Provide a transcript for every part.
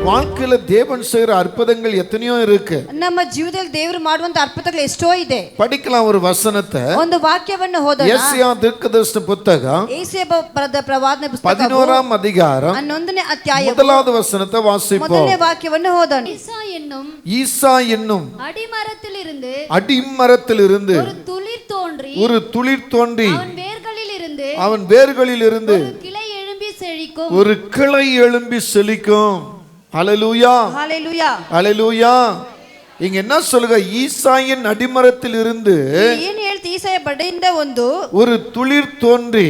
வாழ்க்கையில தேவன் செய்யற அற்புதங்கள் எத்தனையோ இருக்கு. ನಮ್ಮ ಜೀವಿತದಲ್ಲಿ ದೇವರು ಮಾಡುವಂತ ಅದ್ಭುತಗಳು ಎಷ್ಟೋ ಇದೆ. படிக்கலாம் ஒரு ವಚನத்தை. ಒಂದು ವಾಕ್ಯವನ್ನು ಓದೋಣ. ಯೆಶಾಯ ದೀರ್ಘದರ್ಶನ ಪುಸ್ತಕ ಯೆಶಾಯ ಬರೆದ ಪ್ರವಾದನೆ ಪುಸ್ತಕ 11ாம் அதிகாரம் 11ನೇ ಅಧ್ಯಾಯ முதலாவது வசனத்தை வாசிப்போம். ಮೊದಲನೇ ವಾಕ್ಯವನ್ನು ಓದೋಣ. ஈசா என்னும் அடிமரத்திலிருந்து ஒரு துளிர் தோன்றி அவன் வேர்களில் இருந்து ஒரு கிளை எழும்பி செழிக்கும். ஹல்லேலூயா ஹல்லேலூயா ஹல்லேலூயா. இங்க என்ன சொல்லுங்க? ஈசாயின் அடிமரத்தில் இருந்து ಏನು ಹೇಳ್ತಿ? ಈಸಾಯ ಬಡ್ಡೆಯಿಂದ ஒரு துளிர் தோன்றி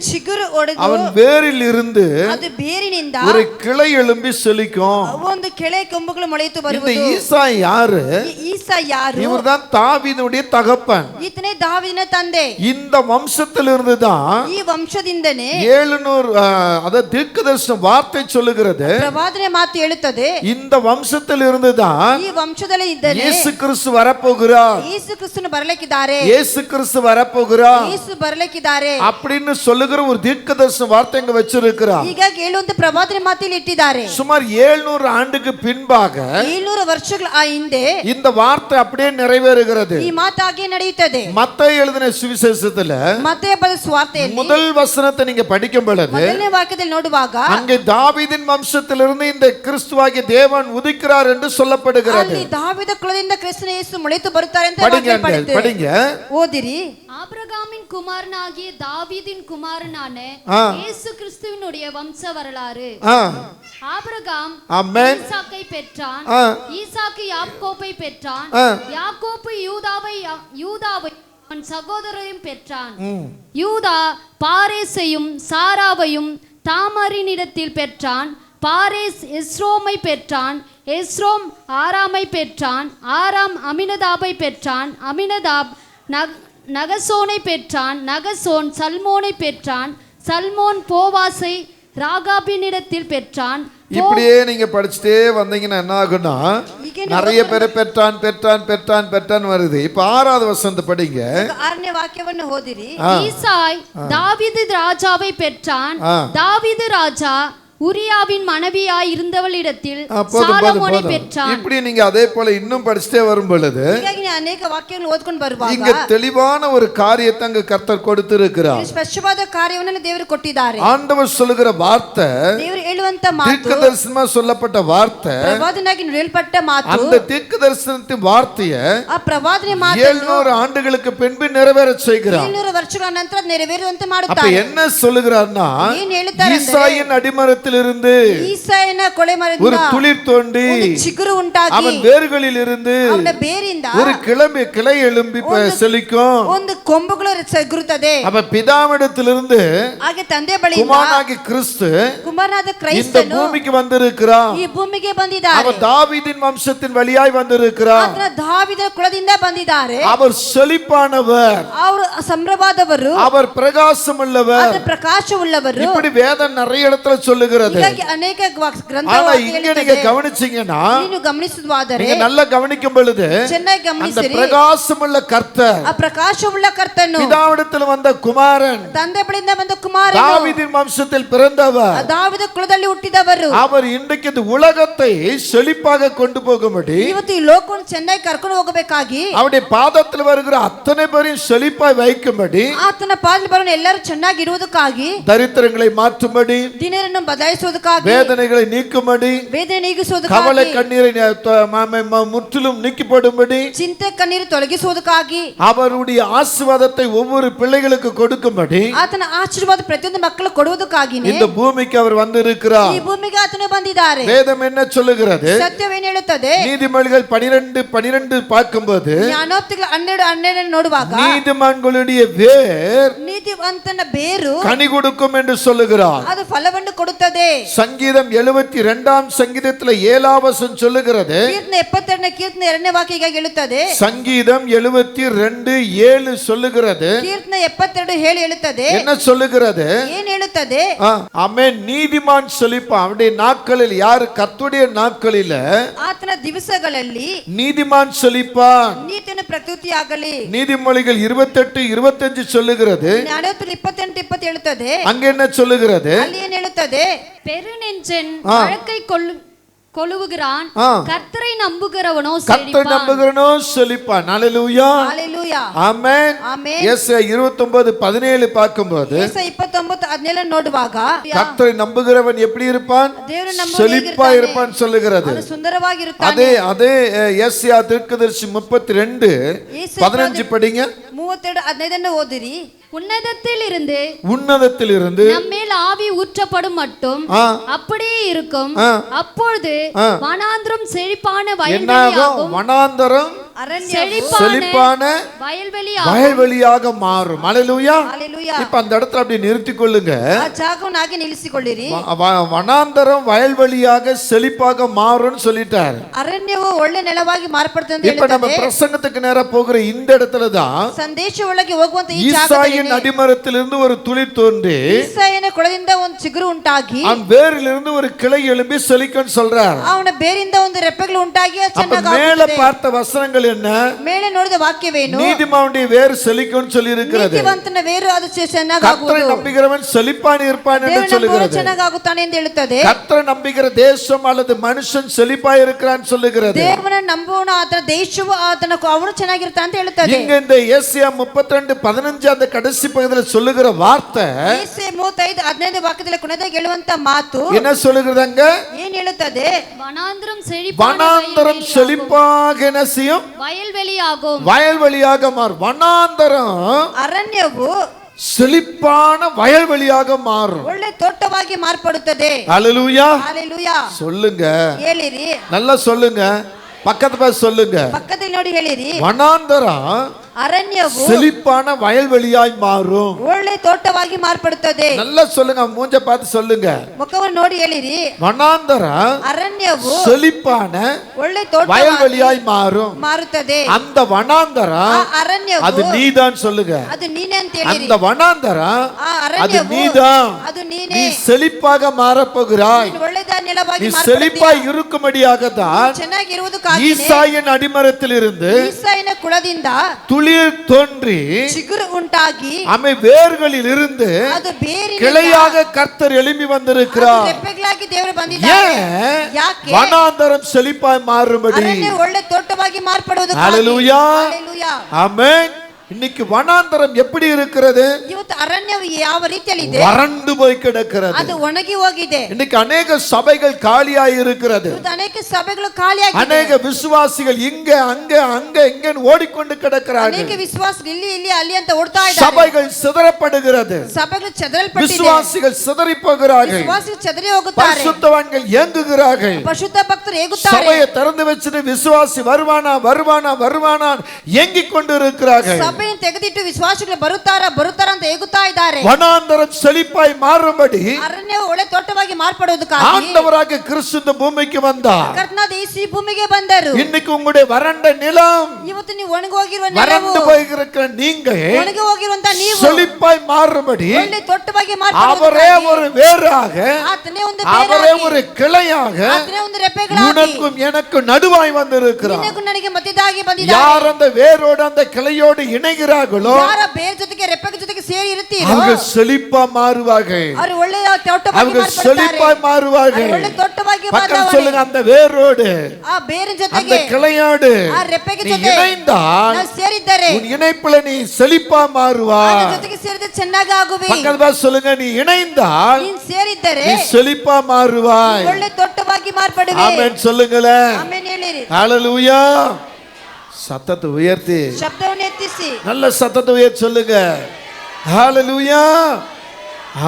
ಚಿಗುರು ಒಡೆದು அவன் வேரில் இருந்து ಅದು ಬೇರಿನಿಂದ ஒரு கிளை எழும்பி செழிக்கும். ಒಂದು ಕೆಳೆ ಕೊಂಬುಗಳು ಮೊಳೆಯುತ್ತಾ ಬರುವುದು. இந்த ஈசா யாரு? ஈசா யாரு? இவர்தான் தாவீதுடைய தகப்பன். ಈತನೇ ದಾವೀದನ ತಂದೆ. இந்த வம்சத்திலிருந்து தான் ಈ ವಂಶದಿಂದನೇ 700 அத தீர்க்கதரிசன வார்த்தை சொல்லுகிறது. ಪ್ರವಾದನೆ ಮಾತು ಹೇಳುತ್ತದೆ. இந்த வம்சத்திலிருந்து தான் ಈ ವಂಶದಲ್ಲಿ இயேசு கிறிஸ்து வரப்போகிறார். ಯೇಸು ಕ್ರಿಸ್ತನು ಬರಲಿಕ್ಕಿದ್ದಾರೆ. இயேசு கிறிஸ்து வரப்போகிறார். ಯೇಸು ಬರಲಿಕ್ಕಿದ್ದಾರೆ அப்படின்னு சொல்லுகிற ஒரு தீர்க்கதரிசன வார்த்தை இங்க வச்சிருக்கிறார். ಹೀಗಾಗಿ ಹೇಳುವಂತ ಪ್ರವಾದನೆ ಮಾತಿல் ಇಟ್ಟಿದ್ದಾರೆ. சுமார் 700 ஆண்டுக்கு பின்பாக 700 ವರ್ಷಗಳ ಹಿಂದೆ இந்த வார்த்தை அப்படியே நிறைவேறுகிறது. ಈ ಮಾತು ಹಾಗೆ ನಡೆಯುತ್ತದೆ. மத்தேயு எழுதின சுவிசேஷத்துல ಮತ್ತಾಯ ಬರೆದ ಸುವಾರ್ತೆಯಲ್ಲಿ முதல் வசனத்தை நீங்க படிக்கும் பொழுது ಮೊದಲನೇ ವಾಕ್ಯದಲ್ಲಿ ನೋಡುವಾಗ அங்கே தாவீதின் வம்சத்திலிருந்து இந்த கிறிஸ்துவாகிய தேவன் உதிக்கிறார் என்று சொல்லப்படுகிறது. ಅಲ್ಲಿ ದಾವೀದ ಕುಲದಿಂದ ಕ್ರಿಸ್ತನ ಯೇಸು ಮೊಳೆತು ಬರುತ್ತಾರೆ ಅಂತ படிங்க. ஓதிரி. ஆபிரகாமின் குமாரனாகிய தாவீதின் குமாரனான இயேசு கிறிஸ்துவினுடைய வம்ச வரலாறு. ஆபிரகாம் ஈசாக்கை பெற்றான். ஈசாக்கு யாக்கோபை பெற்றான். யாக்கோபு யூதாவை அவன் சகோதரரையும் பெற்றான். யூதா பாரேசையும் சாராவையும் தாமரினிடத்தில் பெற்றான். பாரேஸ் எஸ்ரோமை பெற்றான். எஸ்ரோம் ஆராமை பெற்றான். ஆராம் அமினதாபை பெற்றான். அமினதாப் நகசோனை பெற்றான். நகசோன் சல்மோனை பெற்றான். சல்மோன் போவாசை ராகாபினிடத்தில் பெற்றான். இப்படியே நீங்க படிச்சுட்டே வந்தீங்கன்னா என்ன ஆகும்னா நிறைய பேர் பெற்றான் வருது. இப்ப 6வது வசனத்தை படிங்க. 6ನೇ வாಕ್ಯವನ್ನು ಓದಿರಿ. ஈசாய் தாவீது ராஜாவை பெற்றான். தாவீது ராஜா உரியாவின் மனைவியாய் இருந்தவளிடத்தில் சாலமோனை பெற்றான். இப்படி நீங்க அதே போல இன்னும் படிச்சுட்டே வரும் பொழுது ಅನೇಕ ವಾಕ್ಯಗಳನ್ನು ಓದ್ಕೊಂಡು ಬರುವಾಗ இங்க தெளிவான ஒரு காரியத்தை அங்க கர்த்தர் கொடுத்திருக்கிறார். ಸ್ಪಷ್ಟವಾದ ಕಾರ್ಯವನ್ನು ದೇವರು ಕೊಟ್ಟಿದ್ದಾರೆ. ஆண்டவர் சொல்லுகிற வார்த்தை, ದೇವರು ಹೇಳುವಂತ ಮಾತು, தீர்க்கதரிசனமா சொல்லப்பட்ட வார்த்தை, ಪ್ರವಾದನೆಯಾಗಿ ಹೇಳಲ್ಪಟ್ಟ ಮಾತು, அந்த தீர்க்கதரிசனத்தின் வார்த்தையை ಆ ಪ್ರವಾದನೆ ಮಾತು 700 ஆண்டுகளுக்கு பின்பு நிறைவேற செய்கிறார். 700 ವರ್ಷಗಳ ನಂತರ ನೆರವೇರುವಂತೆ ಮಾಡುತ್ತಾರೆ. அப்ப என்ன சொல்லுகிறார்னா, ஈசாயின் அடிமரத்தில் இருந்து ஈசாயನ ಕೊಳೆ ಮರದಿಂದ ஒரு துளிர் தோன்றி ಚಿಗುರು ಉಂಟಾಗಿ அவன் வேர்களில் இருந்து ಅವನ ಬೇರಿಂದ ஒரு கிளை எழும்பி செழிக்கும். ಒಂದು ಕೊಂಬುಗಳು ಚಿಗುರುತ್ತದೆ. அப்ப பிதாவிடத்திலிருந்து ಹಾಗೆ ತಂದೆ ಬಳಿಯಿಂದ குமாரனாகிய கிறிஸ்து ಕುಮಾರನಾದ இந்த ಕ್ರೈಸ್ತನು பூமிக்கு வந்திருக்கிறார். ಈ ಭೂಮಿಗೆ ಬಂದಿದ್ದಾರೆ. அவர் தாவீதின் வம்சத்தின் வழியாய் வந்திருக்கிறார். ಆತನ ದಾವೀದನ ಕುಲದಿಂದ ಬಂದಿದ್ದಾರೆ. அவர் செழிப்பானவர், ಅವರು ಸಂಭ್ರಮದವರು, அவர் பிரகாசமுள்ளவர், ಅವರು ಪ್ರಕಾಶವುಳ್ಳವರು. இப்படி வேதம் நிறைய இடத்துல சொல்லுகிறது. ಹೀಗಾಗಿ ಅನೇಕ ಗ್ರಂಥಗಳು ஆனா இங்க நீங்க கவனிச்சீங்கன்னா, ನೀವು ಗಮನಿಸುವುದಾದರೆ, நீங்க நல்லா கவனிக்கும் பொழுது ಚೆನ್ನಾಗಿ ಗಮನಿಸಿರಿ, அந்த பிரகாசமுள்ள கர்த்தர், ಆ ಪ್ರಕಾಶವುಳ್ಳ ಕರ್ತನು, பிதாவிடத்தில் வந்த குமாரன், ತಂದೆ ಬಳಿಯಿಂದ ಬಂದ ಕುಮಾರನು, தாவீதின் வம்சத்தில் பிறந்தவர், ದಾವೀದ ಕುಲದಲ್ಲಿ ಹುಟ್ಟಿದವರು, அவர் இன்றைக்கு இந்த உலகத்தை செழிப்பாக கொண்டு போகும்படி, ಇವತ್ತು ಈ ಲೋಕವನ್ನು ಚೆನ್ನಾಗಿ ಕರ್ಕೊಂಡು ಹೋಗಬೇಕಾಗಿ, அவருடைய பாதத்தில் வருகிற அத்தனை பேரையும் செழிப்பாய் வைக்கும்படி, ಆತನ ಪಾದದಲ್ಲಿ ಬರುವ ಎಲ್ಲರೂ ಚೆನ್ನಾಗಿ ಇರುವುದಕ್ಕಾಗಿ, தரித்திரங்களை மாற்றும்படி, ದಿನಗಳನ್ನು ಬದಲಾಯಿಸುವುದಕ್ಕಾಗಿ, வேதனைகளை நீக்கும்படி, ವೇದನೆ ನೀಗಿಸುವುದಕ್ಕಾಗಿ, கவலை கண்ணீரை முற்றிலும் நீக்கிப்படும்படி, ಚಿಂತೆ ಕಣ್ಣೀರು ತೊಲಗಿಸುವುದಕ್ಕಾಗಿ, அவருடைய ஆசீர்வாதத்தை ஒவ்வொரு பிள்ளைகளுக்கு கொடுக்கும்படி, ಆತನ ಆಶೀರ್ವಾದ ಪ್ರತಿಯೊಂದು ಮಕ್ಕಳು ಕೊಡುವುದಕ್ಕಾಗಿ இந்த பூமிக்கு அவர் வந்திருக்கிறார். ಈ ಭೂಮಿಗೆ ಆತನು ಬಂದಿದ್ದಾರೆ. வேதம் என்ன சொல்லுகிறது? ಸತ್ಯವೇನು ಹೇಳುತ್ತದೆ? நீதிமொழிகள் 12:12 பார்க்கும்போது, ಜ್ಞಾನೋಕ್ತಿಗಳ 12 ನೋಡುವಾಗ, நீதிமான்களுடைய வேர் ನೀತಿವಂತನ ಬೇರು கனி கொடுக்கும் என்று சொல்லுகிறார். ಅದು ಫಲವನ್ನು ಕೊಡುತ್ತದೆ. சங்கீதம் 72ஆம் சங்கீதத்துல 7ஆம் வசனம் சொல்லுகிறது. ಕೀರ್ತನೆ 72ನೇ ಕೀರ್ತನೆ 2ನೇ ವಾಕ್ಯ ಹೇಳುತ್ತದೆ. சங்கீதம் 72:7 சொல்லுகிறது. ಕೀರ್ತನೆ 72 ಹೇಳುತ್ತದೆ. என்ன சொல்லுகிறது? ಏನು ಹೇಳುತ್ತದೆ? ஆமென். நீதிமான் செழிப்பான். அவருடைய நாட்களில், யார்? கர்த்தருடைய நாட்களில் ಆತನ ದಿವಸಗಳಲ್ಲಿ நீதிமான் செழிப்பான். ನೀತಿಯನ್ನು ಪ್ರಕೃತಿಯಾಗಲಿ. நீதிமொழிகள் 28:25 சொல்லுகிறது. ಜ್ಞಾನೋಕ್ತಿಗಳು 28:20 ಹೇಳುತ್ತದೆ. அங்க என்ன சொல்லுகிறது? ಅಲ್ಲಿ ಏನು ಹೇಳುತ್ತದೆ? பெருநெஞ்சன் வழக்கை கொலுவுகிறான், ஆ. கர்த்தரை நம்புகிறவனோ கர்த்தரை செழிப்பான். நம்புகிறனோ செழிப்பான். ஹல்லேலூயா. Hallelujah. ஆமென். ஆமென். ஏசாயா 29:17 பார்க்கும்போது ಏಸಾಯ 29:17 ನೋಡುವಾಗ கர்த்தரை நம்புகிறவன் எப்படி இருப்பான்? ದೇವರನ್ನು ನಂಬುವವನು செழிப்பா ಹೇಗಿರ್ತಾನೆ? இருப்பான் சொல்லுகிறது. ಅವನು ಸುಂದರವಾಗಿರುತ್ತಾನೆ. அதே அதே ஏசாயா தீர்க்கதரிசி 32 ஏசாயா 15 படிங்க. 32:15 ಓದಿರಿ. உன்னதத்தில் இருந்து உன்னதத்திலிருந்து நம்மேல் ஆவி ஊற்றப்படும் மட்டும் ஆ. அப்படியே இருக்கும். ஆ. அப்பொழுது ஆ. வனாந்திரம் செழிப்பான என்னாகும்? வயல்வெளியாகும். வனாந்தரம் ಅರಣ್ಯವು செழிப்பான வயல்வெளியாகும். வயல்வெளியாக மாறும். ஹல்லேலூயா. Hallelujah. இப்ப அந்த இடத்துல அப்படி நிறுத்திக் கொள்ளுங்க. ಆ ಜಾಗವನ್ನಾಗಿ ನಿಲ್ಲಿಸಿಕೊಳ್ಳಿರಿ. வனாந்தரம் வயல்வெளியாக செழிப்பாக மாறும்னு சொல்லிட்டார். ಅರಣ್ಯವು ಒಳ್ಳೆ ನೆಲವಾಗಿ ಮಾರ್ಪಡುತ್ತದೆ ಅಂತ இப்ப நம்ம ಹೇಳುತ್ತದೆ. பிரசங்கத்துக்கு நேரா போகிற இந்த இடத்துல தான் ಸಂದೇಶ ಒಳಗೆ ಹೋಗುವಂತ ಈ ஈசாயின் ಜಾಗದಲ್ಲಿ அடிமரத்திலிருந்து ஒரு துளிர் தோன்றி ಈಸಾಯನ ಕೊಳದಿಂದ ಒಂದು ಚಿಗುರು ಉಂಟಾಗಿ அவன் வேரிலிருந்து ஒரு கிளை எழும்பி செழிக்கும்னு சொல்றார். ಅವನ ಬೇರಿಂದ ಒಂದು ರೆಪ್ಪೆಗಳು ಉಂಟಾಗಿ ಅದು அப்ப ಚೆನ್ನಾಗಿ மேல ಆಗುತ್ತದೆ. பார்த்த வசனங்கள் என்ன? ಮೇಲೆ ನೋಡಿದ ವಾಕ್ಯವೇನು? நீதிமானுடைய வேர் செழிக்கும்னு சொல்லி இருக்கிறது. ನೀತಿವಂತನ ಬೇರು ಅದು ಚೆನ್ನಾಗಿ கர்த்தரை ಆಗುವುದು. நம்புகிறவன் செழிப்பான் இருப்பான் என்று ದೇವರನ್ನು ನಂಬುವವನು சொல்லுகிறது. ಚೆನ್ನಾಗಿ ಆಗುತ್ತಾನೆ ಎಂದು ಹೇಳುತ್ತದೆ. கர்த்தரை நம்புகிற தேசம் அல்லது மனுஷன் செழிப்பா இருக்கிறான் சொல்லுகிறது. ದೇವರನ್ನು ನಂಬುವವನು ಆತನ ದೇಶವು ಆತನ ಅವನು ಚೆನ್ನಾಗಿರ್ತಾನೆ ಅಂತ ಹೇಳುತ್ತದೆ. இங்க இந்த ஏசாயா 32:15 அந்த கடைசி பகுதியில் சொல்லுகிற வார்த்தை ಏಸಾಯ 35:15 ವಾಕ್ಯದಲ್ಲಿ ಕೊನೆಯದಾಗಿ ಹೇಳುವಂತ ಮಾತು என்ன சொல்லுகிறதாங்க? ಏನ್ ಹೇಳುತ್ತದೆ? வனாந்திரம் செழிப்பான வனாந்தரம் வயல்வெளியாகும். செழிப்பாக என்ன செய்யும்? வயல்வெளியாகும். வயல்வெளியாக மாறும். வனாந்தரம் ಅರಣ್ಯವು செழிப்பான வயல்வெளியாக மாறும். ಒಳ್ಳೆ ತೋಟವಾಗಿ ಮಾರ್ಪಡುತ್ತದೆ. ஹல்லேலூயா. ஹalleluya. சொல்லுங்க, ಹೇಳಿರಿ. நல்லா சொல்லுங்க, பக்கத்து பார்த்து சொல்லுங்க. ಪಕ್ಕದಲ್ಲಿ ನೋಡಿ ಹೇಳಿರಿ. வனாந்தரம் ಅರಣ್ಯವು செழிப்பான வயல்வெளியாய் மாறும். ಒಳ್ಳೆ ತೋಟವಾಗಿ ಮಾರ್ಪಡುತ್ತದೆ. நல்லா சொல்லுங்க, மூஞ்ச பார்த்து சொல்லுங்க. ಮುಖವನ್ನು ನೋಡಿ ಹೇಳಿರಿ. வனாந்தரம் ಅರಣ್ಯವು செழிப்பான ಒಳ್ಳೆ ತೋಟವಾಗಿ வயல்வெளியாய் மாறும். ಮಾರುತ್ತದೆ. அந்த வனாந்தரம் ಆ ಅರಣ್ಯವು அது நீதான் சொல்லுங்க. ಅದು ನೀನೇ ಅಂತ ಹೇಳಿರಿ. அந்த வனாந்தரம் ಆ அது ಅರಣ್ಯವು நீதான். ಅದು நீ ನೀನೇ. செழிப்பாக மாறப்போகிறாய். ನೀನು ಒಳ್ಳೆದ ನೆಲವಾಗಿ நீ ಮಾರ್ಪಡುತ್ತೀಯ. செழிப்பாய் இருக்கும்படியாக தான் ಚೆನ್ನಾಗಿರುವುದಕ್ಕಾಗಿ ஈசாயின் அடிமரத்திலிருந்து ಈಸಾಯನ ಕುಳದಿಂದ துளிர் தோன்றி ಚಿಗುರು ಉಂಟಾಗಿ அமை வேர்களில் இருந்து ಅದು ಬೇರಿನಿಂದ கிளையாக கர்த்தர் எழும்பி வந்திருக்கிறார். ರೆಪ್ಪೆಗಳಾಗಿ ದೇವರು ಬಂದಿದ್ದಾರೆ. ஏன்? ಯಾಕೆ? வனாந்தரம் செழிப்பாய் மாறும்படி. ಅರಣ್ಯ ಒಳ್ಳೆ ತೋಟವಾಗಿ ಮಾರ್ಪಡುವುದಕ್ಕಾಗಿ. ஹல்லேலூயா. ಹalleluya. ஆமென். இன்னைக்கு வனாந்தரம் எப்படி இருக்கிறது? ಇವತ್ತು ಅರಣ್ಯವು ಯಾವ ರೀತಿಯಲ್ಲಿ ಇದೆ? வறண்டு போய் கிடக்கிறது. ಅದು ಒಣಗಿ ಹೋಗಿದೆ. இன்னைக்கு அநேக சபைகள் காலியாய் இருக்கிறது. ಇವತ್ತು ಅನೇಕ ಸಭೆಗಳು ಖಾಲಿಯಾಗಿದೆ. அநேக விசுவாசிகள் இங்க அங்க அங்க இங்க ஓடிக்கொண்டு கிடக்கிறார்கள். ಅನೇಕ ವಿಶ್ವಾಸಿಗಳು ಇಲ್ಲಿ ಇಲ್ಲಿ ಅಲ್ಲಿ ಅಂತ ಓಡ್ತಾ ಇದ್ದಾರೆ. சபைகள் சிதறப்படுகிறது. ಸಭೆಗಳು ಚದರಲ್ಪಟ್ಟಿದೆ. விசுவாசிகள் சிதறி போகிறார்கள். ವಿಶ್ವಾಸಿಗಳು ಚದರಿ ಹೋಗುತ್ತಾರೆ. பரிசுத்தவான்கள் ஏங்குகிறார்கள். ಪರಿಶುದ್ಧ ಭಕ್ತರು ಏಗುತ್ತಾರೆ. சபையை திறந்து வச்சிட்டு விசுவாசி வருவானா வருவானா வருவானா ஏங்கிக் கொண்டு இருக்கிறார்கள். ಸಭೆಯನ್ನು ತೆಗೆದಿಟ್ಟು ವಿಶ್ವಾಸಿಗಳು ಬರುತ್ತಾರಾ ಅಂತ ಏಗುತ್ತಾ ಇದ್ದಾರೆ. வனாந்தரம் செழிப்பாய் மாறும்படி ಅರಣ್ಯವು ಒಳ್ಳೆ ತೋಟವಾಗಿ ಮಾರ್ಪಡುವುದಕ್ಕಾಗಿ ஆண்டவராக கிறிஸ்து இந்த பூமிக்கு வந்தார். ಕರ್ತನಾದ ಯೇಸು ಈ ಭೂಮಿಗೆ ಬಂದರು. இன்னைக்கு உங்களுடைய வறண்ட நிலம், ಇವತ್ತು ನೀವು ಒಣಗಿ ಹೋಗಿರುವ ನೆಲವು, வறண்டு போயிருக்கிற நீங்க ಒಣಗಿ ಹೋಗಿರುವಂತ ನೀವು செழிப்பாய் மாறும்படி ಒಳ್ಳೆ ತೋಟವಾಗಿ அவரே ಮಾರ್ಪಡುವುದಕ್ಕಾಗಿ ஒரு வேராக, ಆತನೇ ಒಂದು அவரೇ ಬೇರಾಗಿ, ஒரு கிளையாக ಆತನೇ ಒಂದು ರೆಪ್ಪೆಗಳಾಗಿ உனக்கும் எனக்கு நடுவாய் வந்திருக்கிறார். ನಿನಗೂ ನನಗೆ ಮಧ್ಯದಾಗಿ ಬಂದಿದ್ದಾರೆ. யார் அந்த வேரோடு அந்த கிளையோடு இணைகிறார்களோ ಯಾರ ಬೇರ್ ಜೊತೆಗೆ ರೆಪ್ಪೆಗಳ ಜೊತೆಗೆ ಸೇರಿ ಇರುತ್ತೀರೋ அவங்க செழிப்பா மாறுவார்கள். ಅವರು ಒಳ್ಳೆ ತೋಟವಾಗಿ அவங்க ಮಾರ್ಪಡುತ್ತಾರೆ. செழிப்பாய் மாறுவார்கள். ಅವರು ಒಳ್ಳೆ ತೋಟವಾಗಿ பக்கம் ಮಾರ್ಪಡುತ್ತಾರೆ. சொல்லுங்க, அந்த வேரோடு ಆ ಬೇರಿನ அந்த ಜೊತೆಗೆ கிளையோடு ಆ ರೆಪ್ಪೆಗೆ நீ ಜೊತೆ இணைந்தால் ನಾವು ಸೇರಿದ್ದಾರೆ. உன் இணைப்புல நீ செழிப்பா மாறுவாய். ಅದರ ಜೊತೆಗೆ ಸೇರಿದ್ರೆ ಚೆನ್ನಾಗಿ ಆಗುವೆ. பக்கத்துல சொல்லுங்க, நீ இணைந்தால் ನೀನ್ ಸೇರಿದ್ದರೆ நீ செழிப்பா மாறுவாய். ಒಳ್ಳೆ ತೋಟವಾಗಿ ಮಾರ್ಪಡುವೆ. ஆமென் சொல்லுங்களேன். ಆಮೆನ್ ಹೇಳಿರಿ. ஹல்லேலூயா. சத்தத்தை உயர்த்தி ಶಬ್ದವನ್ನು ಎತ್ತಿಸಿ நல்ல சத்தத்தை உயர்த்தி சொல்லுங்க. ஹல்லேலூயா.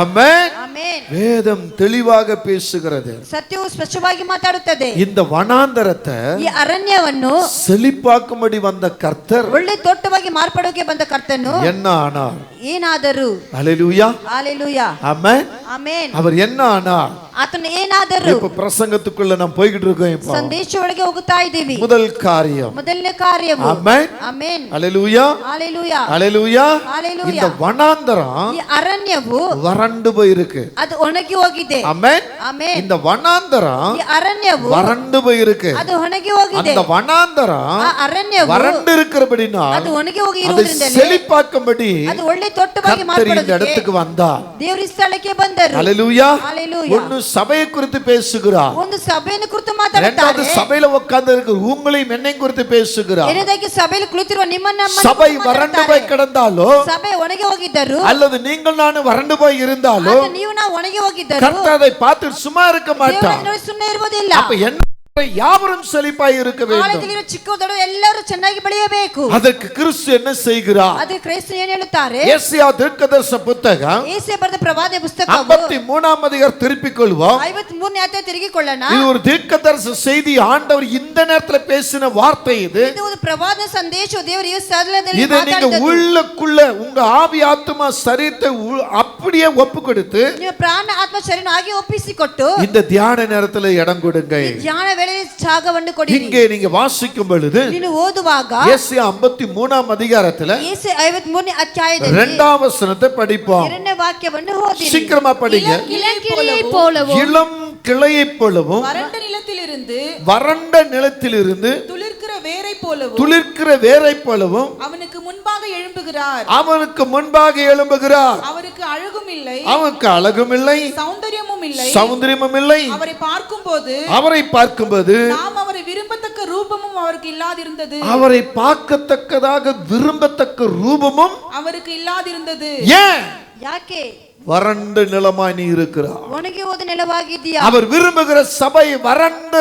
ஆமென். ಆಮೆನ್. வேதம் தெளிவாக பேசுகிறது. ಸತ್ಯವು ಸ್ಪಷ್ಟವಾಗಿ ಮಾತಾಡುತ್ತದೆ. இந்த வனாந்தரத்தை ಈ ಅರಣ್ಯವನ್ನು செழிப்பாக்கும்படி வந்த கர்த்தர் ಒಳ್ಳೆ ತೋಟವಾಗಿ ಮಾರ್ಪಡೋಕೆ ಬಂದ ಕರ್ತನು என்ன ஆனார்? ಏನಾದರೂ. ஹல்லேலூயா. ஹalleluya. ஆமென். ಆಮೆನ್. அவர் என்ன ஆனார்? ಆತನು ಏನಾದರೂ. இப்ப பிரசங்கத்துக்குள்ள நாம் போய்கிட்டு இருக்கோம். இப்போ ಸಂದೇಶ ಒಳಗೆ ಹೋಗುತ್ತಾ ಇದ್ದೀವಿ. முதல் காரியம். ಮೊದಲನೇ ಕಾರ್ಯವು. ஆமென். ಆಮೆನ್. ஹல்லேலூயா. ஹalleluya. ஹல்லேலூயா. ஹalleluya. இந்த வனாந்தரம் ಈ ಅರಣ್ಯವು வறண்டு போயிருக்கு. ಅದು ಒಣಗಿ ಹೋಗಿದೆ. ஆமென். ಆಮೆನ್. இந்த வனாந்தரம் ಈ ಅರಣ್ಯವು வறண்டு போயிருக்கு. ಅದು ಒಣಗಿ ಹೋಗಿದೆ. அந்த வனாந்தரம் ಆ ಅರಣ್ಯವು வறண்டு இருக்கிறபடினா ಅದು ಒಣಗಿ ಹೋಗಿ அதை ಇರುವುದರಿಂದ செழிப்பாக்கும்படி ಅದು ಒಳ್ಳೆ ತೋಟವಾಗಿ கர்த்தர் இந்த ಮಾರ್ಪಡೋದಕ್ಕೆ இடத்துக்கு வந்தார். ದೇವರು ಈ ಸ್ಥಳಕ್ಕೆ ಬಂದರು. ಹೋದರು. ஹalleluya. Hallelujah. ஒன்னு சபையை குறித்து பேசுகிறார், ಒಂದು ಸಭೆಯನ್ನು ಕುರಿತು இரண்டாவது ಮಾತಾಡುತ್ತಾರೆ. சபையில உட்கார்ந்து இருக்கிற உங்களையும் என்னையும் குறித்து பேசுகிறார். ಎರಡನೇದಾಗಿ ಸಭೆಯಲ್ಲಿ ಕುಳಿತಿರುವ ನಿಮ್ಮನ್ನ சபை வறண்டு போய் கிடந்தாலோ ಸಭೆ ಒಣಗಿ ಹೋಗಿದ್ದರು அல்லது நீங்கள் நானும் வறண்டு போய் இருந்தாலோ ಅಥವಾ ನೀವು ನಾವು ಒಣಗಿ ಹೋಗಿದ್ದರು கர்த்தர் அதை பார்த்து சும்மா இருக்க மாட்டார். ದೇವರನ್ನು ನೋಡಿ ಸುಮ್ಮನೆ ಇರುವುದಿಲ್ಲ. அப்ப என்ன யாவரும் செழிப்பாய் இருக்க வேண்டும். ಆಲಯದಲ್ಲಿರುವ ಚಿಕ್ಕದೊಡ್ಡ ಎಲ್ಲರೂ ಚೆನ್ನಾಗಿ ಬೆಳೆಯಬೇಕು. அதற்கு கிறிஸ்து என்ன செய்கிறார்? ಅದು ಕ್ರೈಸ್ತರು ಏನು ಹೇಳುತ್ತಾರೆ? ஏசாயா தீர்க்கதரிசன புத்தகம் ಯೆಶಾಯ ಬರೆದ ಪ್ರವಾದನೆ ಪುಸ್ತಕವು 53ஆம் அதிகாரம் திருப்பிக் கொள்வோம். 53ನೇ ಅಧ್ಯಾಯ ತಿರುಗಿಕೊಳ್ಳೋಣ. இது ஒரு தீர்க்கதரிசன செய்தி. ஆண்டவர் இந்த நேரத்துல பேசின வார்த்தை இது. ಇದು ಒಂದು ಪ್ರವಾದನ ಸಂದೇಶ. ದೇವರು ಈ ಸ್ಥಳದಲ್ಲಿ இதை நீங்க ಮಾತಾಡಿದ್ದು. உள்ளுக்குள்ள உங்க ஆவி ஆத்மா சரீரத்தை அப்படியே ஒப்பு கொடுத்து ನೀವು ಪ್ರಾಣ ಆತ್ಮ ಶರೀರ ಆಗಿ ಒಪ್ಪಿಸಿಕೊಟ್ಟು இந்த தியான நேரத்துல இடம் கொடுங்க. ಧ್ಯಾನ ವೇಳೆಯಲ್ಲಿ ಜಾಗವನ್ನು ಕೊಡಿ. இங்கே நீங்க வாசிக்கும் பொழுது ನೀನು ಓದುವಾಗ ஏசாயா 53ஆம் அதிகாரத்துல ಯೆಶಾಯ 53ನೇ ಅಧ್ಯಾಯದಲ್ಲಿ 2ஆம் வசனத்தை படிப்போம். ಎರಡನೇ ವಾಕ್ಯವನ್ನು ಓದಿರಿ. சீக்கிரமா படிங்க. இளங்கிளியை போலவும் இளம் கிளையைப் போலவும் வறண்ட நிலத்திலிருந்து துளிர்க்கிற வேரை போலவும் துளிர்க்கிற வேரைப் போலவும் அவனுக்கு முன்பாக எழும்புகிறார். அவனுக்கு முன்பாக எழும்புகிறார். அவருக்கு அழகும் இல்லை, அவனுக்கு அழகும் இல்லை, சௌந்தரியமும் இல்லை. சௌந்தரியமும் இல்லை. அவரை பார்க்கும்போது நாம் அவரை விரும்பத்தக்க ரூபமும் அவருக்கு இல்லாதிருந்தது. அவரை பார்க்கத்தக்கதாக விரும்பத்தக்க ரூபமும் அவருக்கு இல்லாதிருந்தது. ஏன்? ಯಾಕೆ? வறண்ட நிலமாய் நீ இருக்கிறார். ಒಣಗಿ ಹೋದ ನೆಲವಾಗಿದ್ದೀಯಾ? அவர் விரும்புகிற சபை வறண்டு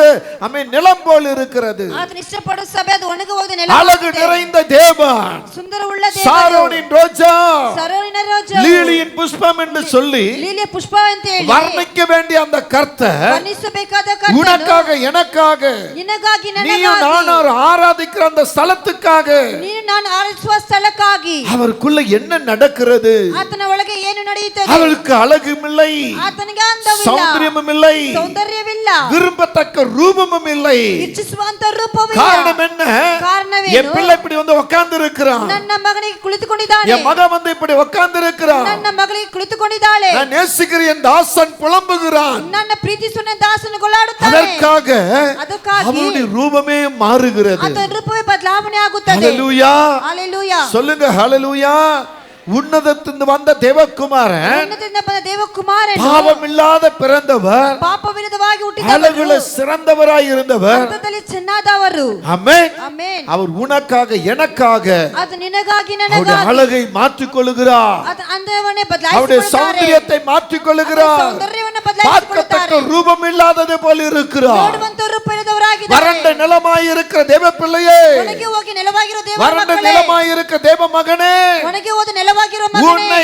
நிலம் போல் இருக்கிறது. ಆತನ ಇಷ್ಟಪಡುವ ಸಭೆ ಅದು ಒಣಗಿ ಹೋದ ನೆಲ. அழகு நிறைந்த தேவன், ಸುಂದರವುಳ್ಳ ದೇವರು, சாரோனின் ரோஜா, ಸರೋನಿನ ರೋಜಾ, லீலியின் புஷ்பம் என்று சொல்லி ಲೀಲಿಯ ಪುಷ್ಪ ಅಂತ ಹೇಳಿ வர்ணிக்க வேண்டிய அந்த கர்த்தர் ವರ್ಣಿಸಬೇಕಾದ ಕರ್ತನು உனக்காக எனக்காக ನಿನಗಾಗಿ நீயும் ನನಗಾಗಿ நானும் ஆராதிக்கிற அந்த ஸ்தலத்துக்காக ನೀನು ನಾನು ಆರಾಧಿಸುವ ಸ್ಥಳಕ್ಕಾಗಿ அவருக்குள்ள என்ன நடக்கிறது? ಆತನ ಒಳಗೆ ಏನು ನಡೆಯುತ್ತದೆ? அவருக்கு அழகும் இல்லை, ಆತನಿಗೆ ಅಂದವಿಲ್ಲ, சௌந்தரியமும் இல்லை, ಸೌಂದರ್ಯವಿಲ್ಲ, விரும்பத்தக்க ரூபமும் இல்லை. ಇಚ್ಛಿಸುವಂತ ರೂಪವಿಲ್ಲ. காரணம் என்ன? ಕಾರಣವೇನು? என் பிள்ளை இப்படி வந்து உட்கார்ந்து இருக்கிறான், ನನ್ನ ಮಗನಿಗೆ ಕುಳಿತುಕೊಂಡಿದ್ದಾನೆ, என் மகன் வந்து இப்படி உட்கார்ந்து இருக்கிறான், ನನ್ನ ಮಗಳಿಗೆ ಕುಳಿತುಕೊಂಡಿದ್ದಾಳೆ, நான் நேசிக்கிற என் தாசன் புலம்புகிறான். ನನ್ನ ಪ್ರೀತಿಸುವ ದಾಸನು ಗೊಲಾಡುತ್ತಾನೆ. அதற்காக ಅದಕ್ಕಾಗಿ அவனுடைய ரூபமே மாறுகிறது. ಆತನ ರೂಪವೇ ಬದಲಾವಣೆ ಆಗುತ್ತದೆ. ஹalleluya, ஹalleluya, சொல்லுங்க ஹalleluya. உன்னதத்திலிருந்து வந்த தேவகுமாரன், ಉನ್ನತದಿಂದ ಬಂದ ದೇವಕುಮಾರನು, பாவமில்லாத பிறந்தவர், ಪಾಪವಿಲ್ಲದವಾಗಿ அழகுல ಹುಟ್ಟಿದವರು, சிறந்தவராய் இருந்தவர். ಅರ್ಥದಲ್ಲಿ ಚೆನ್ನಾದವರು. ஆமென். ಆಮೆನ್. அவர் உனக்காக எனக்காக ಅದು ನಿನಗಾಗಿ அவருடைய ನನಗಾಗಿ அழகை மாற்றிக் கொள்ளுகிறார், ಅದು ಅಂದವನ್ನೇ அவருடைய ಬದಲಾಯಿಸಿಕೊಳ್ಳುತ್ತಾರೆ, சௌந்தரியத்தை மாற்றிக் கொள்ளுகிறார். ಸೌಂದರ್ಯವನ್ನು பார்க்கத்தக்க ಬದಲಾಯಿಸಿಕೊಳ್ಳುತ್ತಾರೆ, ரூபம் இல்லாதது போல இருக்கிறார். ನೋಡುವಂತ ರೂಪ ಇಲ್ಲದವರಾಗಿದ್ದಾರೆ. வறண்ட நிலமாய் இருக்கிற தேவ பிள்ளையே, ಒಣಗಿ ಹೋಗಿ ನೆಲವಾಗಿರೋ ದೇವರ வறண்ட ಮಕ್ಕಳೇ, நிலமாய் இருக்கிற தேவ மகனே, ಒಣಗಿ ಹೋದ ನೆಲವಾಗಿರೋ ಮಗನೇ,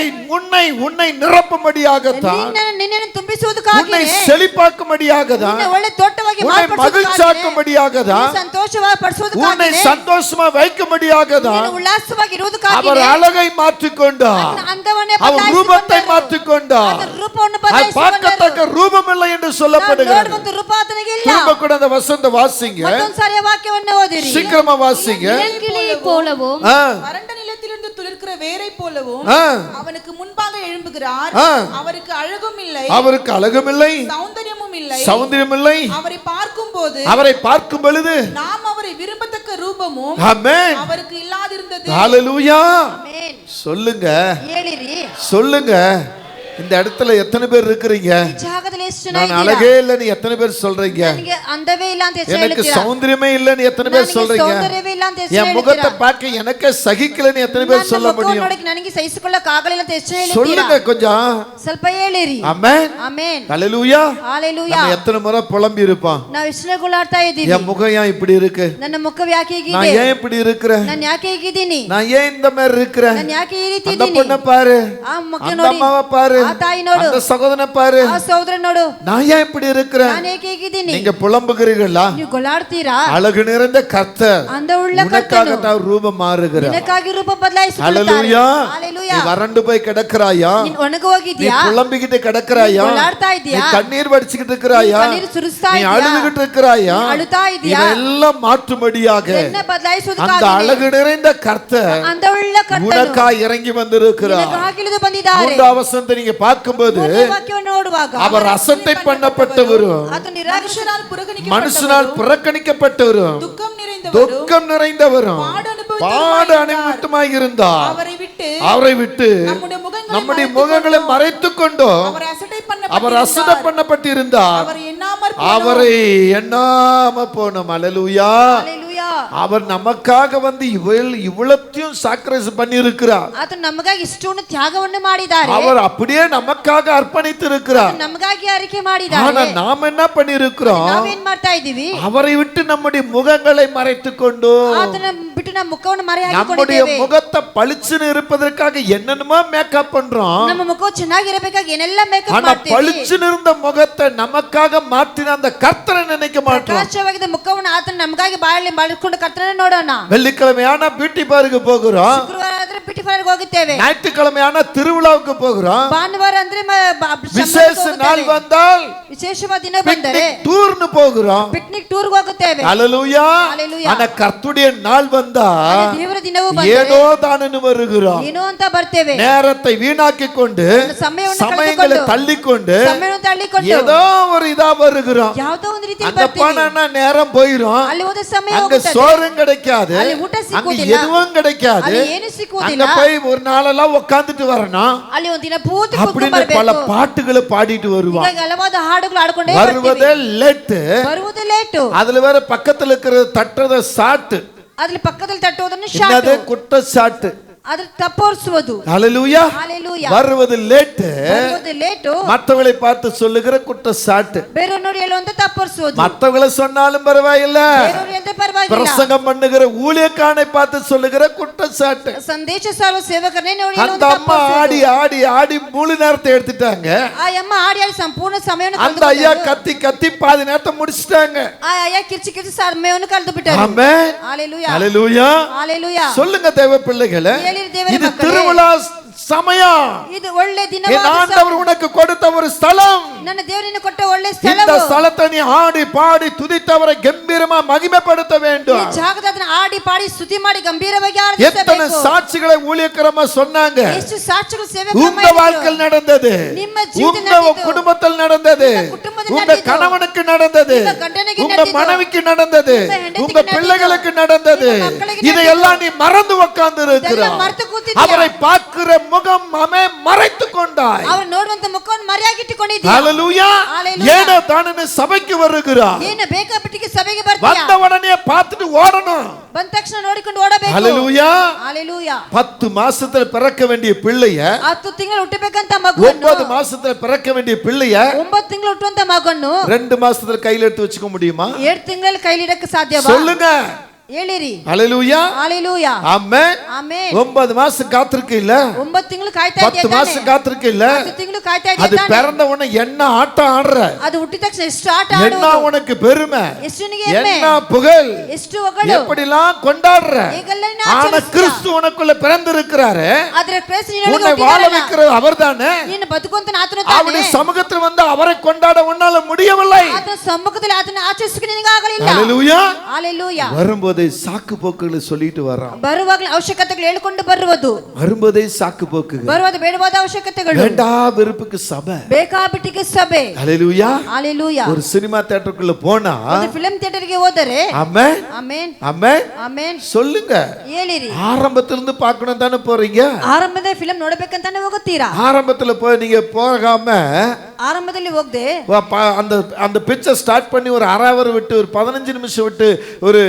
உன்னை நிரப்பும்படியாகத்தான், ನಿನ್ನನ್ನು ತುಂಬಿಸುವುದಕ್ಕಾಗಿ, உன்னை செழிப்பாக்கும்படியாகத்தான், ನಿನ್ನ ಒಳ್ಳೆ ತೋಟವಾಗಿ உன்னை மகிழ்ச்சியாக்கும்படியாகத்தான், ಸಂತೋಷವಾಗಿ ಪಡಿಸುವುದಕ್ಕಾಗಿ, உன்னை சந்தோஷமா வைக்கும்படியாகத்தான் ನಿನ್ನ ಉಲ್ಲಾಸವಾಗಿ ಇರುವುದಕ್ಕಾಗಿ, அவர் அழகை மாற்றிக்கொண்டார், ಅಂದವನ್ನೇ அவர் ரூபத்தை மாற்றிக்கொண்டார். ಆತನ ರೂಪವನ್ನು அது ಬದಲಾಯಿಸಿಕೊಂಡರು. பார்க்கத்தக்க ரூபம் இல்லை என்று சொல்லப்படுகிறது. ನೋಡುವಂತ ರೂಪ ಆತನಿಗೆ ಇಲ್ಲ. திரும்ப கூட அந்த வசந்த வாசிங்க, ಮತ್ತೊಂದ್ಸಾರಿ ವಾಕ್ಯವನ್ನು ಓದಿರಿ. சீக்கிரமா வாசிங்க. இளங்கிளியை போலவும் வறண்ட நிலத்திலிருந்து துளிர்க்கிற வேரை போலவும் ஆ. அவனுக்கு முன்பாக எழும்புகிறார். ஆ. அவருக்கு அழகும் இல்லை, அவருக்கு அழகும் இல்லை, சௌந்தரியமும் இல்லை. சௌந்தரியம் இல்லை. அவரை பார்க்கும்போது அவரை பார்க்கும் பொழுது நாம் அவரை விரும்பத்தக்க ரூபமும் ஆமென், அவருக்கு இல்லாதிருந்தது. ஹalleluya. ಆಮೆನ್. சொல்லுங்க, ಹೇಳಿರಿ. சொல்லுங்க. இந்த இடத்துல எத்தனை பேர் இருக்கிறீங்க? ಈ ಜಾಗದಲ್ಲಿ ಎಷ್ಟು ಜನ நான் ಇದ್ದೀರಾ? அழகே இல்லைன்னு எத்தனை பேர் சொல்றீங்க? ನನಗೆ ಅಂದವೇ ಇಲ್ಲ ಅಂತ ಎಷ್ಟು எனக்கு ಹೇಳ್ತೀರಾ? சௌந்தரியமே இல்லைன்னு எத்தனை பேர் ನನಗೆ சொல்றீங்க? ಸೌಂದರ್ಯವೇ ಇಲ್ಲ ಅಂತ ಎಷ್ಟು என் முகத்தை ಹೇಳ್ತೀರಾ? பார்க்க எனக்கே சகிக்கலன்னு எத்தனை பேர் ನನ್ನ சொல்ல ಮುಖವನ್ನು முடியும்? ನೋಡಕ್ಕೆ ನನಗೆ ಸಹಿಸಿಕೊಳ್ಳಕ್ಕೆ ಆಗಲಿಲ್ಲ ಅಂತ ಎಷ್ಟು ಹೇಳ್ತೀರಾ? சொல்லுங்க கொஞ்சம். ಸ್ವಲ್ಪ ಹೇಳಿರಿ. ஆமென், ಆಮೆನ್. ஹalleluya. ஹalleluya. நம்ம எத்தனை முறை புலம்பி இருப்பான், ನಾವು ಎಷ್ಟು ಗುಲಾಡ್ತಾ ಇದ್ದೀವಿ. என் முகம் ஏன் இப்படி இருக்கு, ನನ್ನ ಮುಖ ಯಾಕೆ நான் ಹೀಗಿದೆ, ஏன் இப்படி இருக்கிறேன், ನಾನು ಯಾಕೆ ಹೀಗಿದ್ದೀನಿ, நான் ஏன் இந்த மாதிரி இருக்கிறேன், ನಾನು ಯಾಕೆ ಈ ರೀತಿ அந்த ಇದ್ದೀನಿ, பொண்ணை பாரு, ಆ ಮಕ್ಕ அந்த ನೋಡಿ, அம்மாவை பாரு, ಆ ತಾಯಿ ನೋಡು, அந்த சகோதரனை பாரு, ಆ ಸಹೋದರ ನೋಡು, நான் ஏன் இப்படி இருக்கிறேன். ನಾನು ಏಕೆ ಹೀಗಿದ್ದೀನಿ, நீங்க புலம்புகிறீர்களா? ನೀವು ಗೊಲಾಡ್ತೀರಾ? அழகு நிறைந்த கர்த்தர் ಅಂದವುಳ್ಳ உனக்காக ಕರ್ತನು தான் ரூபம் மாறுகிறார். ನಿನಗಾಗಿ ರೂಪ ಬದಲಾಯಿಸಿಕೊಳ್ಳುತ್ತಾರೆ. ஹalleluya. ஹalleluya. நீ வறண்டு போய் கிடக்குறாயா, ನೀನು ಒಣಗಿ நீ ಹೋಗಿದ್ಯಾ, புலம்பிக்கிட்டு கிடக்குறாயா, நீ கொலாடுதா நீ இದ್ದೀயா, கண்ணீர் வடிச்சுக்கிட்டு இருக்கிறாயா, நீ கண்ணீர் சுரிஸ்தா நீ இದ್ದೀயா, அழுதுகிட்டு இருக்கிறாயா, நீ அழுதா இದ್ದೀயா, இதெல்லாம் மாற்றும்படியாக என்ன அந்த ಬದಲಾಯಿಸುವುದಕ್ಕಾಗಿ அழகு நிறைந்த கர்த்தர் ಅಂದವುಳ್ಳ ಕರ್ತನು உனக்காய் இறங்கி வந்திருக்கிறார். ನಿನಗಾಗಿ ಇಳಿದು ಬಂದಿದ್ದಾರೆ. மூன்றாம் வசனத்தை நீங்க பார்க்கும்போது ಮೂರನೇ ವಾಕ್ಯವನ್ನು ನೋಡುವಾಗ அவர் அசட்டை பண்ணப்பட்டவரும் ಅದು ನಿರಾಕರಿಸ மனுஷனால் மனுஷனால் புறக்கணிக்கப்பட்டவரும் துக்கம் நிறைந்தவரும் துக்கம் நிறைந்தவரும் பாடு பாடு அனுபவித்துமாய் இருந்தார். அவரை விட்டு அவரை விட்டு நம்முடைய முகங்களை மறைத்துக் கொண்டோ அவர் அசட்டை பண்ணப்பட்டிருந்தார். அவரை எண்ணாம போனோம். அல்லேலூயா. Hallelujah. அவர் நமக்காக வந்து இவ்வளத்தையும் சாக்ரிஃபைஸ் பண்ணி இருக்கிறார். ಆತನು ನಮಗಾಗಿ ಇಷ್ಟೊಂದು ತ್ಯಾಗವನ್ನು ಮಾಡಿದ್ದಾರೆ. அவர் அப்படியே நமக்காக ಅರ್ಪಣಿத்து இருக்கிறார். ನಮಗಾಗಿ ಅರಿಕೆ ಮಾಡಿದ್ದಾರೆ. ஆனா நாம் என்ன பண்ணி இருக்கிறோம்? ನಾವೇನ್ ಮಾಡ್ತಾ ಇದೀವಿ? அவரை விட்டு நம்முடைய முகங்களை மறைத்துக் கொண்டு ಆತನ ಬಿಟ್ಟು ನಮ್ಮ ಮುಖವನ್ನು ಮರೆಯಾಗಿಕೊಂಡಿದ್ದೇವೆ. நம்முடைய முகத்தை பளிச்சுன்னு இருப்பதற்காக என்னென்னமோ மேக்கப் பண்றோம். ನಮ್ಮ ಮುಖವು ಚೆನ್ನಾಗಿರಬೇಕಾಗಿ ಏನೆಲ್ಲ ಮೇಕಪ್ ஆனா ಮಾಡ್ತೀವಿ. பளிச்சுன்னு இருந்த முகத்தை நமக்காக மாற்றின அந்த கர்த்தரை நினைக்க மாட்டோம். ಪ್ರಕಾಶವಾಗಿದ್ದ ಮುಖವನ್ನು ಆತನು ನಮಗಾಗಿ ಬಾಯಲ್ಲಿ ಮಾಡಿಕೊಂಡು ಕರ್ತನನ್ನು ನೋಡೋಣ. வெள்ளிக்கிழமையான பியூட்டி பார்க்கு போகிறோம். ಶುಕ್ರವಾರ ಆದ್ರೆ ಬ್ಯೂಟಿ ಪಾರ್ಲರ್ಗೆ ಹೋಗುತ್ತೇವೆ. ஞாயிற்றுக்கிழமையான திருவிழாவுக்கு போகிறோம். ಭಾನುವಾರ ಅಂದ್ರೆ விசேஷ நாள் வந்தால் ವಿಶೇಷವಾದ ದಿನ ಬಂದರೆ டூர்னு போகிறோம். ಪಿಕ್ನಿಕ್ ಟೂರ್ಗೆ ಹೋಗುತ್ತೇವೆ. ஹalleluya. ஆனா கர்த்தருடைய நாள் வந்தா ದೇವರ ದಿನವೂ ಬಂದರೆ ஏதோ தானன்னு வருகிறோம். ಏನೋ ಅಂತ ಬರ್ತೇವೆ. நேரத்தை வீணாக்கிக் கொண்டு சமயங்களை தள்ளிக்கொண்டு ಸಮಯವನ್ನು ತಳ್ಳಿಕೊಂಡು ஏதோ ஒரு இதா வருகிறோம். ಯಾವುದೋ ಒಂದು ರೀತಿ அங்க ಬರ್ತೀವಿ. போனா நேரம் போயிரும். ಅಲ್ಲಿ ಹೋದ ಸಮಯ அங்க ಹೋಗುತ್ತದೆ. சோறும் கிடைக்காது. ಅಲ್ಲಿ ಊಟ அங்க ಸಿಕ್ಕುವುದಿಲ್ಲ. எதுவும் கிடைக்காது. ಅಲ್ಲಿ ಏನು ಸಿಕ್ಕುವುದಿಲ್ಲ. அங்க போய் ஒரு நாளெல்லாம் உட்கார்ந்துட்டு வரணும். ಅಲ್ಲಿ ಒಂದು ದಿನ ಪೂರ್ತಿ ಕೂತ್ಕೊಂಡು அப்படின்னு ಬರಬೇಕು. பல பாட்டுகளை பாடிட்டு வருவான். ಹೀಗಾಗಿ ಹಲವಾದ ಹಾಡುಗಳು ಆಡ್ಕೊಂಡೇ வருவதே லேட். ಬರುವುದು ಲೇಟು. அதுல வேற பக்கத்துல இருக்கிற தட்டுறத சாட்டு. ಅದ್ರ ಪಕ್ಕದಲ್ಲಿ ತಟ್ಟುವುದನ್ನು என்னது ಶಾಟ್. குட்ட சாட்டு. ಅದ್ರ ತಪ್ಪೋರ್ಸುವುದು. ஹalleluya. Hallelujah. வருவது லேட். ಬರುವುದು ಲೇಟು. மத்தவங்களை பார்த்து சொல்லுகிற குட்ட சாட்டு. ಬೇರೆಯವರು ನೋಡಿ ಹೇಳುವಂತ ತಪ್ಪೋರ್ಸುವುದು. மத்தவங்களை சொன்னாலும் பரவாயில்லை. ಬೇರೆಯವರು ಎಂತ ಪರವಾಗಿಲ್ಲ. பிரசங்கம் பண்ணுகிற ஊழியக்காரனை பார்த்து சொல்லுகிற குட்ட சாட்டு. ಸಂದೇಶ ಸಾರುವ ಸೇವಕರನ್ನೇ ನೋಡಿ அந்த ಹೇಳುವಂತ அம்மா ஆடி ஆடி ஆடி முழு நேரத்தை எடுத்துட்டாங்க. ಆ ಅಮ್ಮ ಆಡಿ ಆಡಿ ಸಂಪೂರ್ಣ ಸಮಯವನ್ನು அந்த ஐயா கத்தி கத்தி பாதி நேரத்தை முடிச்சிட்டாங்க. ಆ ಅಯ್ಯ ಕಿರ್ಚಿ ಕಿರ್ಚಿ ಸಮಯವನ್ನು ಕಳೆದು ಬಿಟ್ಟರು. ஆமென். ஹalleluya. ஹalleluya. ஹalleluya. சொல்லுங்க தேவ பிள்ளைகளே, இது திருவிழா சமயம். ಇದು ಒಳ್ಳೆ என் ದಿನವಾದ ஆண்டவர் உனக்கு கொடுத்த ஒரு ஸ்தலம். ನನ್ನ ದೇವರಿಗೆ ಕೊಟ್ಟ ಒಳ್ಳೆ இந்த ಸ್ಥಳವು. ஸ்தலத்தை நீ ஆடி பாடி துதித்தவரை கம்பீரமா மகிமைப்படுத்த வேண்டும். ಈ ಜಾಗದಲ್ಲಿ ಆಡಿ ಪಾಡಿ ಸ್ತುತಿ ಮಾಡಿ ಗಂಭೀರವಾಗಿ எத்தனை ಆರಾಧಿಸಬೇಕು. சாட்சிகளை ஊழியக்காரமா சொன்னாங்க. ಎಷ್ಟು ಸಾಕ್ಷಿಗಳು ಸೇವಕರು உங்க வாழ்க்கையில் நடந்தது, ನಿಮ್ಮ ಜೀವಿತದಲ್ಲಿ உங்க ನಡೆದಿದ್ದು, குடும்பத்தில் நடந்தது, ನಿಮ್ಮ ಕುಟುಂಬದಲ್ಲಿ உங்க ನಡೆದಿದ್ದು, கணவனுக்கு நடந்தது, ನಿಮ್ಮ ಗಂಡನಿಗೆ உங்க ನಡೆದಿದ್ದು, மனைவிக்கு நடந்தது, ನಿಮ್ಮ ಹೆಂಡತಿಗೆ உங்க ನಡೆದಿದ್ದು, பிள்ளைகளுக்கு நடந்தது. ನಿಮ್ಮ ಮಕ್ಕಳಿಗೆ இதையெல்லாம் நீ மறந்து உட்கார்ந்து ಇದೆಲ್ಲ இருக்கிறாய். ಮರೆತು ಕೂತಿದ್ದೀಯ. அவரை பார்க்கிற முகம் அமே மறைத்துக் கொண்டாய். ಅವರು ನೋಡುವಂತ ಮುಖವನ್ನು ಮರೆಯಾಗಿಟ್ಟುಕೊಂಡಿದ್ದೀಯ. ஹalleluya. Hallelujah. ஏனோ தானே சபைக்கு வருகிறார். ಏನು ಬೇಕಾಬಿಟ್ಟಿಗೆ ಸಭೆಗೆ ಬರ್ತೀಯ. வந்த உடனே பார்த்துட்டு ஓடணும். ಬಂದ ತಕ್ಷಣ ನೋಡಿಕೊಂಡು ಓಡಬೇಕು. ஹalleluya. ஹalleluya. 10 மாசத்துல பிறக்க வேண்டிய பிள்ளைய 10 ತಿಂಗಳು ಹುಟ್ಟಬೇಕಂತ ಮಗುವನ್ನು 9 மாசத்துல பிறக்க வேண்டிய பிள்ளைய 9 ತಿಂಗಳು ಹುಟ್ಟುವಂತ ಮಗುವನ್ನು 2 மாசத்துல கையில எடுத்து வச்சுக்க முடியுமா? 7 ತಿಂಗಳಲ್ಲಿ ಕೈಲಿಡಕ್ಕೆ ಸಾಧ್ಯವಾ? சொல்லுங்க. ಹೇಳಿರಿ. ஹalleluya. ஹalleluya. ஆமென். ಆಮೆನ್. 9 மாசம் காத்திருக்கு இல்ல? 9 ತಿಂಗಳು ಕಾಯ್ತಾ 10 ಇದ್ದೀಯ. மாசம் காத்திருக்கு இல்ல? 10 ತಿಂಗಳು ಕಾಯ್ತಾ அது ಇದ್ದೀಯ. பிறந்த உடனே என்ன ஆட்டம் ஆடுற? ಅದು ಹುಟ್ಟಿದ ತಕ್ಷಣ ಎಷ್ಟು ಆಟ என்ன ಆಡುವುದು, உனக்கு பெருமை, ಎಷ್ಟು ನಿನಗೆ ಹೆಮ್ಮೆ, என்ன புகழ், ಎಷ್ಟು ಹೊಗಳು, எப்படிலாம் கொண்டாடுற. ಹೇಗೆಲ್ಲ ನೀನು ஆனா ಆಚರಿಸ್ತೀಯ. கிறிஸ்து உனக்குள்ள பிறந்திருக்கிறாரு. ಆದ್ರೆ ಕ್ರಿಸ್ತ ನಿನ್ನೊಳಗೆ உன்னை வாழ ಹುಟ್ಟಿದ್ದಾನಲ್ಲ, வைக்கிறது அவர்தானே. ನೀನು ಬದುಕುವಂತ ಆತನು அவருடைய ತಾನೇ. சமூகத்தில் வந்து அவரை கொண்டாட உன்னால முடியவில்லை. ಆತನ ಸಮ್ಮುಖದಲ್ಲಿ ಆತನ ಆಚರಿಸಕ್ಕೆ ನಿನಗೆ ಆಗಲಿಲ್ಲ. ஹalleluya. ஹalleluya. வரும்போதே சாக்கு போக்குகளை சொல்லிட்டு வரான். ಬರುವಾಗಲೇ ಅವಶ್ಯಕತೆಗಳು ಹೇಳಿಕೊಂಡು ಬರುವುದು, வரும்போதே சாக்கு போக்குகள், ಬರುವಾಗ ಬೇಡವಾದ ಅವಶ್ಯಕತೆಗಳು, வேண்டா வெறுப்புக்கு சபை. ಬೇಕಾಬಿಟ್ಟಿಗೆ ಸಭೆ. ஹalleluya. ஹalleluya. ஒரு சினிமா தியேட்டருக்குள்ள போனா ಒಂದು ಫಿಲ್ಮ್ ಥಿಯೇಟರ್ಗೆ ಹೋದರೆ ஆமென் ಆಮೆನ್ ஆமென் ಆಮೆನ್ சொல்லுங்க. ಹೇಳಿರಿ. ஆரம்பத்திலிருந்து பார்க்கணும் தானே போறீங்க. ಆರಂಭದ ಫಿಲ್ಮ್ ನೋಡಬೇಕಂತಾನೆ ಹೋಗುತ್ತೀರಾ. ஆரம்பத்துல போய் நீங்க போகாம ಆರಂಭದಲ್ಲಿ ಹೋಗದೆ அந்த அந்த பிக்சர் ஸ்டார்ட் பண்ணி ஒரு அரை ஹவர் விட்டு ஒரு 15 நிமிஷம் விட்டு ஒரு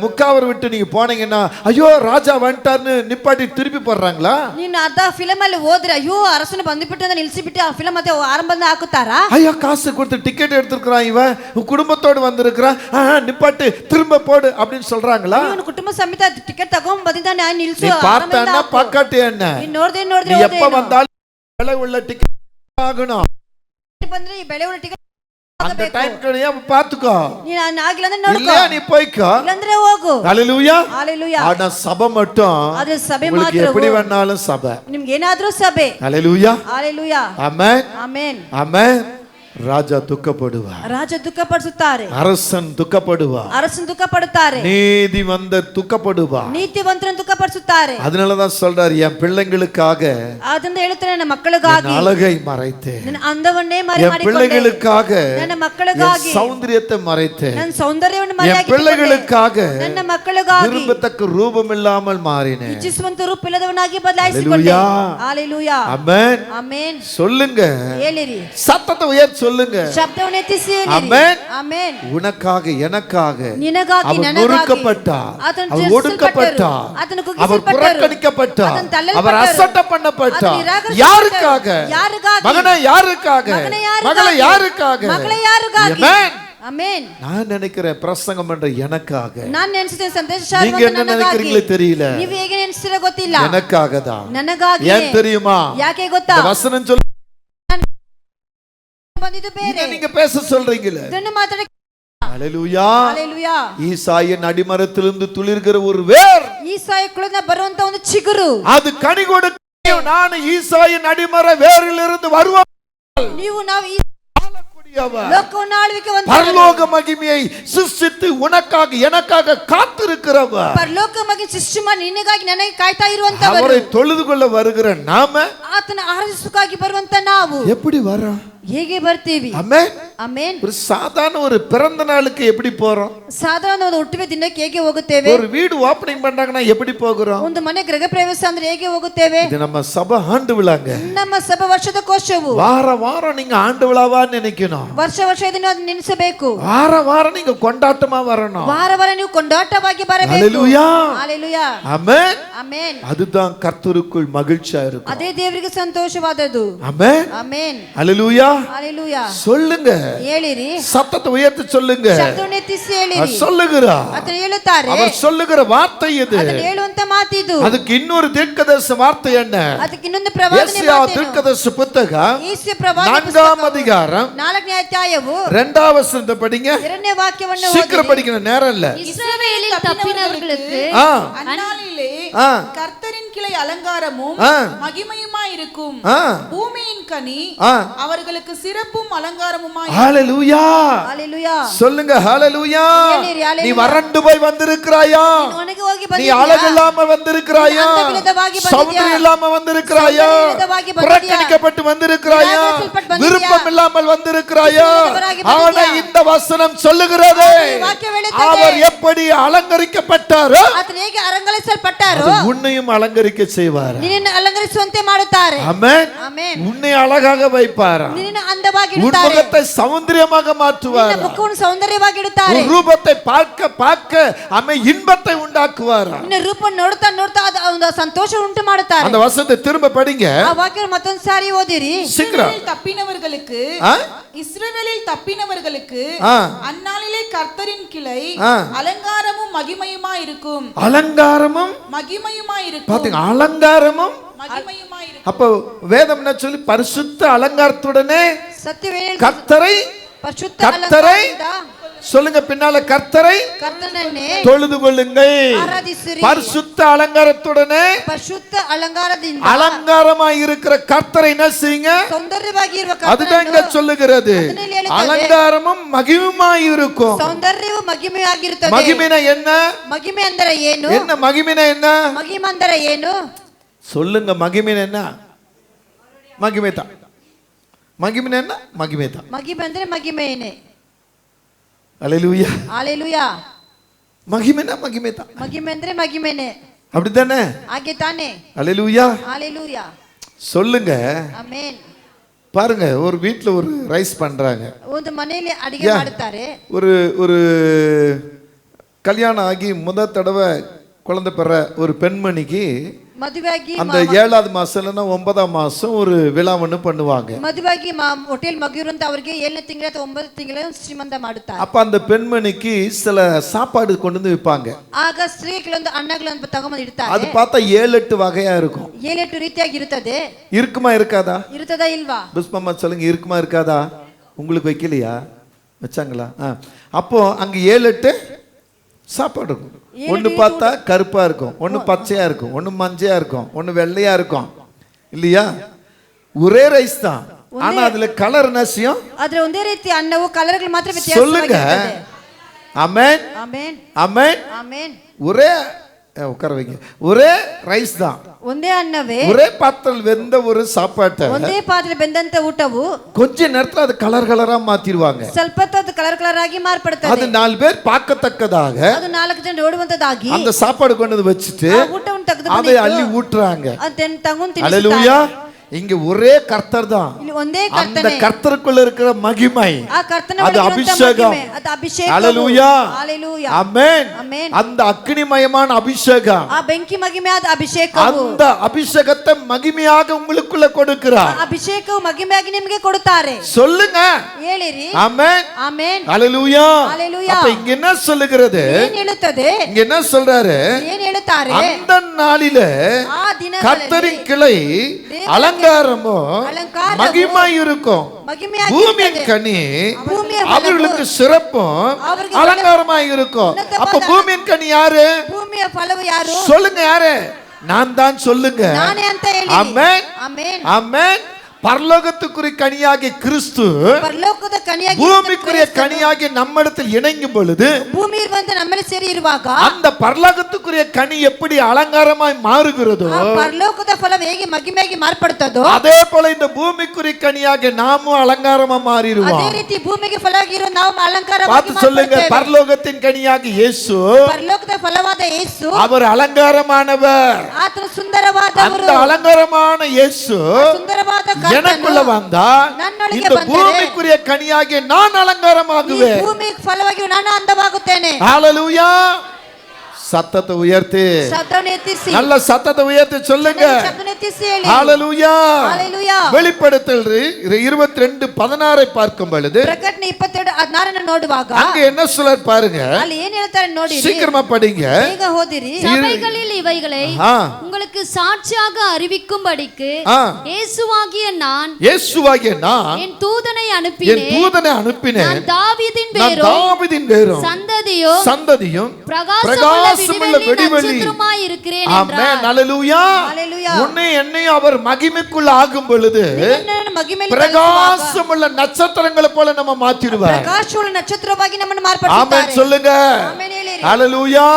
முக்காவர் விட்டு நீங்க போனீங்கன்னா ஐயோ ராஜா வந்துட்டார்னு நிப்பாட்டி திருப்பி போடுறாங்களா? ನೀನು ಅರ್ಧ ಫಿಲ್ಮ್ ಅಲ್ಲಿ ಹೋದ್ರೆ ಅಯ್ಯೋ ಅರಸನ ಬಂದ್ಬಿಟ್ಟು ಅಂತ ನಿಲ್ಸಿಬಿಟ್ಟು ಆ ಫಿಲ್ಮ್ ಮತ್ತೆ ಆರಂಭದಿಂದ ಹಾಕುತ್ತಾರಾ? ஐயோ காசு கொடுத்து டிக்கெட் எடுத்துக்கிறான் இவன் குடும்பத்தோடு வந்திருக்கிறான் நிப்பாட்டு திரும்ப போடு அப்படின்னு சொல்றாங்களா? ಇವನು ಕುಟುಂಬ ಸಮೇತ ಟಿಕೆಟ್ ತಗೊಂಡ್ ಬಂದಿದ್ದಾನೆ ನಿಲ್ಸು. நீ பார்த்தான்னா பாக்காட்டி என்ன? ನೀನು ನೋಡ್ದೆ நீ எப்ப வந்தாலும் விலை உள்ள டிக்கெட் ஆகணும். ಬಂದ್ರೆ ಈ ಬೆಳೆ ಉಳ್ಳ ಟಿಕೆಟ್ அந்த டைம் கடையா பாத்துக்கோ. ನೀನು ಆಗಿಲ್ಲ ಅಂದ್ರೆ ನೋಡ್ಕೋ, இல்ல நீ போய்க்கோ, ಇಲ್ಲಂದ್ರೆ ಹೋಗು. ஹalleluya. ஹalleluya. ஆனா சபை மட்டும் ಅದು ಸಭೆ உங்களுக்கு ಮಾತ್ರ. எப்படி வேணாலும் சபை. ನಿಮಗೆ ಏನಾದ್ರೂ ಸಭೆ. ஹalleluya. ஹalleluya. ஆமென் ಆಮೆನ್ ஆமென். ರಾಜ ದುಃಖಪಡುವ, ರಾಜ ದುಃಖಪಡಿಸುತ್ತಾರೆ, அரசன் ದುಃಖಪಡುವ, அரசன் துக்கப்படுத்தாரு, நீதிமன்னர் துக்கப்படுவா. நீதிವಂತರನ್ನು ದುಃಖಪಡಿಸುತ್ತಾರೆ. அதனாலதான் சொல்றாரு, என் பிள்ளைங்களுக்காக ಅದರಿಂದ ಹೇಳ್ತಾರೆ, ನನ್ನ ಮಕ್ಕಳಿಗಾಗಿ என் அழகை மறைத்தேன், ನನ್ನ ಅಂದವನ್ನೇ என் ಮರೆಮಾಡಿಕೊಂಡೆ, பிள்ளைகளுக்காக ನನ್ನ என் ಮಕ್ಕಳಿಗಾಗಿ சௌந்தரியத்தை மறைத்தேன், ನನ್ನ ಸೌಂದರ್ಯವನ್ನು என் ಮರೆಯಾಗಿಟ್ಟುಕೊಂಡೆ, பிள்ளைகளுக்காக ನನ್ನ ಮಕ್ಕಳಿಗಾಗಿ விரும்பத்தக்க ரூபம் இல்லாமல் மாறினேன். ಇಚ್ಛಿಸುವಂತ ರೂಪವಿಲ್ಲದವನಾಗಿ ಬದಲಾಯಿಸಿಕೊಂಡೆ. ಹalleluya, ஆமென். ಆಮೆನ್. சொல்லுங்க, ಹೇಳಿರಿ, சத்தத்தை உயர்த்தி சொல்லுங்க. ಶಬ್ದವನ್ನು ಎತ್ತಿಸಿ ಹೇಳಿರಿ. ஆமென். ಆಮೆನ್. உனக்காக எனக்காக ನಿನಗಾಗಿ அவர் ನನಗಾಗಿ நொறுக்கப்பட்டார், ಆತನು அவர் ஒடுக்கப்பட்டார், ಆತನು அவர் ಕುಗ್ಗಿಸಲ್ಪಟ್ಟರು, புறக்கணிக்கப்பட்டார், ಆತನು ತಳ್ಳಲ್ಪಟ್ಟರು, அவர் அசட்டை பண்ணப்பட்டார். ಆತನು ನಿರಾಕರಿಸಲ್ಪಟ್ಟರು. யாருக்காக? ಯಾರಿಗಾಗಿ? மகனே யாருக்காக? மகனே ಯಾರಿಗಾಗಿ? மகளே யாருக்காக? ಮಗಳೇ ಯಾರಿಗಾಗಿ? ஆமென். ಆಮೆನ್. நான் நினைக்கிறேன் பிரசங்கம் பண்ற எனக்காக. ನಾನು ನೆನೆಸಿದ ಸಂದೇಶ நீங்க என்ன நினைக்கிறீங்களே தெரியல, ನೀವು ಹೇಗೆ ನೆನೆಸ್ತೀರೋ ಗೊತ್ತಿಲ್ಲ, எனக்காக தான். ನನಗಾಗಿ. ஏன் தெரியுமா? ಯಾಕೆ ಗೊತ್ತಾ? இந்த வசனம் சொல்ல ಬಂದಿದ್ದು ಬೇರೆ, இதை நீங்க பேச சொல்றீங்களே. ಇದನ್ನು ಮಾತಾಡ. ஹalleluya. ಹalleluya. ஈசாயின் அடிமரத்திலிருந்து துளிர்கிற ஒரு வேர், ಈಸಾಯ ಕುಳದಿಂದ ಬರುವಂತ ಒಂದು ಚಿಗುರು, அது கனி கொடுக்கும். நான் ஈசாயின் அடிமர வேரிலிருந்து வருவேன். ನೀವು ನಾವು ಈ ஆளக்கூடியவர், ಲೋಕವನ್ನು ಆಳ್ವಿಕೆ பரலோக மகிமையை சிருஷ்டித்து உனக்காக எனக்காக காத்திருக்கிறவர், ಪರಲೋಕವಾಗಿ ಸೃಷ್ಟಿ ಮಾಡಿ ನಿನಗಾಗಿ ನನಗೆ ಕಾಯ್ತಾ ಇರುವಂತವರು, அவரை தொழுது கொள்ள வருகிற நாம ಆತನ ಆರಾಧಿಸುವುದಕ್ಕಾಗಿ ಬರುವಂತ ನಾವು எப்படி வரோம்? ಹೇಗೆ ಬರ್ತೀವಿ? ஆமென். ಆಮೆನ್. ஒரு சாதாரண ஒரு பிறந்த நாளுக்கு எப்படி போறோம்? ಸಾಧಾರಣ ಒಂದು ಹುಟ್ಟುವೆ ದಿನಕ್ಕೆ ಹೇಗೆ ಹೋಗುತ್ತೇವೆ? ஒரு வீடு ஓபனிங் பண்றாங்கன்னா எப்படி போகிறோம்? ಒಂದು ಮನೆ ಗೃಹ ಪ್ರವೇಶ ಅಂದ್ರೆ ಹೇಗೆ ಹೋಗುತ್ತೇವೆ? இது நம்ம சபை ஆண்டு விழாங்க. ನಮ್ಮ ಸಭಾ ವರ್ಷದ ಕೋಶವು வார வாரம் நீங்க ஆண்டு விழாவா நினைக்கணும். ವರ್ಷ ವರ್ಷ ಇದನ್ನು ನೆನೆಸಬೇಕು. வார வாரம் நீங்க கொண்டாட்டமா வரணும். ವಾರ ವಾರ ನೀವು ಕೊಂಡಾಟವಾಗಿ ಬರಬೇಕು. ஹalleluya. ಹalleluya. ஆமென். ಆಮೆನ್. அதுதான் கர்த்தருக்குள் மகிழ்ச்சியா இருக்கும். ಅದೇ ದೇವರಿಗೆ ಸಂತೋಷವಾದದ್ದು. ஆமென். ಆಮೆನ್. ஹalleluya. ಹalleluya. சொல்லுங்க, ಹೇಳಿರಿ, சத்தத்தை உயர்த்தி சொல்லுங்க. ಶಬ್ದವನ್ನು ಎತ್ತಿಸಿ ಹೇಳಿರಿ. சொல்லுகிறார், ಆತನು ಹೇಳುತ್ತಾರೆ, அவர் சொல்லுகிற வார்த்தை இது. ಆತನು ಹೇಳುವಂತ ಮಾತಿದು. அதுக்கு இன்னொரு தீர்க்கதரிசி வார்த்தை என்ன? ಅದಕ್ಕೆ ಇನ್ನೊಂದು ಪ್ರವಾದನೆ ಯೆಶಾಯ ಮಾತೇನು? தீர்க்கதரிசி புத்தகம் ಯೆಶಾಯ ಪ್ರವಾದನೆ 4ஆம் அதிகாரம் 4ನೇ ಅಧ್ಯಾಯವು 2வது வசனத்தை படிங்க. 2ನೇ ವಾಕ್ಯವನ್ನು சீக்கிரம் படிக்கிற நேரம் இல்ல. இஸ்ரவேலில் தப்பினவர்களுக்கு ஆ அந்நாளிலே ஆ கர்த்தரின் கிளை அலங்காரமும் ஆ மகிமையுமாய் இருக்கும், ஆ பூமியின் கனி ஆ அவர்களுக்கு சிறப்பும் அலங்காரமுமாய். ஹalleluya. ஹalleluya. சொல்லுங்க ஹalleluya. ಹೇಳಿರಿ, நீ ஹalleluya. வறண்டு போய் வந்திருக்கிறாயா? ಒಣಗಿ ಹೋಗಿ நீ ಬಂದಿದ್ದೀಯಾ? அழகு இல்லாம வந்திருக்கிறாயா? நீ அந்தவிதವಾಗಿ ಬಂದಿದ್ದೀಯಾ? சௌந்தரியம் இல்லாம வந்திருக்கிறாயா? சௌந்தரியவிதವಾಗಿ ಬಂದಿದ್ದೀಯಾ? புறக்கணிக்கப்பட்டு வந்திருக்கிறாயா? நிராகரிக்கப்பட்டு வந்திருக்கியா? விருப்பம் இல்லாமல் வந்திருக்கிறாயா? விருப்பமில்லாதவராகி ஆனா ಬಂದಿದ್ದೀಯಾ? இந்த வசனம் சொல்லுகிறது, ಈ ವಾಕ್ಯ ಹೇಳುತ್ತದೆ, அவர் எப்படி அலங்கரிக்கப்பட்டாரோ ಆತನು ಹೇಗೆ ಅಲಂಕರಿಸಲ್ಪಟ್ಟಾರೋ அது உன்னையும் அலங்கரிக்க செய்வார். ನಿನ್ನನ್ನು ಅಲಂಕರಿಸುವಂತೆ ಮಾಡುತ್ತಾರೆ. ஆமென். ಆಮೆನ್. உன்னை அழகாக வைப்பார். ನಿನ್ನನ್ನು ಅಂದವಾಗಿ உன் ಇಡುತ್ತಾರೆ. முகத்தை சௌந்தரியமாக ನಿನ್ನ மாற்றுவார். ಮುಖವನ್ನು ಸೌಂದರ್ಯವಾಗಿ ಇಡುತ್ತಾರೆ. உன் ரூபத்தை பார்க்க பார்க்க அமை இன்பத்தை உண்டாக்குவார். ನಿನ್ನ ರೂಪವನ್ನು ನೋಡ್ತಾ ನೋಡ್ತಾ ಅದು ಒಂದು ಸಂತೋಷ ಉಂಟು ಮಾಡುತ್ತಾರೆ. அந்த வசனத்தை திரும்ப படிங்க. ಆ ವಾಕ್ಯ ಮತ್ತೊಂದು ಸಾರಿ ಓದಿರಿ. சீக்கிரம். இஸ்ரவேலில் தப்பினவர்களுக்கு ஆ? இஸ்ரவேலில் தப்பினவர்களுக்கு ஆ. அந்நாளிலே கர்த்தரின் கிளை ஆ. அலங்காரமும் மகிமையுமாய் இருக்கும், அலங்காரமும் மகிமையுமாய் இருக்கும், பாத்தீங்க, அலங்காரமும். மகிமையுமாய் இருக்கும். அப்போ வேதம் என்ன சொல்லி, பரிசுத்த அலங்காரத்துடனே ಸತ್ಯವೇಳೆ கர்த்தரை ಪರಿಶುದ್ಧ கர்த்தரை ಅಲಂಕಾರದಿಂದ சொல்லுங்க, பின்னால கர்த்தரை ಕರ್ತನನ್ನೇ தொழுது கொள்ளுங்கள். ಆರಾಧಿಸಿರಿ. பரிசுத்த அலங்காரத்துடனே ಪರಿಶುದ್ಧ ಅಲಂಕಾರದಿಂದ அலங்காரமாய் இருக்கிற கர்த்தரை என்ன செய்யுங்க? ಸೌಂದರ್ಯವಾಗಿ ಇರುವ அதுதான் இங்க ಕರ್ತನನ್ನು சொல்லுகிறது. ಅದನ್ನಲ್ಲಿ ಹೇಳುತ್ತದೆ. அலங்காரமும் மகிமையுமாய் இருக்கும். ಸೌಂದರ್ಯವು ಮಹಿಮೆಯಾಗಿರುತ್ತದೆ. மகிமைன என்ன? ಮಹಿಮೆ ಅಂದರೆ ಏನು? என்ன மகிமைன என்ன? ಮಹಿಮೆ ಅಂದರೆ ಏನು? சொல்லுங்க, மகிமைன என்ன? மகிமை தான். மகிமைன என்ன? மகிமை தான். ಮಹಿಮೆ ಅಂದ್ರೆ ಮಹಿಮೆಯೇನೆ. அல்லேலூயா. ஹalleluya. மகிமைனா மகிமை தான். ಮಹಿಮೆ ಅಂದ್ರೆ ಮಹಿಮೆನೆ. அப்படிதானே? ಹಾಗೆ ತಾನೆ. அல்லேலூயா. ஹalleluya. சொல்லுங்க. ಆಮೆನ್. பாருங்க, ஒரு வீட்ல ஒரு ரைஸ் பண்றாங்க. ಒಂದು ಮನೆಯಲ್ಲಿ ಅಡಿಗೆ ಮಾಡುತ್ತಾರೆ. ஒரு ஒரு கல்யாணம் ஆகி முதல் தடவை குழந்தை பெற ஒரு பெண்மணிக்கு ಮದುವೆಯಾಗಿ அந்த 7வது மாசம் இல்லைன்னா 9ஆம் மாசம் ஒரு விழா ஒன்று பண்ணுவாங்க. ಮದುವೆಯಾಗಿ ಹೋಟೆಲ್ ಮಗಿರುವಂತ ಅವರಿಗೆ 7ನೇ ತಿಂಗಳ ಅಥವಾ 9ನೇ ತಿಂಗಳ ಶ್ರೀಮಂತ ಮಾಡುತ್ತಾರೆ. அப்ப அந்த பெண்மணிக்கு சில சாப்பாடு கொண்டு வந்து விற்பாங்க. ಆಗ ಸ್ತ್ರೀ ಕೆಲವೊಂದು ಅನ್ನಗಳನ್ನು ತಗೊಂಡು ಇಡ್ತಾರೆ. அது பார்த்தா 7-8 வகையா இருக்கும். 7-8 ರೀತಿಯಾಗಿ ಇರುತ್ತದೆ. இருக்குமா இருக்காதா? ಇರುತ್ತದಾ ಇಲ್ವಾ? புஷ்பம்மா சொல்லுங்க, இருக்குமா இருக்காதா? உங்களுக்கு வைக்கலையா? வச்சாங்களா? அப்போ அங்க 7-8 சாப்பாடு இருக்கும். ஒன்று பார்த்தா கருப்பா இருக்கும், ஒன்று பச்சையா இருக்கும், ஒன்று மஞ்சையா இருக்கும், ஒன்று வெள்ளையா இருக்கும், இல்லையா? ஒரே ரைஸ் தான். ஆனா அதுல கலர் நசியம் ಆದ್ರೆ ಒಂದೇ ರೀತಿ ಅನ್ನವು ಕಲರ್ಗಳು ಮಾತ್ರ சொல்லுங்க. ವ್ಯತ್ಯಾಸವಾಗಿರುತ್ತದೆ. ஆமென் ಆಮೆನ್ ஆமென். ಆಮೆನ್. ஒரே உட்கார வைங்க. ஒரே ரைஸ் தான், ಒಂದೇ ಅನ್ನವೇ ஒரே பாத்திரத்தில் வெந்த ஒரு சாப்பாட்டை ಒಂದೇ ಪಾತ್ರೆ ಬೆಂದಂತ ಊಟವು கொஞ்ச நேரத்துல அது கலர் கலரா மாத்திடுவாங்க. ಸ್ವಲ್ಪ ಹೊತ್ತು ಕಲರ್ ಕಲರ್ ಆಗಿ அது ಮಾರ್ಪಡುತ್ತದೆ. 4 பேர் பார்க்கத்தக்கதாக ಅದು 4 ಜನ ನೋಡುವಂತದಾಗಿ அந்த சாப்பாடு கொண்டு வந்து வச்சுட்டு ಆ ಊಟವನ್ನು ತೆಗೆದು அதை அள்ளி ஊட்டுறாங்க. ಅದನ್ನ ತಗೊಂಡು அல்லேலூயா. இங்க ஒரே கர்த்தர் தான். ಇಲ್ಲಿ ಒಂದೇ அந்த ಕರ್ತನೆ. கர்த்தருக்குள்ள இருக்கிற மகிமை, ಆ ಕರ್ತನ அது ಒಳಗಿರುವಂತ அபிஷேகம். ಮಹಿಮೆ, ಅದು ಅಭಿಷೇಕ. அல்லேலூயா. ಹalleluya. ஆமென். ಆಮೆನ್. அந்த அக்னிமயமான அபிஷேகம், ಆ ಬೆಂಕಿ ಮಹಿಮೆಯಾದ ಅಭಿಷೇಕವು, அந்த அபிஷேகத்தை மகிமையாக உங்களுக்குள்ள கொடுக்கிறார். ಅಭಿಷೇಕವು ಮಹಿಮೆಯಾಗಿ ನಿಮಗೆ ಕೊಡುತ್ತಾರೆ. சொல்லுங்க. ಹೇಳಿರಿ. ஆமென். ಆಮೆನ್. அல்லேலூயா. ஹalleluya. அப்ப இங்க என்ன சொல்லுகிறது? ಏನ್ ಹೇಳುತ್ತದೆ? இங்க என்ன சொல்றாரு? ಏನ್ ಹೇಳುತ್ತಾರೆ? அந்த நாளிலே ಆ ದಿನಗಳಲ್ಲಿ கர்த்தரின் கிளை அலங்காரமோ அலங்காரமோ மகிமை இருக்கும். ಮಹಿಮೆಯಾಗಿ பூமியின் கனி ಭೂಮಿಯ அவர்களுக்கு சிறப்பும் அவர்களுக்கு அலங்காரமா இருக்கும். உன்னதமான அப்ப பூமியின் கனி யாரு? ಭೂಮಿಯ ಫಲವು ಯಾರು? சொல்லுங்க யாரு? நான் தான் சொல்லுங்க. ನಾನೇ ಅಂತ ಹೇಳಿ. ஆமென். ಆಮೆನ್. ஆமென். பரலோகத்துக்குரிய கனியாகிய கிறிஸ்து ಪರಲೋಕದ ಕನಿಯಾಗಿ பூமிக்குரிய கனியாகிய நம்மிடத்தில் இணையும் பொழுது ಭೂಮಿ ಇರುವಂತ ನಮ್ಮಲ್ಲಿ ಸೇರಿ ಇರುವಾಗ அந்த பரலோகத்துக்குரிய கனி எப்படி அலங்காரமாய் மாறுகிறதோ ಆ ಪರಲೋಕದ ಫಲ ಹೇಗೆ ಮಹಿಮೆಯಾಗಿ ಮಾರ್ಪಡುತ್ತದೋ அதே போல இந்த பூமிக்குரிய கனியாக நாமும் அலங்காரமா ಅದೇ மாறிடுவோம். ರೀತಿ ಭೂಮಿಗೆ ಫಲವಾಗಿರೋ ನಾವು ಅಲಂಕಾರವಾಗಿ பார்த்து சொல்லுங்க, ಮಾರ್ಪಡುತ್ತೇವೆ. பரலோகத்தின் கனியாக இயேசு ಪರಲೋಕದ ಫಲವಾದ ಯೇಸು அவர் அலங்காரமானவர். ಆತನು ಸುಂದರವಾದವರು. அந்த அலங்காரமான இயேசு ಸುಂದರವಾದ எனக்குள்ள வந்தா ನನ್ನೊಳಗೆ இந்த ಬಂದರೆ பூமிக்குரிய கனியாகிய நான் ಈ அலங்காரமாகுவேன். ಭೂಮಿಗೆ ಫಲವಾಗಿ ನಾನು ಅಂದವಾಗುತ್ತೇನೆ. ஹalleluya. சத்தத்தை உயர்த்தி, ಶಬ್ದವನ್ನು ಎತ್ತಿಸಿ, நல்ல சத்தத்தை உயர்த்தி சொல்லுங்க. ಶಬ್ದವನ್ನು ಎತ್ತಿಸಿ ಹೇಳಿ. ஹalleluya. ஹalleluya. வெளிப்படுத்தல் 22:16 பார்க்கும் பொழுது ಪ್ರಕಟಣೆ 22:16 ನೋಡುವಾಗ அங்க என்ன சொல்றாரு பாருங்க. ಅಲ್ಲಿ ಏನ್ ಹೇಳ್ತಾರೆ ನೋಡಿ. சீக்கிரமா படிங்க. ಬೇಗ ಓದಿರಿ. சபைகளில் இவைகளை ஆ. உங்களுக்கு சாட்சியாக அறிவிக்கும்படிக்கு ஆ. இயேசுவாகிய நான் இயேசுவாகிய நான் என் தூதனை என் அனுப்பினேன். தூதனை அனுப்பினேன். நான் தாவீதின் நான் பேரும் தாவீதின் பேரும் சந்ததியும் சந்ததியும் பிரகாசமுள்ள பிரகாசமுள்ள விடிவெள்ளி விடிவெள்ளி. நட்சத்திரமாய் இருக்கிறேன் ஆமென். என்றார். ஹalleluya. ஹalleluya. உன்னை என்னையும் அவர் மகிமைக்குள்ள ஆகும் பொழுது ನಿನ್ನನ್ನು ಮಹಿಮೆಯಲ್ಲಿ பிரகாசமுள்ள நட்சத்திரங்களை போல நம்ம மாத்திடுவார். ಪ್ರಕಾಶವುಳ್ಳ ನಕ್ಷತ್ರವಾಗಿ ನಮ್ಮನ್ನು ஆமென் ಮಾರ್ಪಡಿಸುತ್ತಾರೆ. சொல்லுங்க. ಆಮೆನ್ ಹೇಳಿರಿ. ஹalleluya.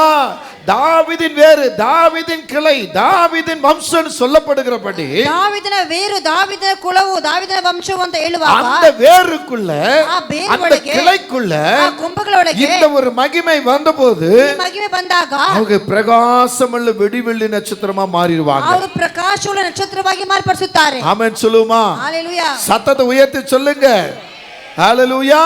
தாவீதின் வேறு, தாவீதின் கிளை, தாவீதின் வம்சம் சொல்லப்படுகிறபடி ದಾವಿದನ ವೇರು, ದಾವಿದನ ಕುಲವು, ದಾವಿದನ ವಂಶವು ಅಂತ ಹೇಳುವಾಗ அந்த வேருக்குள்ள, ಆ ಬೇರು அந்த ಒಳಗೆ, கிளைக்குள்ள ಆ ಕೊಂಬುಗಳೊಳಗೆ இந்த ஒரு மகிமை வந்தபோது ಈ ಮಹಿಮೆ ಬಂದಾಗ அவங்க பிரகாசமுள்ள வெடிவெள்ளி நட்சத்திரமா மாறிடுவாங்க. ಅವರು ಪ್ರಕಾಶವುಳ್ಳ ನಕ್ಷತ್ರವಾಗಿ ಮಾರ್ಪಡಿಸುತ್ತಾರೆ. ஆமென் சொல்லுமா? ஹalleluya. சத்தத்தை உயர்த்தி சொல்லுங்க. ஹalleluya.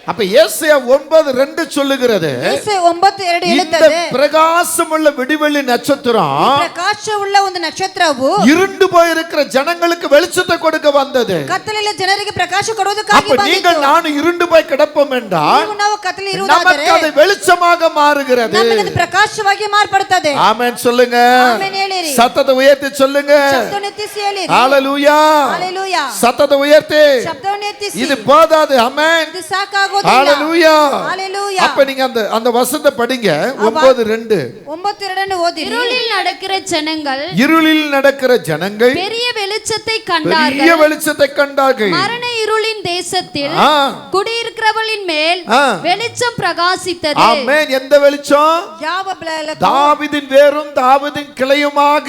அப்ப ஏசாயா 9:2 சொல்லுகிறது, ಯೆಶಾಯ 9:2 இந்த ಹೇಳುತ್ತದೆ, பிரகாசமுள்ள வெடிவெள்ளி நட்சத்திரம் ಪ್ರಕಾಶವುಳ್ಳ ಒಂದು ನಕ್ಷತ್ರವು இருண்டு போயிருக்கிற ஜனங்களுக்கு வெளிச்சத்தை கொடுக்க வந்தது. ಕತ್ತಲೆಯ ಜನರಿಗೆ ಪ್ರಕಾಶ ಕೊಡುವುದಕ್ಕಾಗಿ அப்ப நீங்கள் ಬಂದಿತು. நானும் இருண்டு போய் கிடப்போம் என்றால் ನೀವು ನಾವು ಕತ್ತಲೆ ಇರುವುದಾದರೆ நமக்கு அது வெளிச்சமாக மாறுகிறது. ನಮಗೆ ಅದು ಪ್ರಕಾಶವಾಗಿ ಮಾರ್ಪಡುತ್ತದೆ. ஆமென் சொல்லுங்க. ಆಮೆನ್ ಹೇಳಿರಿ. சத்தத்தை உயர்த்தி சொல்லுங்க. ಶಬ್ದವನ್ನು ಎತ್ತಿಸಿ ಹೇಳಿರಿ. ஹalleluya. ஹalleluya. சத்தத்தை உயர்த்தி. ಶಬ್ದವನ್ನು ಎತ್ತಿಸಿ. இது போதாது. ஆமென். ಇದು ಸಾಕಾಗೋದಿಲ್ಲ. ஹalleluya. ஹalleluya. அப்ப நீங்க அந்த வசனத்தை படிங்க. 9:2. 9:2 ஓதிரி. இருளில் நடக்கிற ஜனங்கள் இருளில் நடக்கிற ஜனங்கள் பெரிய வெளிச்சத்தை பெரிய கண்டார்கள். வெளிச்சத்தை கண்டார்கள். மரண இருளின் தேசத்தில் ஆ. குடியிருக்கிறவளின் மேல் ஆ. வெளிச்சம் பிரகாசித்தது. ஆமென். எந்த வெளிச்சம்? ಯಾವ ಬೆಳಕು? தாவீதின் வேரும் தாவீதின் கிளையுமாக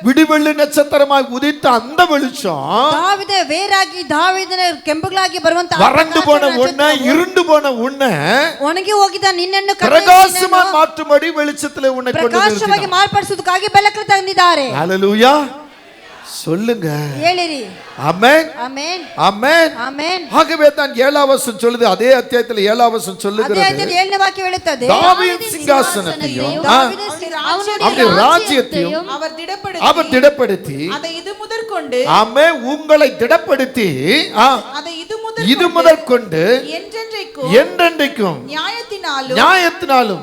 விடிவெள்ளி நட்சத்திரமாய் உதித்த அந்த வெளிச்சம் ದಾವಿದ ವೇರಾಗಿ ದಾವಿದನ ಕೆಂಪುಗಳಾಗಿ ಬರುವಂತ வறண்டு போன உன்னை, இருண்டு போன உன்னை ಒಣಗಿ ಹೋಗಿದ್ದ ನಿನ್ನನ್ನು பிரகாசமா மாற்றும்படி வெளிச்சத்துல உன்னை கொண்டு ಪ್ರಕಾಶವಾಗಿ நிறுத்தினார். ಮಾರ್ಪಡಿಸುವುದಕ್ಕಾಗಿ ಬೆಳಕು ತಂದಿದ್ದಾರೆ. ஹalleluya. சொல்லுங்க. ಹೇಳಿರಿ. ஆமென். ಆಮೆನ್. ஆமென். ಆಮೆನ್. ஆகவே தான் 7ஆம் வசனம் சொல்லுது. அதே அத்தியாயத்தில் 7ஆம் வசனம் ಅದೇ சொல்லுகிறது, ಅಧ್ಯಾಯದ 7ನೇ ವಾಕ್ಯ ಹೇಳುತ್ತದೆ, தாவீதின் சிங்காசனத்தையும் ದಾವೀದನ அவருடைய ராஜ்யத்தையும் அவர் திடப்படுத்தி அதை இது முதற்கொண்டு ஆமென் உங்களை திடப்படுத்தி அதை இது முதல் கொண்டு என்றென்றைக்கும் என்றென்றைக்கும் நியாயத்தினாலும் நியாயத்தினாலும்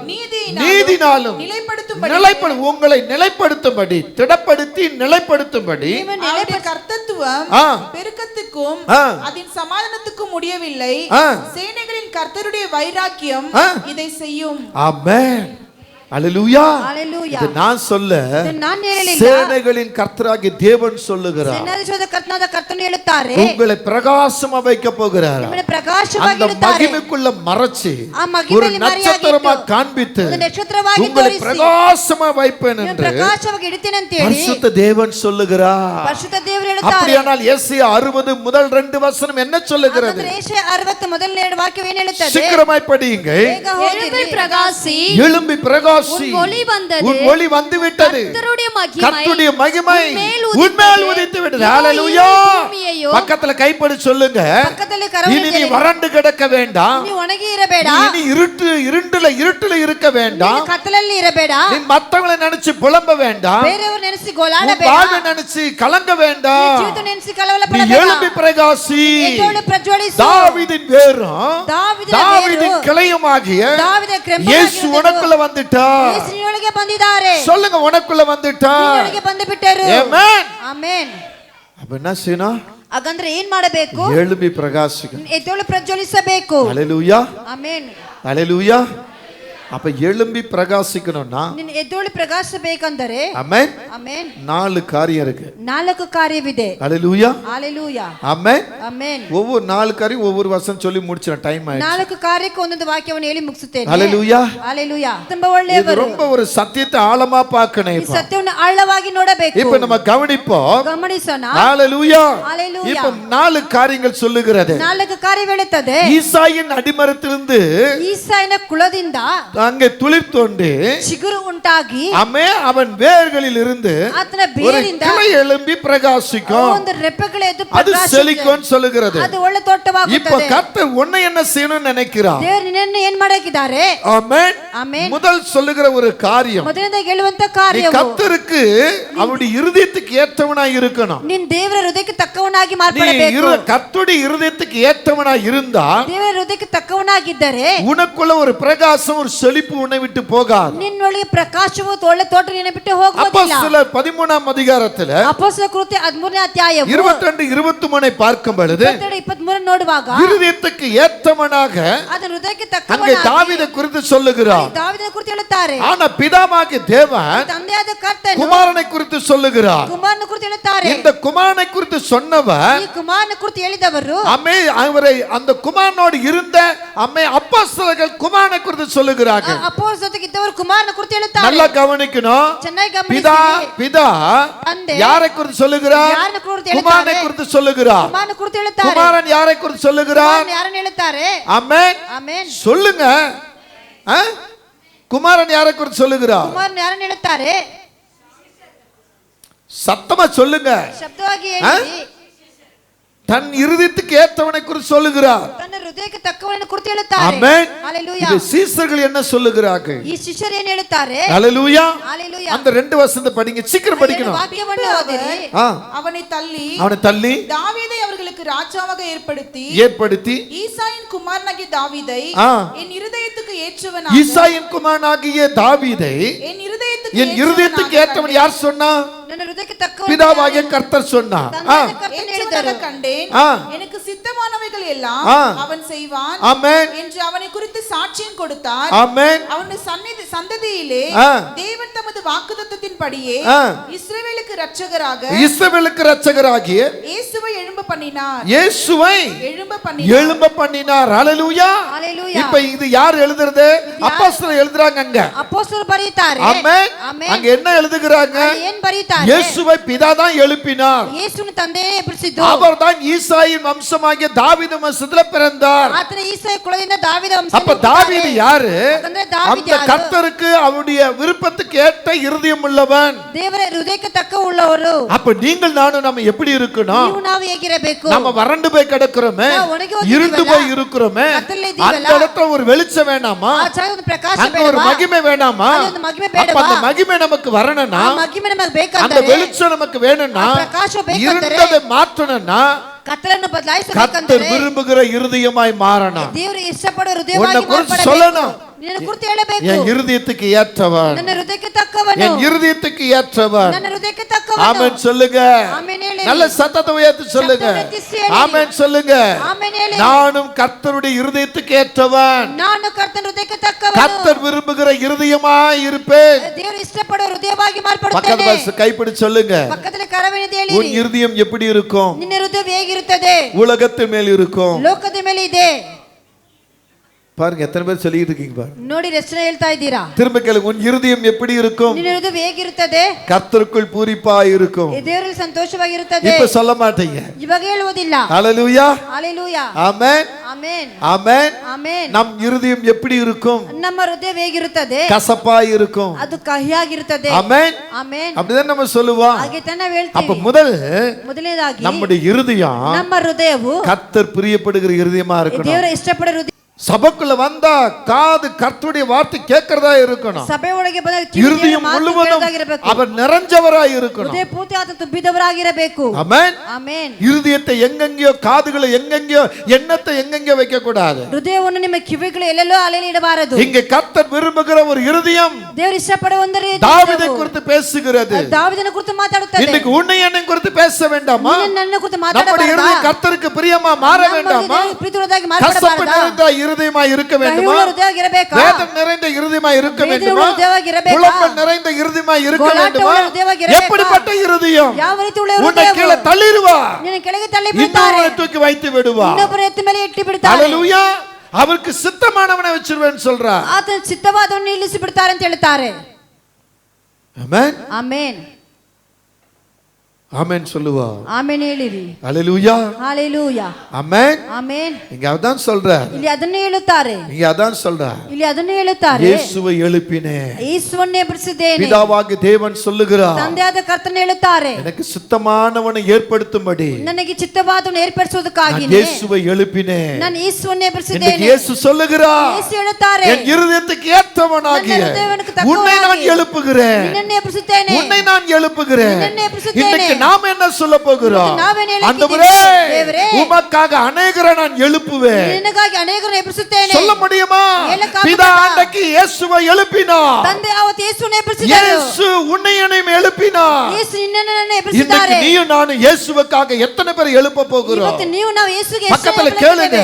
நீதினாலும் நிலைப்படுத்தும் உங்களை நிலைப்படுத்தும்படி, திடப்படுத்தி நிலைப்படுத்தும்படி அவருடைய கர்த்தத்துவம் ஆ. பெருக்கத்துக்கும் ஆ. அதன் சமாதானத்துக்கும் முடியவில்லை. ஆ. சேனைகளின் கர்த்தருடைய வைராக்கியம் ஆ. இதை செய்யும். ஆமென். அல்லேலூயா. Hallelujah. இது நான் சொல்ல ಇದು ನಾನು ಹೇಳಲಿಲ್ಲ. சேனைகளின் கர்த்தராகிய தேவன் சொல்லுகிறார். ಸೇನಾಧೀಶ್ವರ ಕರ್ತನಾದ ಕರ್ತನು ಹೇಳುತ್ತಾರೆ, உங்களை பிரகாசமா வைக்க போகிறார். ನಿಮ್ಮನ್ನು ಪ್ರಕಾಶವಾಗಿ அந்த ಇಡುತ್ತಾರೆ. மகிமைக்குள்ள மறைச்சு ಆ ஒரு ಮಹಿಮೆಯಲ್ಲಿ நட்சத்திரமா ಮರೆಯಾಗಿಟ್ಟು காண்பித்து ಒಂದು ನಕ್ಷತ್ರವಾಗಿ உங்களை ತೋರಿಸಿ பிரகாசமா வைப்பேன் ನಿಮ್ಮನ್ನು என்று ಪ್ರಕಾಶವಾಗಿ ಇಡುತ್ತೇನೆ ಅಂತ ಹೇಳಿ பரிசுத்த தேவன் சொல்லுகிறார். ಪರಿಶುದ್ಧ ದೇವರು ಹೇಳುತ್ತಾರೆ. அப்படியானால் ஏசாயா 60 முதல் 2 வசனம் என்ன சொல்லுகிறது? ಹಾಗಾದ್ರೆ ಯೆಶಾಯ 60 ಮೊದಲನೇ 2 ವಾಕ್ಯ ಏನು ಹೇಳುತ್ತದೆ? சீக்கிரமாய் படியுங்க. ಬೇಗ ಹೋಗಿರಿ. எழும்பி பிரகாசி, எழும்பி பிரகாசி, உன் ஒளி வந்தது, உன் ஒளி வந்து விட்டது, கர்த்தருடைய மகிமை கர்த்தருடைய மகிமை உன் மேல் உன்மேல் உதித்து விட்டது. இதோ ஹalleluya. பூமியையோ, பக்கத்துல கைப்படி சொல்லுங்க, ಪಕ್ಕದಲ್ಲಿ ಕರವಣಿಗೆ இனி நீ வறண்டு கிடக்க வேண்டாம், ನೀ ಒಣಗಿ ಇರಬೇಡ, இனி இருட்டுல இருக்க வேண்டாம், ನೀನು ಕತ್ತಲಲ್ಲಿ ಇರಬೇಡ, நீ மத்தவங்களை நினைச்சு புலம்ப வேண்டாம், ಬೇರೆಯವರು ನೆನೆಸಿ உன் ಗೋಳಾಡಬೇಡ, வாழ்வை நினைச்சு கலங்க வேண்டாம், ಜೀವಿತ ನೆನೆಸಿ ಕಳವಳ நீ ಪಡಬೇಡ, எழும்பி பிரகாசி. ಎದ್ದೇಳು ಪ್ರಜ್ವಲಿಸು, தாவீதின் வேரும் ದಾವೀದನ தாவீதின் ಬೇರು, கிளையுமாகிய ದಾವೀದ இயேசு உனக்குள்ள வந்துட்டா. ಯೇಸು ನಿನ್ನೊಳಗೆ ಬಂದಿದ್ದಾರೆ, சொல்லுங்க, உனக்குள்ள வந்துட்டா. ನಿನ್ನೊಳಗೆ ಬಂದು ಬಿಟ್ಟರು. ஆமென். ಆಮೆನ್. அப்ப என்ன செய்யணும்? ಹಾಗಂದ್ರೆ ಏನ್ ಮಾಡಬೇಕು? எழும்பி பிரகாசிக்கணும். ಎದ್ದೇಳು ಪ್ರಜ್ವಲಿಸಬೇಕು. ஹalleluya. ಆಮೆನ್. ஹalleluya. அப்ப எழும்பி பிரகாசிக்கணும்னா ನೀನು ಎದ್ದೇಳು ಪ್ರಕಾಶಿಸಬೇಕಂದರೆ ஆமென், ಆಮೆನ್ 4 காரியம் இருக்கு. 4 ಕಾರ್ಯವಿದೆ. ஹalleluya. ಹಾಲೆಲೂಯಾ. ஆமென். ಆಮೆನ್. ஒவ்வொரு 4 காரியம் ஒவ்வொரு வசனம் சொல்லி முடிச்சிர டைம் ஆயிடுச்சு. 4 ಕಾರ್ಯಕ್ಕೆ ಒಂದೊಂದು ವಾಕ್ಯವನ್ನು ಹೇಳಿ ಮುಗಿಸುತ್ತೇನೆ. ஹalleluya. ಹಾಲೆಲೂಯಾ. ತುಂಬಾ இது ಒಳ್ಳೆಯವರು. ரொம்ப ஒரு சத்தியத்தை ஆழமா பார்க்கணும். ಈ இப்ப ಸತ್ಯವನ್ನು ಆಳವಾಗಿ ನೋಡಬೇಕು. இப்ப நம்ம கவனிப்போம். ಗಮನಿಸೋಣ. ஹalleluya. ஹalleluya. இப்ப 4 காரியங்கள் சொல்லுகிறது. 4 ಕಾರ್ಯ ಹೇಳುತ್ತದೆ. ஈசாயின் அடிமரத்திலிருந்து ಈಸಾಯನ ಕುಲದಿಂದ அங்கே துளிர் தோண்டி ಚಿಗುರು ಉಂಟಾಗಿ அவன் வேர்களில் இருந்து ಆತನ ஒரு ಬೇರಿಂದ கிளை எழும்பி பிரகாசிக்கும். ಒಂದು ರೆಪ್ಪೆಗಳು ಎದ್ದು அது செழிக்கும் சொல்லுகிறது. ಅದು ಒಳ್ಳೆ இப்ப ತೋಟವಾಗುತ್ತದೆ. கர்த்தர் உன்னை என்ன செய்யணும்னு நினைக்கிறார்? ದೇವರು ನಿನ್ನನ್ನು ಏನ್ ಮಾಡಾಕಿದ್ದಾರೆ? ஆமென். ಆಮೆನ್. முதல் சொல்லுகிற ஒரு காரியம், ಮೊದಲನೇದಾಗಿ ಹೇಳುವಂತ நீ ಕಾರ್ಯವು கர்த்தருக்கு அவருடைய இருதயத்துக்கு ஏற்றவனாய் இருக்கணும். ನಿನ್ ದೇವರ ಹೃದಯಕ್ಕೆ ತಕ್ಕವನಾಗಿ நீ ಮಾರ್ಪಡಬೇಕು. கர்த்தருடைய இருதயத்துக்கு ஏற்றவனாய் இருந்தா ದೇವರ ಹೃದಯಕ್ಕೆ ತಕ್ಕವನಾಗಿದ್ದರೆ உனக்குள்ள ஒரு பிரகாசம், ஒரு செழிப்பு உன்னை விட்டு போகாது. ನಿನ್ನೊಳಗೆ ಪ್ರಕಾಶವು ಒಳ್ಳೆ ತೋಟ ನಿನ್ನ ಬಿಟ್ಟು ಹೋಗುವುದಿಲ್ಲ. அப்போஸ்தலர் 13ஆம் அதிகாரத்துல ಅಪೊಸ್ತಲರ ಕೃತ್ಯ 13ನೇ ಅಧ್ಯಾಯವು 22 23 பார்க்கும் பொழுது 22 23 ನೋಡುವಾಗ இருதயத்துக்கு ஏற்றவனாக ಅದರ ಹೃದಯಕ್ಕೆ அங்கே ತಕ್ಕವನಾಗಿ தாவீதை குறித்து சொல்லுகிறார். ದಾವೀದನ ಕುರಿತು ಹೇಳುತ್ತಾರೆ. ஆனா பிதாவாகிய தேவன் ತಂದೆಯಾದ ಕರ್ತನು குமாரனை குறித்து சொல்லுகிறார். ಕುಮಾರನ ಕುರಿತು ಹೇಳುತ್ತಾರೆ. இந்த குமாரனை குறித்து சொன்னவர் ಈ ಕುಮಾರನ ಕುರಿತು ಹೇಳಿದವರು அவரை அந்த குமாரனோடு இருந்த அப்போஸ்தலர்கள் குமாரனை குறித்து சொல்லுகிறார்கள். ಅಪೊಸ್ತಲರ ಜೊತೆಗೆ ಇದ್ದವರು ಕುಮಾರನ ಕುರಿತು ಹೇಳುತ್ತಾರೆ. நல்லா கவனிக்கணும். ಚೆನ್ನಾಗಿ பிதா ಗಮನಿಸಿ. பிதா ತಂದೆ யாரை குறித்து சொல்லுகிறார்? ಯಾರನ್ನ ಕುರಿತು குமாரனை ಹೇಳುತ್ತಾರೆ? குறித்து சொல்லுகிறார். ಕುಮಾರನ ಕುರಿತು ಹೇಳುತ್ತಾರೆ. குமாரன் யாரை குறித்து சொல்லுகிறார்? ಕುಮಾರನ ಯಾರನ್ನ ಹೇಳುತ್ತಾರೆ? ஆமென். ಆಮೆನ್. சொல்லுங்க. குமாரன் யாரை குறித்து சொல்லுகிறார்? ಕುಮಾರನ ಯಾರನ್ನ ಹೇಳುತ್ತಾರೆ? சத்தமா சொல்லுங்க. ಶಬ್ದವಾಗಿ ಹೇಳಿ. தன் இருதயத்துக்கு ஏற்றவனை குறித்து சொல்லுகிறார். ತನ್ನ ಹೃದಯಕ್ಕೆ ತಕ್ಕವನನ್ನು ಕುರಿತು ಹೇಳುತ್ತಾರೆ. ஆமென். ஹalleluya. இது சீசர்கள் என்ன சொல்லுகிறார்கள்? ಈ ಶಿಷ್ಯರು ಏನು ಹೇಳುತ್ತಾರೆ? ஹalleluya. ஹalleluya. அந்த 2 வசனத்தை படிங்க, சீக்கிரம் படிக்கணும். ವಾಕ್ಯವನ್ನು ಓದಿರಿ. அவனை தள்ளி தாவீதை அவர்களுக்கு ராஜாவாக ஏற்படுத்தி ஈசாயின் குமாரனாகிய தாவீதை என் இருதயத்துக்கு ஏற்றவனாக ஈசாயின் குமாரனாகிய தாவீதை என் என் இருதயத்துக்கு ஏற்றவன் யார் சொன்னா? ನನ್ನ ಹೃದಯಕ್ಕೆ ತಕ್ಕವನು பிதாவாகிய கர்த்தர் சொன்னார். கண்டேன். எனக்கு சித்தமானவைகள் எல்லாம் அவன் செய்வான். ஆமென். என்று அவனை குறித்து சாட்சியம் கொடுத்தார். ஆமென். அவனுடைய சந்ததியிலே தேவன் தமது வாக்குத்தத்தத்தின்படியே இஸ்ரவேலுக்கு இரட்சகராகிய இயேசுவை எழும்ப பண்ணினார். எழும்ப பண்ணினார். ஹalleluya. ஹalleluya. இப்ப இது யார் எழுதுறது? அப்போஸ்தலர் எழுதுறாங்க. அங்க அப்போஸ்தலர் ಬರೆಯುತ್ತಾರೆ. ஆமென். ஆமென். அங்க என்ன எழுதுகிறாங்க? ಏನು ಬರೆಯುತ್ತಾರೆ? இயேசுவை பிதா தான் எழுப்பினார். ಯೇಸುವಿನ ತಂದೆಯೇ ಎಬ್ಬಿಸಿದ್ದು. அவர்தான் ஈசாயின் வம்சமாகிய தாவீது வம்சத்துல பிறந்தார். ಆತನ ಈಸಾಯ ಕುಲದಿಂದ ದಾವೀದ ವಂಶದಿಂದ அப்ப தாவீது யாரு? ಅಂದ್ರೆ ದಾವೀದ அந்த கர்த்தருக்கு அவருடைய விருப்பத்துக்கு ஏற்ற இருதயம் உள்ளவன். ದೇವರ ಹೃದಯಕ್ಕೆ ತಕ್ಕ ಉಳ್ಳವರು. அப்ப நீங்கள் நானும் நம்ம எப்படி இருக்கணும்? ನೀವು ನಾವು ಹೇಗಿರಬೇಕು? நம்ம வறண்டு போய் கிடக்குறோமே, இருண்டு போய் இருக்கிறோமே, அந்த இடத்துல ஒரு வெளிச்சம் வேணாமா? ಆ ಜಾಗದಲ್ಲಿ ಪ್ರಕಾಶ அங்க ஒரு ಬೇಡವಾ? மகிமை வேணாமா? ಅಲ್ಲಿ ಒಂದು ಮಹಿಮೆ அப்ப ಬೇಡವಾ? அந்த மகிமை நமக்கு வரணும்னா, ಆ ಮಹಿಮೆ ನಮಗೆ அந்த ಬೇಕಂದ್ರೆ, வெளிச்சம் நமக்கு வேணும்னா, ಆ ಪ್ರಕಾಶ ಬೇಕಂದ್ರೆ, இருண்டதை மாற்றணும்னா ಕತ್ತಲನ್ನು ಬದಲಾಯಿಸಬೇಕಂದ್ರೆ கர்த்தர் விரும்புகிற இருதயமாய் மாறணும். ದೇವರು ಇಷ್ಟಪಡೋ உன்னை ಹೃದಯವಾಗಿ குறித்து ಮಾರ್ಪಡಬೇಕು. சொல்லணும். ನಿನ್ನ ಕುರಿತು ಹೇಳಬೇಕು. என் இருதயத்துக்கு ஏற்றவன், ನನ್ನ ಹೃದಯಕ್ಕೆ ತಕ್ಕವನು, என் இருதயத்துக்கு ஏற்றவன். ನನ್ನ ಹೃದಯಕ್ಕೆ ತಕ್ಕವನು. ஆமென் சொல்லுங்க. ಆಮೆನ್ ಹೇಳಿ. நல்ல சத்தத்தை உயர்த்தி சொல்லுங்க. சத்தத்தை எத்தி ಹೇಳಿ. ஆமென் சொல்லுங்க. ಆಮೆನ್ ಹೇಳಿ. நானும் கர்த்தருடைய இருதயத்துக்கு ஏற்றவன். ನಾನು ಕರ್ತನ ಹೃದಯಕ್ಕೆ ತಕ್ಕವನು. கர்த்தர் விரும்புகிற இருதயமாய் இருப்பேன். ದೇವರು ಇಷ್ಟಪಡುವ ಹೃದಯವಾಗಿ பக்கத்து ಮಾರ್ಪಡುತ್ತೇನೆ. பஸ் கைப்பிடி சொல்லுங்க. ಪಕ್ಕದಲ್ಲಿ ಕರವಣಿದೆ ಹೇಳಿ. உன் இருதயம் எப்படி இருக்கும்? ನಿನ್ನ ಹೃದಯ ಹೇಗಿರುತ್ತದೆ? உலகத்தின் மேல் இருக்கும். ಲೋಕದ ಮೇಲೆ ಇದೆ. பாருங்க எத்தனை பேர் சொல்லிட்டு இருக்கீங்க பாருங்க. ನೋಡಿ ಎಷ್ಟು ಹೇಳ್ತಾ ಇದ್ದೀರಾ? திரும்ப கேளுங்க. உன் இருதயம் எப்படி இருக்கும்? ನಿನ್ನ ಹೃದಯ ಹೇಗಿರುತ್ತದೆ? கர்த்தருக்குள் பூரிப்பாய் இருக்கும். ದೇವರಲ್ಲಿ ಸಂತೋಷವಾಗಿರುತ್ತದೆ. இப்ப சொல்ல மாட்டீங்க. ಇವಾಗ ಹೇಳುವುದಿಲ್ಲ. ஹalleluya. ஹalleluya. ஆமென். ಆಮೆನ್. ஆமென். ಆಮೆನ್. நம் இருதயம் எப்படி இருக்கும்? ನಮ್ಮ ಹೃದಯ ಹೇಗಿರುತ್ತದೆ? கசப்பாய் இருக்கும். ಅದು ಕಹಿಯಾಗಿರುತ್ತದೆ. ஆமென். ಆಮೆನ್. அப்படிதான் நம்ம சொல்லுவோம். ಹಾಗೆ ತಾನೇ அப்ப ಹೇಳ್ತೀವಿ. ಮೊದಲನೇದಾಗಿ நம்முடைய இருதயம் ನಮ್ಮ ಹೃದಯವು கர்த்தர் பிரியப்படுகிற இருதயமா இருக்கணும். ದೇವರ ಇಷ್ಟಪಡೋ ಹೃದಯ. சபைக்குள்ள வந்தா காது கர்த்தருடைய வார்த்தை கேட்கறதா இருக்கணும். ಸಭೆ ಒಳಗೆ ಬಂದಾಗ இருதயம் முழுவதும் அவர் நிறைஞ்சவராய் இருக்கணும். ಹೃದಯ ಪೂರ್ತಿ ಆತ ತುಂಬಿದವರಾಗಿರಬೇಕು. ஆமென். ಆಮೆನ್. இருதயத்தை எங்கெங்கயோ, காதுகளை எங்கெங்கயோ, எண்ணத்தை எங்கெங்கயோ வைக்க கூடாது. ಹೃದಯವನ್ನು ನಿಮ್ಮ ಕಿವಿಗಳು ಎಲ್ಲೆಲ್ಲೋ ಅಲೆಯಲ್ಲಿ ಇಡಬಾರದು. இங்க கர்த்தர் விரும்புகிற ஒரு இருதயம் ದೇವರು ಇಷ್ಟಪಡುವ ಒಂದು தாவீதை குறித்து பேசுகிறது. ದಾವೀದನ ಕುರಿತು ಮಾತಾಡುತ್ತದೆ. இன்னைக்கு உன்னை என்னை குறித்து பேச வேண்டாமா? ನನ್ನ ಕುರಿತು நம்முடைய ಮಾತಾಡಬಾರದಾ? இருதயம் கர்த்தருக்கு பிரியமா மாற வேண்டாமா? ಪ್ರೀತಿಯುಳ್ಳದಾಗಿ கசப்பு ಮಾತಾಡಬಾರದಾ? நிறைந்த இருதயமா இருக்க வேண்டுமா? ಕಹಿಯುಳ್ಳ ಹೃದಯವಾಗಿರಬೇಕಾ? வேதனை நிறைந்த இருதயமா இருக்க வேண்டுமா? வேதனையுள்ள ಹೃದಯವಾಗಿರಬೇಕಾ? குழப்பம் நிறைந்த இருதயமா இருக்க கோலாட்டமுள்ள வேண்டுமா? ಹೃದಯವಾಗಿರಬೇಕಾ? எப்படிப்பட்ட இருதயம்? ಯಾವ ರೀತಿ ಉಳ್ಳ உன்னை ಹೃದಯವು? கீழே தள்ளிடுவா, ನಿನ್ನ ಕೆಳಗೆ ತಳ್ಳಿ ಬಿಡ್ತಾರೆ. இன்னொரு தூக்கி வைத்து விடுவா. ಇನ್ನೊಬ್ಬರ ಎತ್ತಿ ಮೇಲೆ ಇಟ್ಟು ಬಿಡ್ತಾರೆ. ஹalleluya. அவருக்கு சித்தமானவனை வச்சிருவேன்னு சொல்றா. ಆತನ ಚಿತ್ತವಾದವನ್ನು ನಿಲ್ಲಿಸಿ ಬಿಡ್ತಾರೆ ಅಂತ ಹೇಳ್ತಾರೆ. ஆமென். ಆಮೆನ್. ஆமென் சொல்லுவா. ಆಮೆನ್ ಹೇಳಿರಿ. ஹalleluya. ಹalleluya. ஆமென். ಆಮೆನ್. இங்க அதான் சொல்றார். ಇಲ್ಲಿ ಅದನ್ನೇ ಹೇಳುತ್ತಾರೆ. இங்க அதான் சொல்றார். ಇಲ್ಲಿ ಅದನ್ನೇ ಹೇಳುತ್ತಾರೆ. இயேசுவை எழுப்பினேன். ಯೇಸುವನ್ನೇ ಎಬ್ಬಿಸಿದ್ದೇನೆ. பிதாவாகிய தேவன் சொல்லுகிறார். ತಂದೆಯಾದ ಕರ್ತನು ಹೇಳುತ್ತಾರೆ. எனக்கு சித்தமானவனை ஏற்படுத்தும்படி ನನಗೆ ಚಿತ್ತವಾದವನ್ನು ಏರ್ಪಡಿಸುವುದಕ್ಕಾಗಿ நான் இயேசுவை எழுப்பினேன். ನಾನು ಯೇಸುವನ್ನೇ இன்னைக்கு ಎಬ್ಬಿಸಿದ್ದೇನೆ. இயேசு சொல்லுகிறார். ಯೇಸು ಹೇಳುತ್ತಾರೆ. என் இருதயத்துக்கு ஏற்றவனாகிய ನನ್ನ ಹೃದಯಕ್ಕೆ ತಕ್ಕವನಾಗಿ உன்னை நான் எழுப்புகிறேன். ನಿನ್ನನ್ನೇ ಎಬ್ಬಿಸುತ್ತೇನೆ. உன்னை நான் எழுப்புகிறேன். ನಿನ್ನನ್ನೇ ಎಬ್ಬಿಸುತ್ತೇನೆ. இன்னைக்கு நாம என்ன சொல்ல போகிறோம்? இன்னைக்கு நாம என்ன ಹೇಳಲಿಕ್ಕೆ ஆண்டவரே, ದೇವರೇ, உமக்காக அநேகரை நான் எழுப்புவேன். ನಿನಗಾಗಿ ಅನೇಕರನ್ನು ಎಬ್ಬಿಸುತ್ತೇನೆ. சொல்ல முடியுமா? ಹೇಳಕ್ಕಾಗುತ್ತಾ? பிதா அன்றைக்கு இயேசுவை எழுப்பினார். ತಂದೆ ಅವತ್ತು ಯೇಸುವನ್ನೇ ಎಬ್ಬಿಸಿದರು. இயேசு உன்னை என்னையும் எழுப்பினார். ಯೇಸು ನಿನ್ನನ್ನು இன்னைக்கு ಎಬ್ಬಿಸಿದ್ದಾರೆ. நீயும் நானும் இயேசுவுக்காக எத்தனை பேர் எழுப்ப போகிறோம்? ಇವತ್ತು ನೀವು ನಾವು ಯೇಸುಗೆ பக்கத்துல கேளுங்க.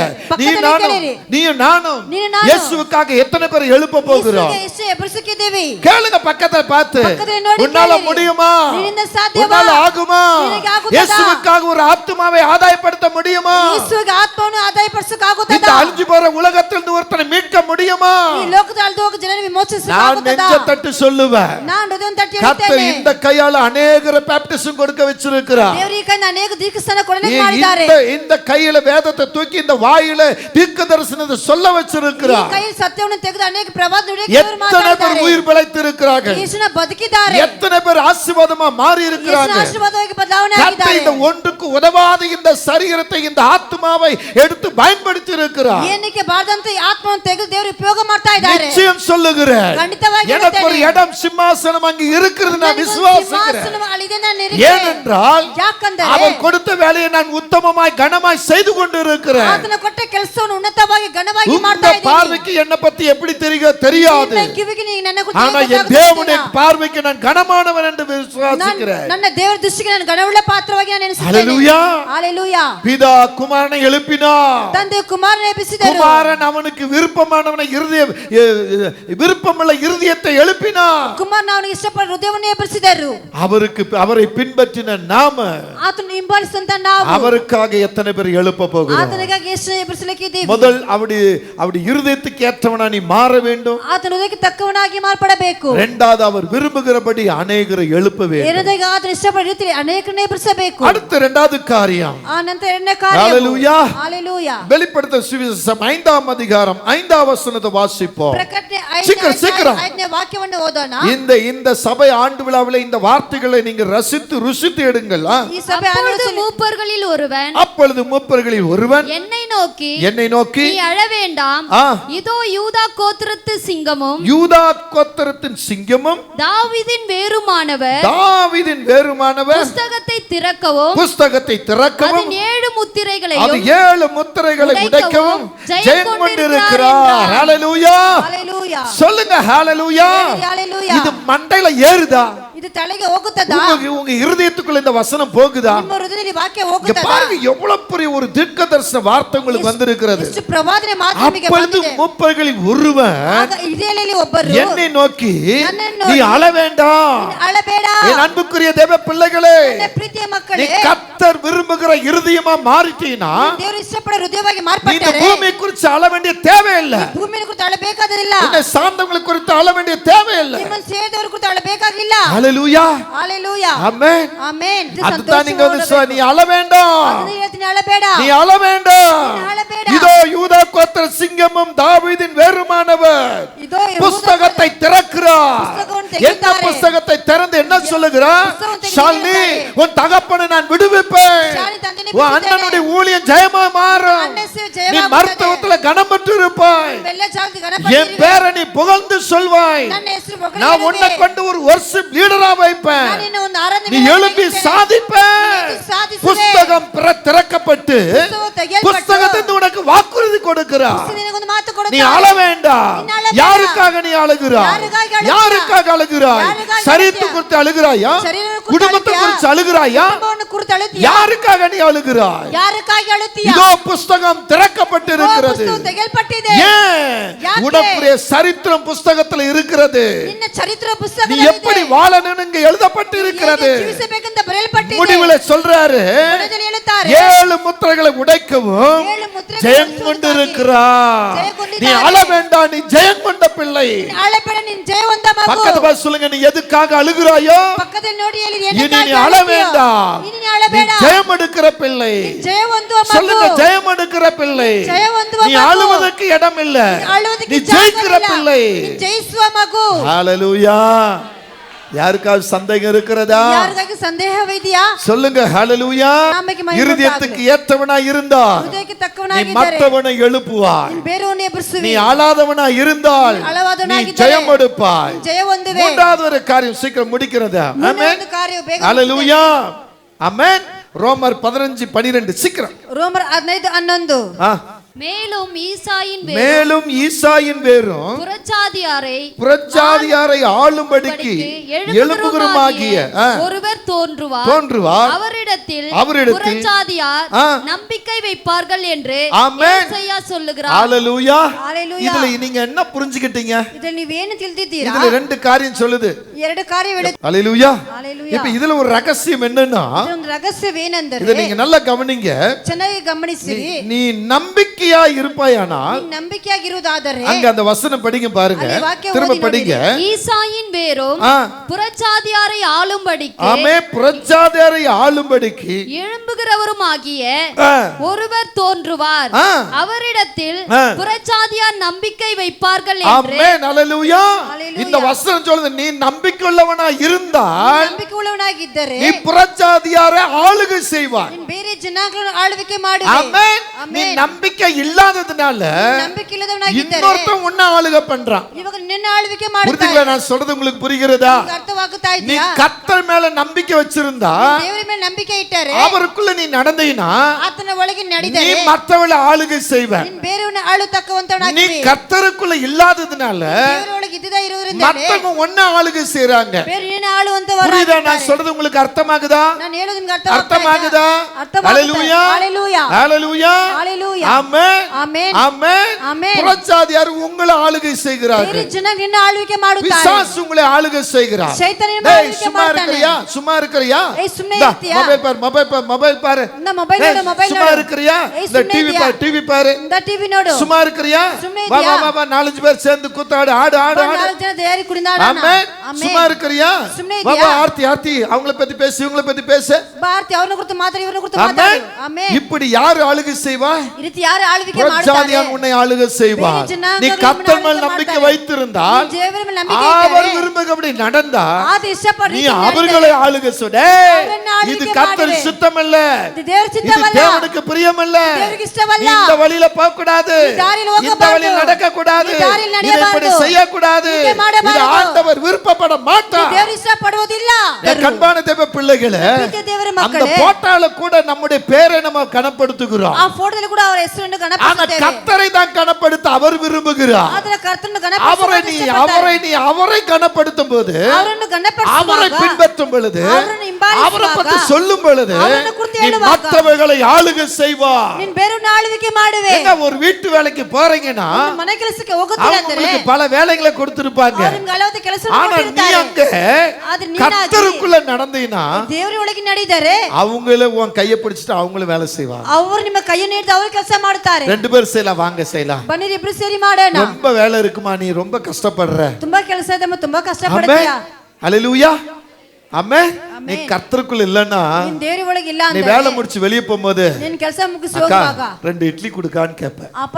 நீயும் நானும் இயேசுவுக்காக எத்தனை பேர் எழுப்ப போகிறோம்? ಯೇಸು ಎಬ್ಬಿಸಿದ್ದೇವೆ. கேளுங்க பக்கத்துல பார்த்து. பக்கத்துல ನೋಡಿ உன்னால ಕೇಳಿರಿ. முடியுமா? ನಿನ್ನಿಂದ ಸಾಧ್ಯವಾ? உன்னால ஆகுமா? ನಿನಗೆ ಆಗುತ್ತದಾ? இயேசுவுக்காக ஒரு ஆத்துமாவை ஆதாயப்படுத்த முடியுமா? ಯೇಸುವಿಗೆ ಆತ್ಮವನ್ನು ಆದಾಯಪಡಿಸಕ್ಕೆ இந்த ಆಗುತ್ತದಾ? அழிஞ்சு போற உலகத்தில் ஒருத்தனை மீட்க முடியுமா? ಈ ಲೋಕದ ಅಳಿದು ಹೋಗೋ ಜನರನ್ನು ವಿಮೋಚಿಸಕ್ಕೆ நான் ಆಗುತ್ತದಾ? நெஞ்ச தட்டு சொல்லுவேன். ನಾನು ಹೃದಯವನ್ನು ತಟ್ಟಿ கர்த்தர் ಹೇಳುತ್ತೇನೆ. இந்த கையால அநேகரை பேப்டிசம் கொடுக்க வச்சிருக்கிறார். ದೇವರು ಈ ಕೈಯಿಂದ ಅನೇಕ ದೀಕ್ಷಾಸ್ನಾನ ಕೊಡಲಿಕ್ಕೆ ಮಾಡಿದ್ದಾರೆ. இந்த கையில வேதத்தை தூக்கி இந்த வாயில தீர்க்க தரிசனத்தை சொல்ல ಈ வச்சிருக்கிறார். ಕೈಯಲ್ಲಿ ಸತ್ಯವನ್ನು ತೆಗೆದು ಅನೇಕ ಪ್ರವಾದ ನುಡಿಯಕ್ಕೆ ದೇವರು எத்தனை பேர் ಮಾತಾಡಿದ್ದಾರೆ. உயிர் பிழைத்திருக்கிறார்கள்? ಯೇಸುನ ಬದುಕಿದ್ದಾರೆ. எத்தனை பேர் ஆசீர்வாதமா மாறி ಯೇಸುನ இருக்கிறார்கள்? ಆಶೀರ್ವಾದವಾಗಿ ಬದಲಾವಣೆ கர்த்தர் ಆಗಿದ್ದಾರೆ. இந்த ஒன்றுக்கு உதவாத இந்த சரீரத்தை, இந்த ஆத்மாவை எடுத்து பயன்படுத்தி இருக்கிறார். ಏನಕ್ಕೆ ಬಾರದಂತ ಈ ಆತ್ಮವನ್ನು ತೆಗೆದು ದೇವರು ಉಪಯೋಗ ಮಾಡ್ತಾ ಇದ್ದಾರೆ. நிச்சயம் சொல்லுகிறேன். ಖಂಡಿತವಾಗಿ எனக்கு ஒரு ಹೇಳ್ತೇನೆ. இடம் சிம்மாசனம் அங்கு இருக்கிறது நான் ನನಗೊಂದು விசுவாசிக்கிறேன். ಸಿಂಹಾಸನ ಅಲ್ಲಿದೆ ನಾನು ನಿರೀಕ್ಷೆ. ஏனென்றால் ಯಾಕಂದರೆ அவர் கொடுத்த வேலையை நான் உத்தமமாய் கனமாய் செய்து கொண்டு இருக்கிறேன். ಆತನ ಕೊಟ್ಟ ಕೆಲಸವನ್ನು ಉನ್ನತವಾಗಿ ಘನವಾಗಿ உங்க ಮಾಡ್ತಾ ಇದ್ದೀನಿ. பார்வைக்கு என்ன பத்தி எப்படி தெரியாது. ನಿನ್ನ ಕಿವಿಗೆ ನೀ ನನ್ನ ಕುರಿತು ஆனா ಏನು என் ಗೊತ್ತಾಗುತ್ತದೆ தேவனுடைய ಗೊತ್ತಿಲ್ಲ. பார்வைக்கு நான் கனமானவன் என்று விசுவாசிக்கிறேன். ನನ್ನ ದೇವರ ದೃಷ್ಟಿಗೆ ನಾನು ಗಣವುಳ್ಳ ಪಾತ್ರವಾಗಿ ನಾನು ಎಣಿಸುತ್ತೇನೆ. ஹalleluya. ஹalleluya. பிதா குமாரனை எழுப்பினார். ತಂದೆ ಕುಮಾರನ ಎಬ್ಬಿಸಿದರು. குமாரன் அவனுக்கு விருப்பமானவனை விருப்பமுள்ள இருதயத்தை எழுப்பினார். ಕುಮಾರನ ಅವನಿಗೆ ಇಷ್ಟಪಟ್ಟ ಹೃದಯವನ್ನು ಎಬ್ಬಿಸಿದರು. அவரை பின்பற்றின நாம ಆತನ ಹಿಂಬಾಲಿಸಿದಂತ ನಾವು அவருக்காக எத்தனை பேர் எழுப்ப போகிறோம்? ಆತನಿಗಾಗಿ ಎಷ್ಟು ಎಬ್ಬಿಸಲಿಕ್ಕೆ ಇದ್ದೀವಿ. முதல் அவருடைய இருதயத்துக்கு ஏற்றவனா நீ மாற வேண்டும். ಆತನ ಹೃದಯಕ್ಕೆ ತಕ್ಕವನಾಗಿ ಮಾರ್ಪಡಬೇಕು. இரண்டாவது அவர் விரும்புகிறபடி அநேகரை எழுப்ப வேண்டும். ಎರಡನೇದಾಗಿ ಆತನ ಇಷ್ಟಪಟ್ಟ ರೀತಿಯಲ್ಲಿ ಅನೇಕರನ್ನು ಎಬ್ಬಿಸಬೇಕು. அடுத்த இரண்டாவது காரியம். ಆ ನಂತರ ಎರಡನೇ ಕಾರ್ಯ. ஹalleluya. ஹalleluya. வெளிப்படுத்தல் சுவிசேஷம் 5ஆம் அதிகாரம் 5ஆம் வசனத்தை வாசிப்போம். ಪ್ರಕಟಣೆ சீக்கிரம் 5ನೇ ವಾಕ್ಯವನ್ನು ಓದೋಣ. இந்த சபை ஆண்டு விழாவிலே இந்த வார்த்தைகளை நீங்க ரசித்து ருசித்து எடுங்கள். ಈ ಸಭೆ அப்பொழுது மூப்பர்களில் ஒருவன் அப்பொழுது மூப்பர்களில் ஒருவன் என்னை நோக்கி நீ அழ வேண்டாம், இதோ யூதா கோத்திரத்து சிங்கமும் யூதா கோத்திரத்தின் சிங்கமும் தாவீதின் வேருமானவர் புஸ்தகத்தை திறக்கவும் அதன் 7 முத்திரைகளையும் அது 7 முத்திரைகளை உடைக்கவும் நித்தமும் ஜெயம் கொண்டிருக்கிறார். ஹalleluya. ஹalleluya. சொல்லுங்க ஹalleluya. ஹalleluya. இது மண்டையில ஏறுதா? ಇದು ತಲೆಗೆ ಹೋಗುತ್ತದಾ? உங்க இருதயத்துக்குள்ள இந்த வசனம் போகுதா? ನಿಮ್ಮ ಹೃದಯದಲ್ಲಿ ವಾಕ್ಯ இங்க ಹೋಗುತ್ತದಾ? பாருங்க எவ்வளவு பெரிய ஒரு தீர்க்கதரிசன வார்த்தை உங்களுக்கு வந்திருக்கிறது. ಎಷ್ಟು ಪ್ರವಾದನೆ ಮಾತು ನಿಮಗೆ அப்பொழுது ಬಂದಿದೆ. மூப்பர்களில் ஒருவன் ಆಗ ಇಸ್ರಾಯೇಲಲ್ಲಿ ಒಬ್ಬರು என்னை நோக்கி ನನ್ನನ್ನು நீ அழ வேண்டாம், ಅಳಬೇಡ என் அன்புக்குரிய தேவ பிள்ளைகளே, ನನ್ನ ಪ್ರೀತಿಯ நீ ಮಕ್ಕಳೇ, கர்த்தர் விரும்புகிற இருதயமா மாறிட்டீனா ದೇವರು ಇಷ್ಟಪಡೋ ಹೃದಯವಾಗಿ நீ இந்த ಮಾರ್ಪಟ್ಟರೆ பூமி குறித்து அழ வேண்டிய தேவையில்லை. ಭೂಮಿಯ ಕುರಿತು ಅಳಬೇಕಾದಿಲ್ಲ. உன்னை சார்ந்தவங்களை குறித்து அழ வேண்டிய தேவையில்லை. ನಿಮ್ಮನ್ನು ಸೇರಿದವರ ಕುರಿತು ಅಳಬೇಕಾಗಿಲ್ಲ. ஹalleluya. ஹalleluya. ஆமென். ಆಮೆನ್. அதுதான் நீங்க வந்து நீ அழ வேண்டாம், ಅದನ್ನ ಹೇಳ್ತೀನಿ, ಅಳಬೇಡ. நீ அழ வேண்டாம். ನೀನು ಅಳಬೇಡ. இதோ யூதா கோத்திர சிங்கமும் தாவீதின் வேறுமானவர் இதோ புஸ்தகத்தை திறக்கிறார். புஸ்தகத்தை என்ன ತೆಗೆಯುತ್ತಾರೆ. புஸ்தகத்தை திறந்து என்ன சொல்லுகிறார்? புஸ்தகத்தை ஷாலினி, ತೆಗೆಯುತ್ತಾರೆ. உன் தகப்பனை நான் விடுவிப்பேன், ஷாலினி தந்தையை உன் அண்ணனுடைய ஊழியம் ஜெயமா மாறும், அண்ணசு நீ ஜெயமாಗುತ್ತದೆ. மருத்துவத்துல கனம் பெற்று இருப்பாய், ಬೆಲ್ಲ ಚಾಲ್ತಿ ಗಣಪತಿ என் பேரை நீ புகழ்ந்து சொல்வாய், ನನ್ನ ಹೆಸರು நான் ಬೊಗಳಿರುವೆ. உன்னை கொண்டு ஒரு வர்ஷிப் லீடரா வைப்பேன், ನಾನು ನಿನ್ನ ಒಂದು ಆರಾಧನೆ நீ எழுப்பி ಮಾಡಿದ್ದೇನೆ. சாதிப்பேன். ನೀನು ಸಾಧಿಸುವೆ. புஸ்தகம் திறக்கப்பட்டு புஸ்தகம் ತೆಗೆಯಲ್ಪಟ್ಟು புஸ்தகத்திலிருந்து உனக்கு வாக்குறுதி கொடுக்கிறார். ನಿನಗೊಂದು ಮಾತು நீ ಕೊಡುತ್ತಾರೆ. அழ வேண்டாம். ನೀನು ಅಳಬೇಡ. யாருக்காக நீ அழுகிறாய்? யாருக்காக அழுகிறாய்? யாருக்காக அழுகிறாய்? யாருக்காக சரீரத்தை அழுகிறாய்? குறித்து அழுகிறாயா? ಶರೀರದ ಕುರಿತು குடும்பத்தை ಅಳುತ್ತೀಯಾ? குறித்து அழுகிறாயா? ಕುಟುಂಬವನ್ನು ಕುರಿತು ಅಳುತ್ತೀಯಾ? யாருக்காக நீ அழுகிறாய்? ಯಾರಕ್ಕಾಗಿ ಅಳುತ್ತೀಯಾ? இதோ புஸ்தகம் திறக்கப்பட்டு இருக்கிறது. ಪುಸ್ತಕ ತೆಗೆಯಲ್ಪಟ್ಟಿದೆ. ஏன்? ಯಾಕೆ? உனக்குரிய சரித்திரம் புஸ்தகத்தில் இருக்கிறது. ನಿನ್ನ ಚರಿತ್ರ நீ ಪುಸ್ತಕದಲ್ಲಿ எப்படி வாழணும்னு இங்க எழுதப்பட்டு இருக்கிறது. ಜೀವಿಸಬೇಕಂತ ಬರೆಯಲ್ಪಟ್ಟಿದೆ. முடிவுல சொல்றாரு, ಕೊನೆಯಲ್ಲಿ ಹೇಳುತ್ತಾರೆ, 7 முத்திரைகளை உடைக்கவும் 7 ಮುದ್ರೆಗಳನ್ನು ஜெயம் ಸುಡುವುದಾಗಿ கொண்டிருக்கிறார். ஜெயம் கொண்டிருக்கிறார். நீ அழ வேண்டாம், நீ ஜெயம் கொண்ட பிள்ளை. ಅಳಬೇಡ, ನೀನು ಜಯವಂತ ಮಗು. பக்கத்து பார்த்து சொல்லுங்க, நீ எதுக்காக அழுகிறாயோ ಪಕ್ಕದಲ್ಲಿ ನೋಡಿ ಅಲ್ಲಿ இனி ಏನಕ್ಕಾಗಿ நீ அழ ಅಳುತ್ತೀಯೋ? வேண்டாம். ಇನ್ನು ನೀನು நீ ಅಳಬೇಡ. ஜெயம் எடுக்கிற பிள்ளை. ಜಯವಂತ ಮಗು. சொல்லுங்க, ஜெயம் எடுக்கிற பிள்ளை. ಜಯವಂತ நீ ಮಗು. அழுவதற்கு இடம் இல்ல, ಅಳುವುದಕ್ಕೆ நீ ಜಾಗ ஜெயிக்கிற ಇಲ್ಲ. பிள்ளை. ನೀನು ಜಯಿಸುವ ಮಗು. ஹalleluya. யாருக்காவது சந்தேகம் இருக்கிறதா? ಯಾರಿಗಾಗಿ ಸಂದೇಹವಿದೆಯಾ? சொல்லுங்க ஹalleluya. நாமைக்கு மகிமை இருதயத்துக்கு ஏற்றவனா இருந்தால் ಹೃದಯಕ್ಕೆ நீ ತಕ್ಕವನಾಗಿದ್ದರೆ மற்றவனை எழுப்புவாய். ಬೇರೆಯವನ್ನ ಎಬ್ಬಿಸುವಿ. நீ அழாதவனா இருந்தால் நீ ಅಳವಾದವನಾಗಿದ್ದರೆ ஜெயம் எடுப்பாய். ಜಯ ಹೊಂದುವೆ. மூன்றாவது ஒரு காரியம் சீக்கிரம் முடிக்கிறது. ಮುಂದೆ ஆமென். ಒಂದು ಕಾರ್ಯವು ಬೇಗ ஹalleluya. ஆமென். ரோமர் 15:12 சீக்கிரம். ರೋಮರ್ 15:11. ஆ. மேலும் ஈசாயின் மேலும் ஈசாயின் வேரும் புறஜாதியாரை ஆளும்படிக்கு எழுப்புகிறமாகிய ஒருவர் தோன்றுவார். அவரிடத்தில் புறஜாதியார் நம்பிக்கை வைப்பார்கள் என்று ஆமென் ஏசாயா சொல்லுகிறார். ஹalleluya. ஹalleluya. இதுல நீங்க என்ன புரிஞ்சுக்கிட்டீங்க? ಇದನ್ನ ನೀವೇನು ತಿಳಿದಿದ್ದೀರಾ? இதுல 2 காரியம் சொல்லுது. 2 ಕಾರ್ಯ ಹೇಳುತ್ತೆ. ஹalleluya. ஹalleluya. இப்போ இதுல ஒரு ரகசியம் என்னன்னா, ಇದೊಂದು ರಹಸ್ಯವೇನೆಂದರೆ, இத நீங்க நல்லா கவனிங்க. ಚೆನ್ನಾಗಿ ಗಮನಿಸಿರಿ. நீ நம்பிக்கையா இருப்பாயானால், ನಂಬಿಕೆಯಾಗಿರುವುದಾದರೆ அங்க அந்த வசனம் படிங்க பாருங்க, ಅಲ್ಲಿ ವಾಕ್ಯ திரும்ப ಓದಿ படிங்க. ஈசாயின் வேரும் புறஜாதியாரை ஆளும்படிக்கு ஆமே, புறஜாதியாரை ஆளும்படிக்கு எழும்புகிறவருமாகிய ஒருவர் தோன்றுவார். அவரிடத்தில் புறஜாதியார் நம்பிக்கை வைப்பார்கள் என்று. ஆமென். ஹalleluya. இந்த வசனம் சொல்லுது, நீ நம்பிக்கை உள்ளவனா இருந்தால் ನಂಬಿಕೆ ಉಳ್ಳವನಾಗಿದ್ದರೆ நீ புறஜாதியாரை ஆளுகை செய்வாய். ನೀನು ಬೇರೆ ಜನಾಂಗಗಳನ್ನು ಆಳ್ವಿಕೆ ಮಾಡುವೆ. ஆமென். நீ நம்பிக்கை இல்லாததுனால ನಂಬಿಕೆ ಇಲ್ಲದವನಾಗಿದ್ದರೆ இன்னொருத்தன் உன்னை ஆளுகை பண்றான். ಇವಾಗ ನಿನ್ನ ಆಳ್ವಿಕೆ ಮಾಡ್ತಾನೆ. புரியுதுங்களா நான் சொல்றது? உங்களுக்கு புரிகிறதா? ಅರ್ಥವಾಗುತ್ತಾ நீ ಇದೆಯಾ? கர்த்தர் மேல நம்பிக்கை வச்சிருந்தா, ದೇವರ ಮೇಲೆ ನಂಬಿಕೆ ಇಟ್ಟರೆ அவருக்குள்ள நீ நடந்தீனா, ಆತನ ಒಳಗೆ நீ ನಡೆದರೆ மற்றவளை ஆளுகை செய்வ. ನೀನು ಬೇರೆಯವನ್ನ ಆಳು நீ ತಕ್ಕವಂತವನಾಗಿದ್ದೀ. கர்த்தருக்குள்ள இல்லாததுனால ದೇವರ ಒಳಗೆ ಇದ್ದದೇ ಇರುವುದರಿಂದ மற்றவங்க ஒன்ன ஆளுகை செய்றாங்க. ಬೇರೆ ನಿನ್ನ ಆಳುವಂತವರು. புரியுதா நான் சொல்றது? உங்களுக்கு அர்த்தமாகுதா? ನಾನು ಹೇಳೋದು ನಿಮಗೆ அர்த்தமாகுதா? ಅರ್ಥವಾಗುತ್ತಾ? ஹalleluya. ஹalleluya. ஹalleluya. ஹalleluya. ஆமென். ஆமென். ஆமென். ஆமென். புறஜாதியார் உங்களை ஆளுகை செய்கிறார்கள். ಬೇರೆ ಜನ ನಿನ್ನ ಆಳ್ವಿಕೆ ಮಾಡುತ್ತಾರೆ. பிசாசு உங்களை ஆளுகை செய்கிறார். ಶೈತಾನ ನಿನ್ನ டேய், ಆಳ್ವಿಕೆ சும்மா ಮಾಡ್ತಾನೆ. இருக்கறியா? சும்மா இருக்கறியா? ಏಯ್ ಸುಮ್ಮನೆ இந்தா, ಇರ್ತೀಯಾ? ಮೊಬೈಲ್ பாரு. இந்த ಮೊಬೈಲ್ ನೋಡು, ಮೊಬೈಲ್ சும்மா ನೋಡು. இருக்கறியா? ಏಯ್ இந்த ಸುಮ್ಮನೆ டிவி ಇದೆಯಾ? பாரு, டிவி பாரு. இந்த ಟಿವಿ ನೋಡು. சும்மா இருக்கறியா? ಸುಮ್ಮನೆ வா ಇದೆಯಾ? வா வா 4-5 பேர் சேர்ந்து கூத்தாடு, ஆடு ஆடு ஆடு. 4 ಜನ ತಯಾರಿ ಕುಡಿದಾಡೋಣ. ஆமென். ಆಮೆನ್. சும்மா இருக்கறியா? ಸುಮ್ಮನೆ வா ಇದೆಯಾ? வா ஆர்த்தி அவங்கள பத்தி பேசு, இவங்கள பத்தி பேசு. ಭಾರತಿ ಅವ್ರನ್ನ ಕುರಿತು ಮಾತಾಡಿ, ಇವ್ರನ್ನ ಕುರಿತು ஆமென். ಮಾತಾಡು. ಆಮೆನ್. இப்படி யார் ஆளுகை செய்வா? ಈ ರೀತಿ ಯಾರು ಆಳ್ವಿಕೆ ಮಾಡ್ತಾರೆ? புறஜாதியார் உன்னை ஆளுகை செய்வார். ಬೇರೆ ಜನಾಂಗಗಳು நீ கர்த்தர் மேல் ಆಳ್ವಿಕೆ நம்பிக்கை ಮಾಡ್ತಾರೆ. வைத்திருந்தால், ನೀನು ದೇವರ ಮೇಲೆ ನಂಬಿಕೆ அவர் ಇಟ್ಟರೆ, விரும்புகிறபடி நடந்தா, ಆತ ಇಷ್ಟಪಟ್ಟ நீ ರೀತಿ ನಡೆದರೆ, அவர்களை ஆளுகை சொல். ಅವರನ್ನ ಆಳ್ವಿಕೆ இது கர்த்தர் ಮಾಡುವೆ. சித்தம் அல்ல, ಇದು ದೇವರ இது ಚಿತ್ತವಲ್ಲ. தேவனுக்கு பிரியம் அல்ல. ದೇವರಿಗೆ ಇಷ್ಟವಲ್ಲ. நீ இந்த வழியில போக கூடாது, ಈ ದಾರಿಯಲ್ಲಿ ಹೋಗಬಾರದು. இந்த வழியில் நடக்க கூடாது, ಈ ದಾರಿಯಲ್ಲಿ இதை இப்படி ನಡೆಯಬಾರದು. செய்ய கூடாது. ಹೀಗೆ ಮಾಡಬಾರದು. இது ஆண்டவர் விருப்பப்பட மாட்டார். ದೇವರು ಇಷ್ಟಪಡುವುದಿಲ್ಲ. என் கண்பான தேவ பிள்ளைகளே, ಪ್ರೀತಿಯ ದೇವರ ದೇವರ அந்த ಮಕ್ಕಳೇ போட்டால கூட நம்முடைய பேரை நம்ம கனப்படுத்துகிறோம். ಆ ಫೋಟೋದಲ್ಲಿ ಕೂಡ ಅವರ ಹೆಸರನ್ನು ஆனா ಗಣಪಡಿಸುತ್ತೇವೆ. கர்த்தரை தான் கனப்படுத்த அவர் விரும்புகிறார். ಆದರೆ ಕರ್ತನನ್ನು அவரை கனப்படுத்தும் போது ಅವರನ್ನು அவரை ಗಣಪಡಿಸುವಾಗ பின்பற்றும் பொழுது அவರನ್ನು ಹಿಂಬಾಲಿಸುವಾಗ அவரை பற்றி சொல்லும் பொழுது அவರನ್ನು ಕುರಿತು நீ ಹೇಳುವಾಗ மற்றவர்களை ஆளுகை செய்வார். ನೀನು ಬೇರೆಯವರನ್ನು ಆಳ್ವಿಕೆ ಮಾಡುವೆ. எங்க ஒரு வீட்டு வேலைக்கு போறீங்கன்னா ಒಂದು ಮನೆ ಕೆಲಸಕ್ಕೆ ಹೋಗುತ್ತೀರಾ ಅಂದರೆ அவங்களுக்கு பல வேலைகளை கொடுத்திருப்பாங்க. ಅವರು ನಿಮಗೆ ಹಲವಾರು ಕೆಲಸವನ್ನು ஆனா நீ ಕೊಟ್ಟಿರ್ತಾರೆ. அங்க ಆದರೆ ನೀನಾಗಿ கர்த்தருக்குள்ள நடந்தீனா ದೇವರ ಒಳಗೆ ನಡೆದರೆ அவங்களே உன் கையை பிடிச்சிட்டு அவங்களும் வேலை செய்வாங்க. ಅವರು ನಿಮ್ಮ ಕೈಯನ್ನು ಹಿಡಿದು ಅವರು ಕೆಲಸ ಮಾಡುತ್ತಾರೆ. ரெண்டு பேரும் செய்யலாம், வாங்க செய்யலாம். ಬನ್ನಿರಿ ಇಬ್ರು ಸೇರಿ ಮಾಡೋಣ. ரொம்ப வேலை இருக்குமா, நீ ரொம்ப கஷ்டப்படுற. ತುಂಬಾ ಕೆಲಸ ಇದೆ ಮತ್ತು ತುಂಬಾ ಕಷ್ಟಪಡ್ತೀಯಾ. ஹல்லேலூயா. ஆமென். நீ கர்த்தருக்குள்ள இல்லன்னா ನೀನು ದೇವರ ಒಳಗೆ ಇಲ್ಲ நீ ಅಂದ್ರೆ வேலை முடிச்சு வெளிய போகும்போது ನೀನು ಕೆಲಸ ಮುಗಿಸಿ அக்கா ಹೋಗುವಾಗ 2 இட்லி கொடுக்கான்னு கேப்ப. ಅಪ್ಪ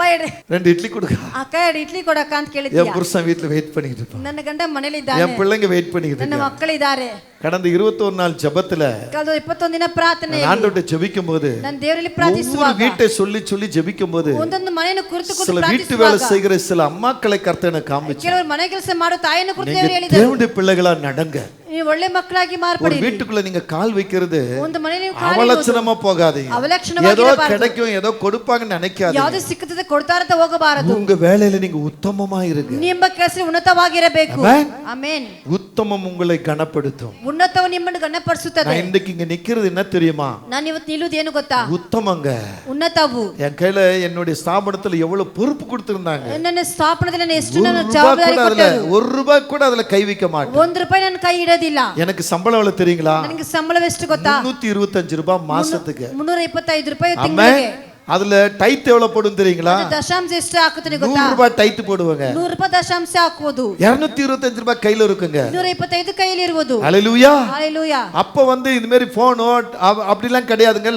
2 இட்லி கொடுக்கா. ಅಕ್ಕ 2 ಇಡ್ಲಿ ಕೊಡಕ್ಕ ಅಂತ ಕೇಳಿದ್ಯಾ. என் புருஷன் வீட்ல வெயிட் பண்ணிட்டு இருப்பான். ನನ್ನ ಗಂಡ ಮನೇಲಿ ಇದ್ದಾನೆ. என் பிள்ளைங்க வெயிட் பண்ணிட்டு ನನ್ನ இருக்காங்க. ಮಕ್ಕಳಿದ್ದಾರೆ. கடந்த 21 நாள் ஜெபத்துல ಕಳೆದ 21 ದಿನ ಪ್ರಾರ್ಥನೆಯಲ್ಲಿ ஆண்டவர்ட்ட ஜெபிக்கும்போது ನಾನು ದೇವರಲ್ಲಿ ஒவ்வொரு ಪ್ರಾರ್ಥಿಸುವಾಗ வீட்டை சொல்லி ஜெபிக்கும்போது ಒಂದೊಂದು ಮನೆಯನ್ನು ಕುರಿತು சில வீட்டு வேலை செய்கிற சில அம்மாக்களை கர்த்தர் எனக்கு காமிச்சார். ಕೆಲವರು ಮನೆ ಕೆಲಸ ಮಾಡೋ ತಾಯಿಯನ್ನು ಕುರಿತು ದೇವರು நீங்க ಹೇಳಿದರು. தேவனுடைய பிள்ளைகளா நடங்க. ನೀವು ಒಳ್ಳೆ ಮಕ್ಕಳಾಗಿ ஒரு ಮಾರ್ಪಡಿ. வீட்டுக்குள்ள நீங்க கால் வைக்கிறது ಒಂದು ಮನೆ ನೀವು ಕಾಲು அவலட்சணமா போகாதீங்க. ಅವಲಕ್ಷಣವಾಗಿ ஏதோ ಇರಬಾರದು. கிடைக்கும் ஏதோ கொடுப்பாங்கன்னு நினைக்காதீங்க. ಯಾವುದು ಸಿಕ್ಕುತ್ತದೆ ಕೊಡ್ತಾರಂತ ಹೋಗಬಾರದು. உங்க வேலையில நீங்க உத்தமமா இருங்க. ನಿಮ್ಮ ಕೆಲಸ ಉನ್ನತವಾಗಿರಬೇಕು. ஆமென். ಆಮೆನ್. உத்தமம் உங்களை கனப்படுத்தும். ಉನ್ನತವು ನಿಮ್ಮನ್ನು ಗಣಪಡಿಸುತ್ತದೆ. நான் இன்னைக்கு இங்க நிக்கிறது என்ன தெரியுமா? ನಾನು ಇವತ್ತು ನಿಲ್ಲುವುದು ಏನು ಗೊತ್ತಾ? உத்தமங்க. ಉನ್ನತವು. என் கையில என்னுடைய ஸ்தாபனத்துல எவ்வளவு பொறுப்பு கொடுத்திருந்தாங்க. ನನ್ನ ಸ್ಥಾಪನದಲ್ಲಿ ನಾನು ಎಷ್ಟು ನನ್ನ ಜವಾಬ್ದಾರಿ ಕೊಟ್ಟರು. ₹1 கூட அதுல கை வைக்க மாட்டேன். ₹1 ನನ್ನ ಕೈ ಇಡೋದಿಲ್ಲ. எனக்கு சம்பளம் எவ்வளவு தெரியுங்களா? ನನಗೆ ಸಂಬಳ ಎಷ್ಟು ಗೊತ್ತಾ? ₹325 மாசத்துக்கு. ₹325 ತಿಂಗಳಿಗೆ. அதுல டைத் எவ்வளவு போடும் தெரியுங்களா? ದಶಾಂಶ ಎಷ್ಟು ಹಾಕುತ್ತೀನಿ ಗೊತ್ತಾ? ₹100 டைத் போடுவாங்க. ₹100 ದಶಾಂಶ ಹಾಕುವುದು. ₹225 கையில இருக்குங்க. 225 ಕೈಯಲ್ಲಿ ಇರುವುದು. ஹல்லேலூயா. ஹalleluya. அப்ப இந்த மாதிரி போனோ அப்படிலாம் கிடையாதுங்க.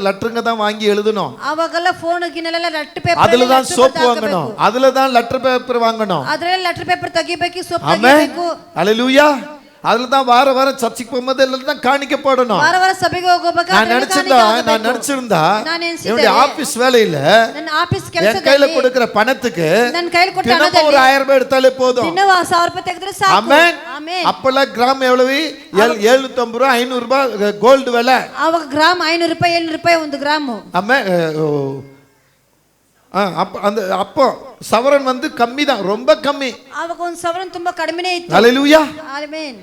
லெட்டருங்க தான் வாங்கி எழுதணும். ಅವಾಗೆಲ್ಲ ಫೋನ್ ಗಿನೆಲ್ಲ ಲೆಟರ್ ಪೇಪರ್ அதுல தான் சோப் வாங்கணும். அதுல தான் லெட்டர் பேப்பர் வாங்கணும். ಅದರಲ್ಲಿ ಲೆಟರ್ ಪೇಪರ್ ತೆಗಿಬೇಕು, ಸೋಪ್ ஆமென். ತೆಗಿಬೇಕು. ஹல்லேலூயா. அதுல தான் வார சர்ச்சுக்கு போகும்போது எல்லாம் தான் காணிக்க போடணும். ವಾರ ಸಭೆಗೆ ಹೋಗಬೇಕಾದ್ರೆ நான் நினைச்சிருந்தா என்னுடைய ஆபீஸ் வேலையில ನನ್ನ ಆಫೀಸ್ என் கையில ಕೆಲಸದಲ್ಲಿ கொடுக்கிற பணத்துக்கு ನನ್ನ ಕೈಯಲ್ಲಿ ಕೊಟ್ಟ தினமும் ಹಣದಲ್ಲಿ ஒரு 1000 எடுத்தாலே போதும். ದಿನ ₹1000 ತೆಗೆದ್ರೆ ಸಾಕು. ஆமென். ಆಮೆನ್. அப்பெல்லாம் கிராம் எவ்வளவு? ₹750 ₹500 கோல்டு விலை. ಆವಾಗ ಗ್ರಾಮ್ ₹500 ₹700 ಒಂದು ಗ್ರಾಮು. ஆமென். அப்போ சவரன் கம்மி தான், ரொம்ப கம்மி. ಆವಾಗ ಒಂದು ಸವರನ್ ತುಂಬಾ ಕಡಿಮೆನೇ ಇತ್ತು. ஹல்லேலூயா. ಆಮೆನ್.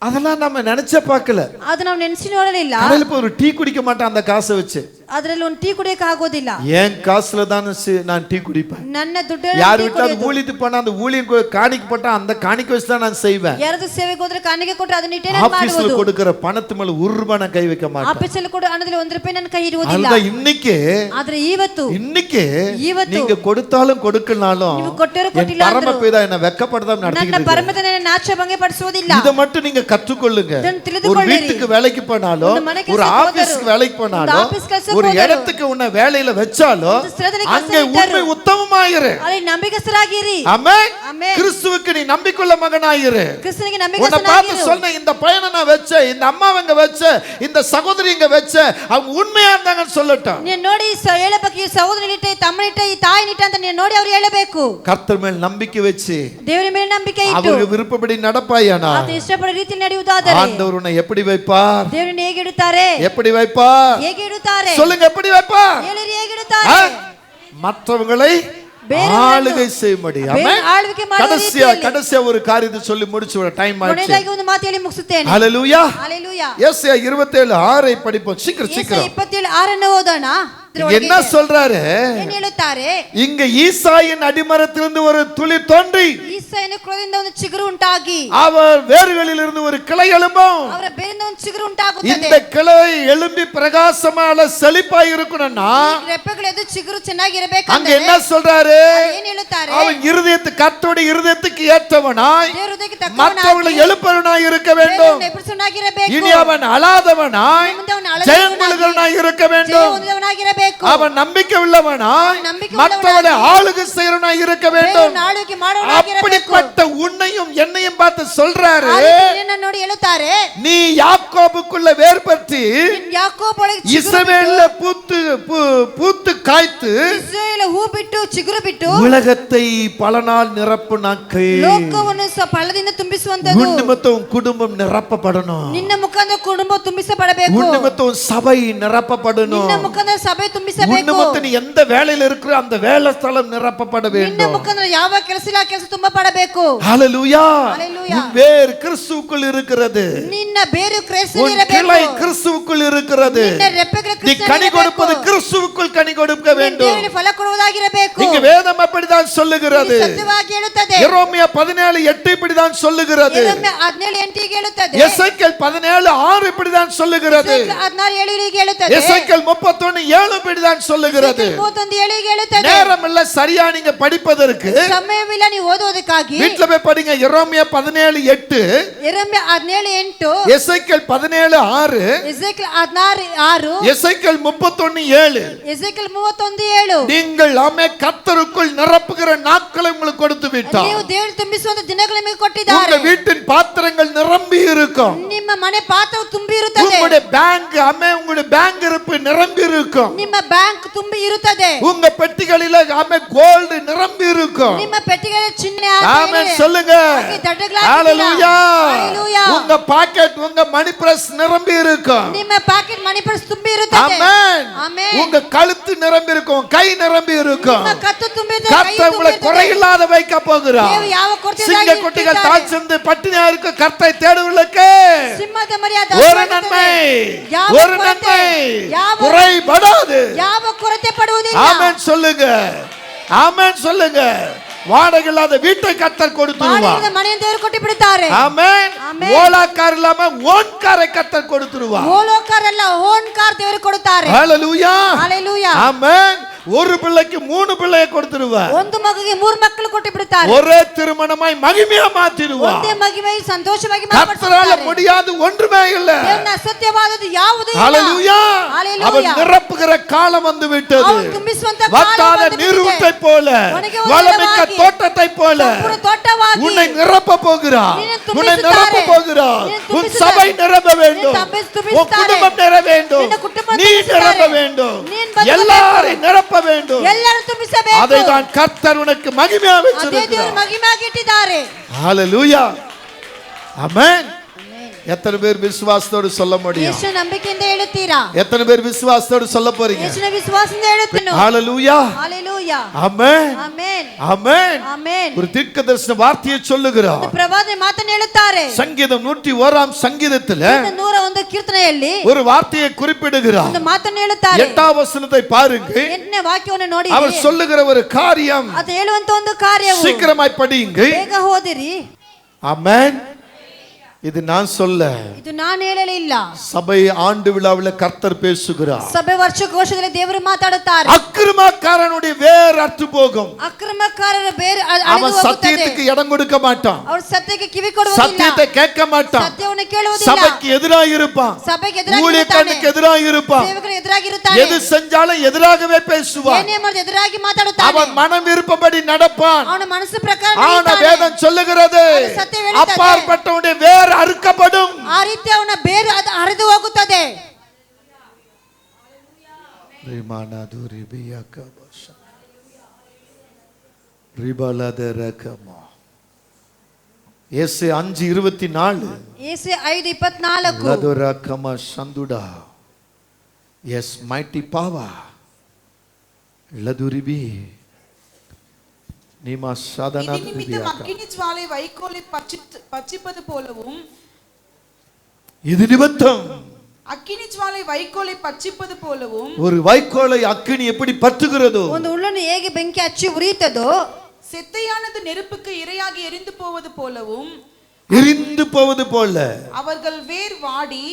அதெல்லாம் நம்ம நினைச்சே பார்க்கல. ಅದು ನಾವು ನೆನೆಸಿ ನೋಡಲಿಲ್ಲ. கடையில போய் ஒரு டீ குடிக்க மாட்டேன் அந்த காசை வச்சு. ಅದರಲ್ಲಿ ಒಂದು ಟೀ ಕುಡಿಯಕ್ಕೆ ಆಗೋದಿಲ್ಲ. ஏன் காசுல தான் நான் டீ குடிப்பேன். ನನ್ನ ದುಡ್ಡಲ್ಲಿ யார் வீட்டாவது ஊழியத்துக்கு போனா அந்த ஊழியம் காணிக்க போட்டா அந்த காணிக்க வச்சு தான் நான் செய்வேன். ಯಾರದು ಸೇವೆಗೆ ಹೋದ್ರೆ ಕಾಣಿಕೆ ಕೊಟ್ಟರೆ ಅದನ್ನ ಇಟ್ಟೇ ನಾನು ஆபீஸ்ல ಮಾಡುವುದು. கொடுக்கிற பணத்து மேல ₹1 நான் கை வைக்க மாட்டேன். ಆಫೀಸಲ್ಲಿ ಕೂಡ ಹಣದಲ್ಲಿ ₹1 ನನ್ನ ಕೈ ಇರುವುದಿಲ್ಲ. அதுதான் இன்னைக்கு ಇವತ್ತು நீங்க கொடுத்தாலும் கொடுக்கலனாலும் ನೀವು ಕೊಟ್ಟರೂ என் ಕೊಟ್ಟಿಲ್ಲ ಅಂದ್ರೂ பரமபிதா என்ன வெட்கப்படுத்தாம ನನ್ನ நடத்திக்கிட்டு ಪರಮತನ ನಾಚಭಂಗೆ ಪಡಿಸುವುದಿಲ್ಲ. இத மட்டும் நீங்க கற்றுக்கொள்ளுங்க. ಇದನ್ನು ஒரு ತಿಳಿದುಕೊಳ್ಳಿರಿ. வீட்டுக்கு வேலைக்கு போனாலும் ಒಂದು ಮನೆ ஒரு ಕೆಲಸಕ್ಕೆ ஆபீஸ்க்கு ಹೋದರು, வேலைக்கு போனாலும் ಒಂದು ಆಫೀಸ್ ಕೆಲಸಕ್ಕೆ ஒரு ಹೋದರು, இடத்துக்கு உன்னை வேலையில வச்சாலும் ಒಂದು ಸ್ಥಳದಲ್ಲಿ ಕೆಲಸ அங்கே ಇಟ್ಟರು, உண்மை உத்தமமாயிரு. ಅಲ್ಲಿ ನಂಬಿಕಸ್ಥರಾಗಿರಿ. ஆமென். ಆಮೆನ್. கிறிஸ்துவுக்கு நீ நம்பிக்கையுள்ள மகனாயிரு. ಕ್ರಿಸ್ತನಿಗೆ உன்னை பார்த்து ನಂಬಿಕಸ್ಥನಾಗಿರು. சொன்ன இந்த பையனை நான் வச்ச, இந்த அம்மாவங்க வச்ச, இந்த சகோதரி இங்க வச்ச, அவங்க உண்மையா இருந்தாங்கன்னு சொல்லட்டும். ನೀನು ನೋಡಿ ಹೇಳಬೇಕು, ಈ ಸಹೋದರನಿಟ್ಟೆ, ಈ ತಮ್ಮನಿಟ್ಟೆ, ಈ ತಾಯಿನಿಟ್ಟೆ ಅಂತ ನೀನು ನೋಡಿ ಅವ್ರು ಹೇಳಬೇಕು. கர்த்தர் மேல் நம்பிக்கை வச்சு ದೇವರ ಮೇಲೆ ನಂಬಿಕೆ ಇಟ್ಟು அவருக்கு விருப்பப்படி நடப்பாயானா ಆತ ಇಷ್ಟಪಡೋ ರೀತಿಯಲ್ಲಿ ನಡೆಯುವುದಾದರೆ ஆண்டவர் உன்னை எப்படி வைப்பார்? ದೇವರನ್ನು ಹೇಗೆ ಇಡುತ್ತಾರೆ? எப்படி வைப்பார்? ಹೇಗೆ ಇಡುತ್ತಾರೆ? சொல்லுங்க, எப்படி வைப்பார்? ಹೇಳಿರಿ, ಹೇಗೆ ಇಡುತ್ತಾರೆ? மற்றவங்களை ஆளுகை செய்யும்படி. ஆமென். ಆಳ್ವಿಕೆ ಮಾಡುವ ರೀತಿಯಲ್ಲಿ. கடைசியா ஒரு காரியத்தை சொல்லி முடிச்சு விட டைம் ஆச்சு. ಕೊನೆಯದಾಗಿ ಒಂದು ಮಾತು ಹೇಳಿ ಮುಗಿಸುತ್ತೇನೆ. ஹல்லேலூயா. ஹalleluya. ஏசாயா 27:6 படிப்போம். சீக்கிரம் ஏசாயா 27:6 ஓதೋಣ. என்ன சொல்றாரு? ಏನು ಹೇಳುತ್ತಾರೆ? இங்க ஈசாயின் அடிமரத்திலிருந்து ஒரு துளி தோன்றி ಈಸಾಯನ ಕ್ರೋಧದಿಂದ ಒಂದು ಚಿಗುರು ಉಂಟಾಗಿ அவர் வேர்களில் இருந்து ஒரு கிளை எழும்பும். ಅವರ ಬೇರಿಂದ ಒಂದು ಚಿಗುರು ಉಂಟಾಗುತ್ತದೆ. இந்த கிளை எழும்பி பிரகாசமான செழிப்பாய் இருக்கணும்னா ರೆಪ್ಪೆಗಳು ಎದ್ದು ಚಿಗುರು ಚೆನ್ನಾಗಿರಬೇಕು. அங்க என்ன சொல்றாரு? ಏನು ಹೇಳುತ್ತಾರೆ? அவன் இருதயத்துக்கு கர்த்தருடைய இருதயத்துக்கு ஏற்றவனாய் ದೇವರ ಹೃದಯಕ್ಕೆ மற்றவர்களை ತಕ್ಕವನಾಗಿ எழுப்பவனாய் இருக்க வேண்டும். ಎಬ್ಬಿಸುವವನಾಗಿರಬೇಕು. இனி அவன் அழாதவனாய் ಮುಂದೆ ಅವನು ஜெயம் கொள்கிறவனாய் இருக்க வேண்டும். ಜಯ ಹೊಂದಿದವನಾಗಿರಬೇಕು. ಮಾಡಬೇಕು. அவன் நம்பிக்கை உள்ளவனாய் நம்பிக்கை மற்றவனை ஆளுகை செய்யறவனாய் இருக்க வேண்டும். ಬೇರೆಯವರನ್ನ ಆಳ್ವಿಕೆ ಮಾಡುವವನಾಗಿರಬೇಕು. அப்படிப்பட்ட உன்னையும் என்னையும் பார்த்து சொல்றாரு, ಆ ರೀತಿ ನಿನ್ನನ್ನು ನೋಡಿ ಹೇಳುತ್ತಾರೆ, நீ யாக்கோபுக்குள்ள வேர்பற்றி ನೀನು ಯಾಕೋಬ ಒಳಗೆ ಚಿಗುರು இஸ்ரவேல்ல பூத்து காய்த்து ಇಸ್ರಾಯೇಲ ಹೂ ಬಿಟ್ಟು ಚಿಗುರು ಬಿಟ್ಟು உலகத்தை பல நாள் நிரப்பு நாட்கள் ಲೋಕವನ್ನು ಫಲದಿಂದ ತುಂಬಿಸುವಂತದ್ದು. உன் நிமித்தம் குடும்பம் நிரப்பப்படணும். ನಿನ್ನ ಮುಖಾಂತರ ಕುಟುಂಬ ತುಂಬಿಸಪಡಬೇಕು. உன் நிமித்தம் சபை நிரப்பப்படணும். ನಿನ್ನ ಮುಖಾಂತರ ಸಭೆ உன் ತುಂಬಿಸಬೇಕು. நிமித்தம் நீ எந்த வேலையில இருக்கிற அந்த வேலை ஸ்தலம் நிரப்பப்பட ನಿನ್ನ வேண்டும். ಮುಖಾಂತರ ಯಾವ ಕೆಲಸ ಇಲ್ಲ ಕೆಲಸ ತುಂಬಪಡಬೇಕು. ஹalleluya. ஹalleluya. உன் வேர் கிறிஸ்துவுக்குள் இருக்கிறது. ನಿನ್ನ ಬೇರು ಕ್ರಿಸ್ತನಲ್ಲಿ உன் ಇರಬೇಕು. கிளை கிறிஸ்துவுக்குள் இருக்கிறது. ನಿನ್ನ ರೆಪ್ಪೆಗಳು நீ ಕ್ರಿಸ್ತನಲ್ಲಿ கனி ಇರಬೇಕು. கொடுப்பது கிறிஸ்துவுக்குள் கனி கொடுக்க ನೀನು வேண்டும். ದೇವರಿಗೆ ಫಲ ಕೊಡುವುದಾಗಿರಬೇಕು. இங்க வேதம் அப்படிதான் சொல்லுகிறது. ಇದು ಸತ್ಯವಾಗಿ ಹೇಳುತ್ತದೆ. எரோமியா 17:8 இப்படிதான் சொல்லுகிறது. ಯೆರೆಮೀಯ 17:8 ಹೇಳುತ್ತದೆ. எசேக்கியேல் 17:6 இப்படிதான் சொல்லுகிறது. 16:7 ಹೇಳುತ್ತದೆ. எசேக்கியேல் 31:7 இப்படிதான் சொல்லுகிறது. 31:7 ಹೇಳುತ್ತದೆ. நேரம் இல்ல சரியா நீங்க படிப்பதற்கு. ಸಮಯವಿಲ್ಲ ನೀವು ಓದುವುದಕ್ಕಾಗಿ. வீட்ல போய் படிங்க. எரோமியா 17:8, ಯೆರೆಮೀಯ 17:8, எசேக்கியேல் 17:6, ಎಸೆಕಿಯೇಲ್ 16:6, எசேக்கியேல் 31:7. ಎಸೆಕಿಯೇಲ್ 31:7. நீங்கள் ஆமே கர்த்தருக்குள் நிரப்புகிற நாட்களை உங்களுக்கு கொடுத்து விட்டார். ನೀವು ದೇವರು ತುಂಬಿಸುವಂತ ದಿನಗಳು ನಿಮಗೆ உங்க ಕೊಟ್ಟಿದ್ದಾರೆ. வீட்டின் பாத்திரங்கள் நிரம்பி இருக்கும். ನಿಮ್ಮ ಮನೆ ಪಾತ್ರ ತುಂಬಿ ಇರುತ್ತದೆ. உங்களுடைய பேங்க் ஆமே உங்களுடைய பேங்க் இருப்பு நிரம்பி இருக்கும். ನಿಮ್ಮ ಬ್ಯಾಂಕ್ ತುಂಬಿ ಇರುತ್ತದೆ. உங்க பெட்டிகளில ஆமே கோல்ட் நிரம்பி இருக்கும். ನಿಮ್ಮ ಪೆಟ್ಟಿಗೆಯಲ್ಲಿ ಚಿನ್ನ ஆமென் சொல்லுங்க. ஹalleluya. உங்க பாக்கெட் உங்க மணி பிரஸ் நிரம்பி இருக்கும். ನಿಮ್ಮ ಪ್ಯಾಕೆಟ್ ಮನಿ ಪರ್ಸ್ ತುಂಬಿ ಇರುತ್ತದೆ. ஆமென். ಆಮೆನ್. உங்க கழுத்து நிரம்பி இருக்கும். கை நிரம்பி இருக்கும். ನಿಮ್ಮ ಕತ್ತು ತುಂಬಿದೆ, ಕೈ கர்த்தர் உங்களை ತುಂಬಿದೆ. குறையில்லாத வைக்க போகிறார். ದೇವರು ಯಾವ ಕೊರತೆ சிங்க குட்டிகள் தாழ் சென்று பட்டினியா இருக்க கர்த்தரை தேடுவர்களுக்கு ಸಿಂಹದ ಮರಿಯಾದ ஒரு நன்மை, ಯಾವ ஒரு ಕೊರತೆ, நன்மை ಯಾವ குறைபடாது. ಯಾವ ಕೊರತೆ ಪಡುವುದಿಲ್ಲ. ஆமென் சொல்லுங்க. ஆமென் சொல்லுங்க. வாடகை இல்லாத வீட்டை கர்த்தர் கொடுத்துருவார். ಬಾಡಿಗೆಯ ಮನೆಯನ್ನು ದೇವರು ಕೊಟ್ಟು ಬಿಡುತ್ತಾರೆ. ஆமென். ஆமென். ஓலா கார் இல்லாம ஓன் காரை கர்த்தர் கொடுத்துருவார். ಓಲೋ ಕಾರ್ ಅಲ್ಲ, ಓನ್ ಕಾರ್ ದೇವರು ಕೊಡುತ್ತಾರೆ. ஹalleluya. ஹalleluya. ஆமென். ஒரு பிள்ளைக்கு 3 பிள்ளையை கொடுத்துருவார். ಒಂದು ಮಗುಗೆ 3 ಮಕ್ಕಳು ಕೊಟ್ಟು ಬಿಡುತ್ತಾರೆ. ஒரே திருமணமாய் மகிமையா மாத்திடுவார். ಒಂದೇ ಮಗಿಮೆ ಸಂತೋಷವಾಗಿ கர்த்தரால முடியாது ஒன்றுமே இல்ல. ದೇವನ ಅಸತ್ಯವಾದದ್ದು ಯಾವುದೂ ಇಲ್ಲ. ஹalleluya. ஹalleluya. அவர் நிரப்புகிற காலம் வந்து விட்டது. அவர் ತುಂಬಿಸುವಂತ ಕಾಲ வத்தாத ಬಂದು நீரூற்றை ಬಿಟ್ಟಿದೆ. போல, ಒಣಗಿ வளமிக்க ಹೋಗಿರುವ தோட்டத்தை போல ಸಂಪೂರ್ಣ ತೋಟವಾಗಿ உன்னை நிரப்ப போகிறார். ನಿನ್ನನ್ನು உன்னை ತುಂಬಿಸುತ್ತಾರೆ. நிரப்ப போகிறார். ನಿನ್ನನ್ನು உன் ತುಂಬಿಸುತ್ತಾರೆ. சபை நிரம்ப வேண்டும். ನಿನ್ನ ಸಭೆ உன் ತುಂಬಿಸುತ್ತಾರೆ. குடும்பம் நிரம்ப வேண்டும். ನಿನ್ನ ಕುಟುಂಬ நீ ತುಂಬಿಸುತ್ತಾರೆ. நிரம்ப வேண்டும். ನೀನು ಬದುಕಬೇಕು. எல்லாரையும் நிரப்ப வேண்டும். ಎಲ್ಲರೂ ತುಂಬಿಸಬೇಕು. அதை தான் கர்த்தர் உனக்கு மகிமையா ಅದೇ ದೇವರು வச்சிருக்கிறார். ಮಹಿಮೆಯಾಗಿ ಇಟ್ಟಿದ್ದಾರೆ. ஹalleluya. ஆமென். எத்தனை பேர் விசுவாசத்தோடு சொல்ல முடியும்? ಯೇಸು ನಂಬಿಕೆಯಿಂದ ಹೇಳುತ್ತೀರಾ? எத்தனை பேர் விசுவாசத்தோடு சொல்ல போறீங்க? ಯೇಸುವಿನ ವಿಶ್ವಾಸದಿಂದ ಹೇಳುತ್ತೇನೆ. ஹalleluya. ஹalleluya. ஆமென். ಆಮೆನ್. ஆமென். ಆಮೆನ್. ஒரு தீர்க்கதரிசன வார்த்தையை சொல்லுகிறார். ಪ್ರವಾದಿ ಮಾತನ್ನು ಹೇಳುತ್ತಾರೆ. சங்கீதம் 101 சங்கீதத்துல 101 ಕೀರ್ತನೆಯಲ್ಲಿ ஒரு வார்த்தையை குறிப்பிடுகிறார். ಒಂದು ಮಾತನ್ನು ಹೇಳುತ್ತಾರೆ. 8வது வசனத்தை பாருங்க. 8ನೇ ವಾಕ್ಯವನ್ನು ನೋಡಿ. அவர் சொல்லுகிற ஒரு காரியம் ಅದು ಹೇಳುವಂತ ಒಂದು ಕಾರ್ಯವು. சீக்கிரமாய் படியுங்க. ಬೇಗ ಓದಿರಿ. ஆமென். இது நான் சொல்ல, ಇದು ನಾನು ಹೇಳಲಿಲ್ಲ. சபை ஆண்டு விழாவில் கர்த்தர் பேசுகிறார். ಸಭೆ ವರ್ಷಕೋಶದಲ್ಲಿ ದೇವರು ಮಾತಾಡುತ್ತಾರೆ. அக்கிரமக்காரனுடைய வேர் அற்று போகும். ಅಕ್ರಮಕಾರರ ಬೇರೆ அவன் சத்தியத்துக்கு இடம் கொடுக்க மாட்டான். ಅವರು ಸತ್ಯಕ್ಕೆ ಕಿವಿ ಕೊಡುವುದಿಲ್ಲ. சத்தியத்தை கேட்க மாட்டான். ಸತ್ಯವನ್ನು ಕೇಳುವುದಿಲ್ಲ. சபைக்கு எதிராக இருப்பான். ಸಭೆಗೆ ಎದುರಾಗಿ ஊழியக்காரனுக்கு எதிராக இருப்பான். ಸೇವಕರ ಎದುರಾಗಿರುತ್ತಾನೆ. எது செஞ்சாலும் எதிராகவே பேசுவான். ಏನೇ ಮಾಡಿದ್ರು ಎದುರಾಗಿ ಮಾತಾಡುತ್ತಾನೆ. அவன் மனம் விருப்பப்படி நடப்பான். ಅವನ ಮನಸ್ಸು ಪ್ರಕಾರ ஆனா ನಡೆಯುತ್ತಾನೆ. வேதம் சொல்லுகிறது, சத்தியம் ಹೇಳುತ್ತದೆ. அப்பாற்பட்டவனுடைய வேர் அறுக்கப்படும். ಆ ರೀತಿ ಅವನ ಬೇರು ಅದು ಹರಿದು ಹೋಗುತ್ತದೆ. ஏசு 5:24 ಏಸೆ 5:24 ಲದುರಕಮ ಸಂದುಡ ಎಸ್ ಮೈಟಿ ಪಾವ ಲದುರಿಬಿ ನಿಮ್ಮ ಸಾಧನ இது நிமித்தம் அக்கினி ஜுவாலை வைக்கோலை பட்சிப்பது போலவும், இது நிமித்தம் அக்கினி ஜுவாலை வைக்கோலை பட்சிப்பது போலவும், ஒரு வைக்கோலை அக்கினி எப்படி பற்றுகிறதோ, ಒಂದು ಹುಲ್ಲನ್ನು ಹೇಗೆ ಬೆಂಕಿ ಹಚ್ಚಿ ಉರಿಯುತ್ತದೋ, செத்தையானது நெருப்புக்கு இரையாகி எரிந்து போவது போலவும், எரிந்து போவது போல அவர்கள் வேர் வாடி,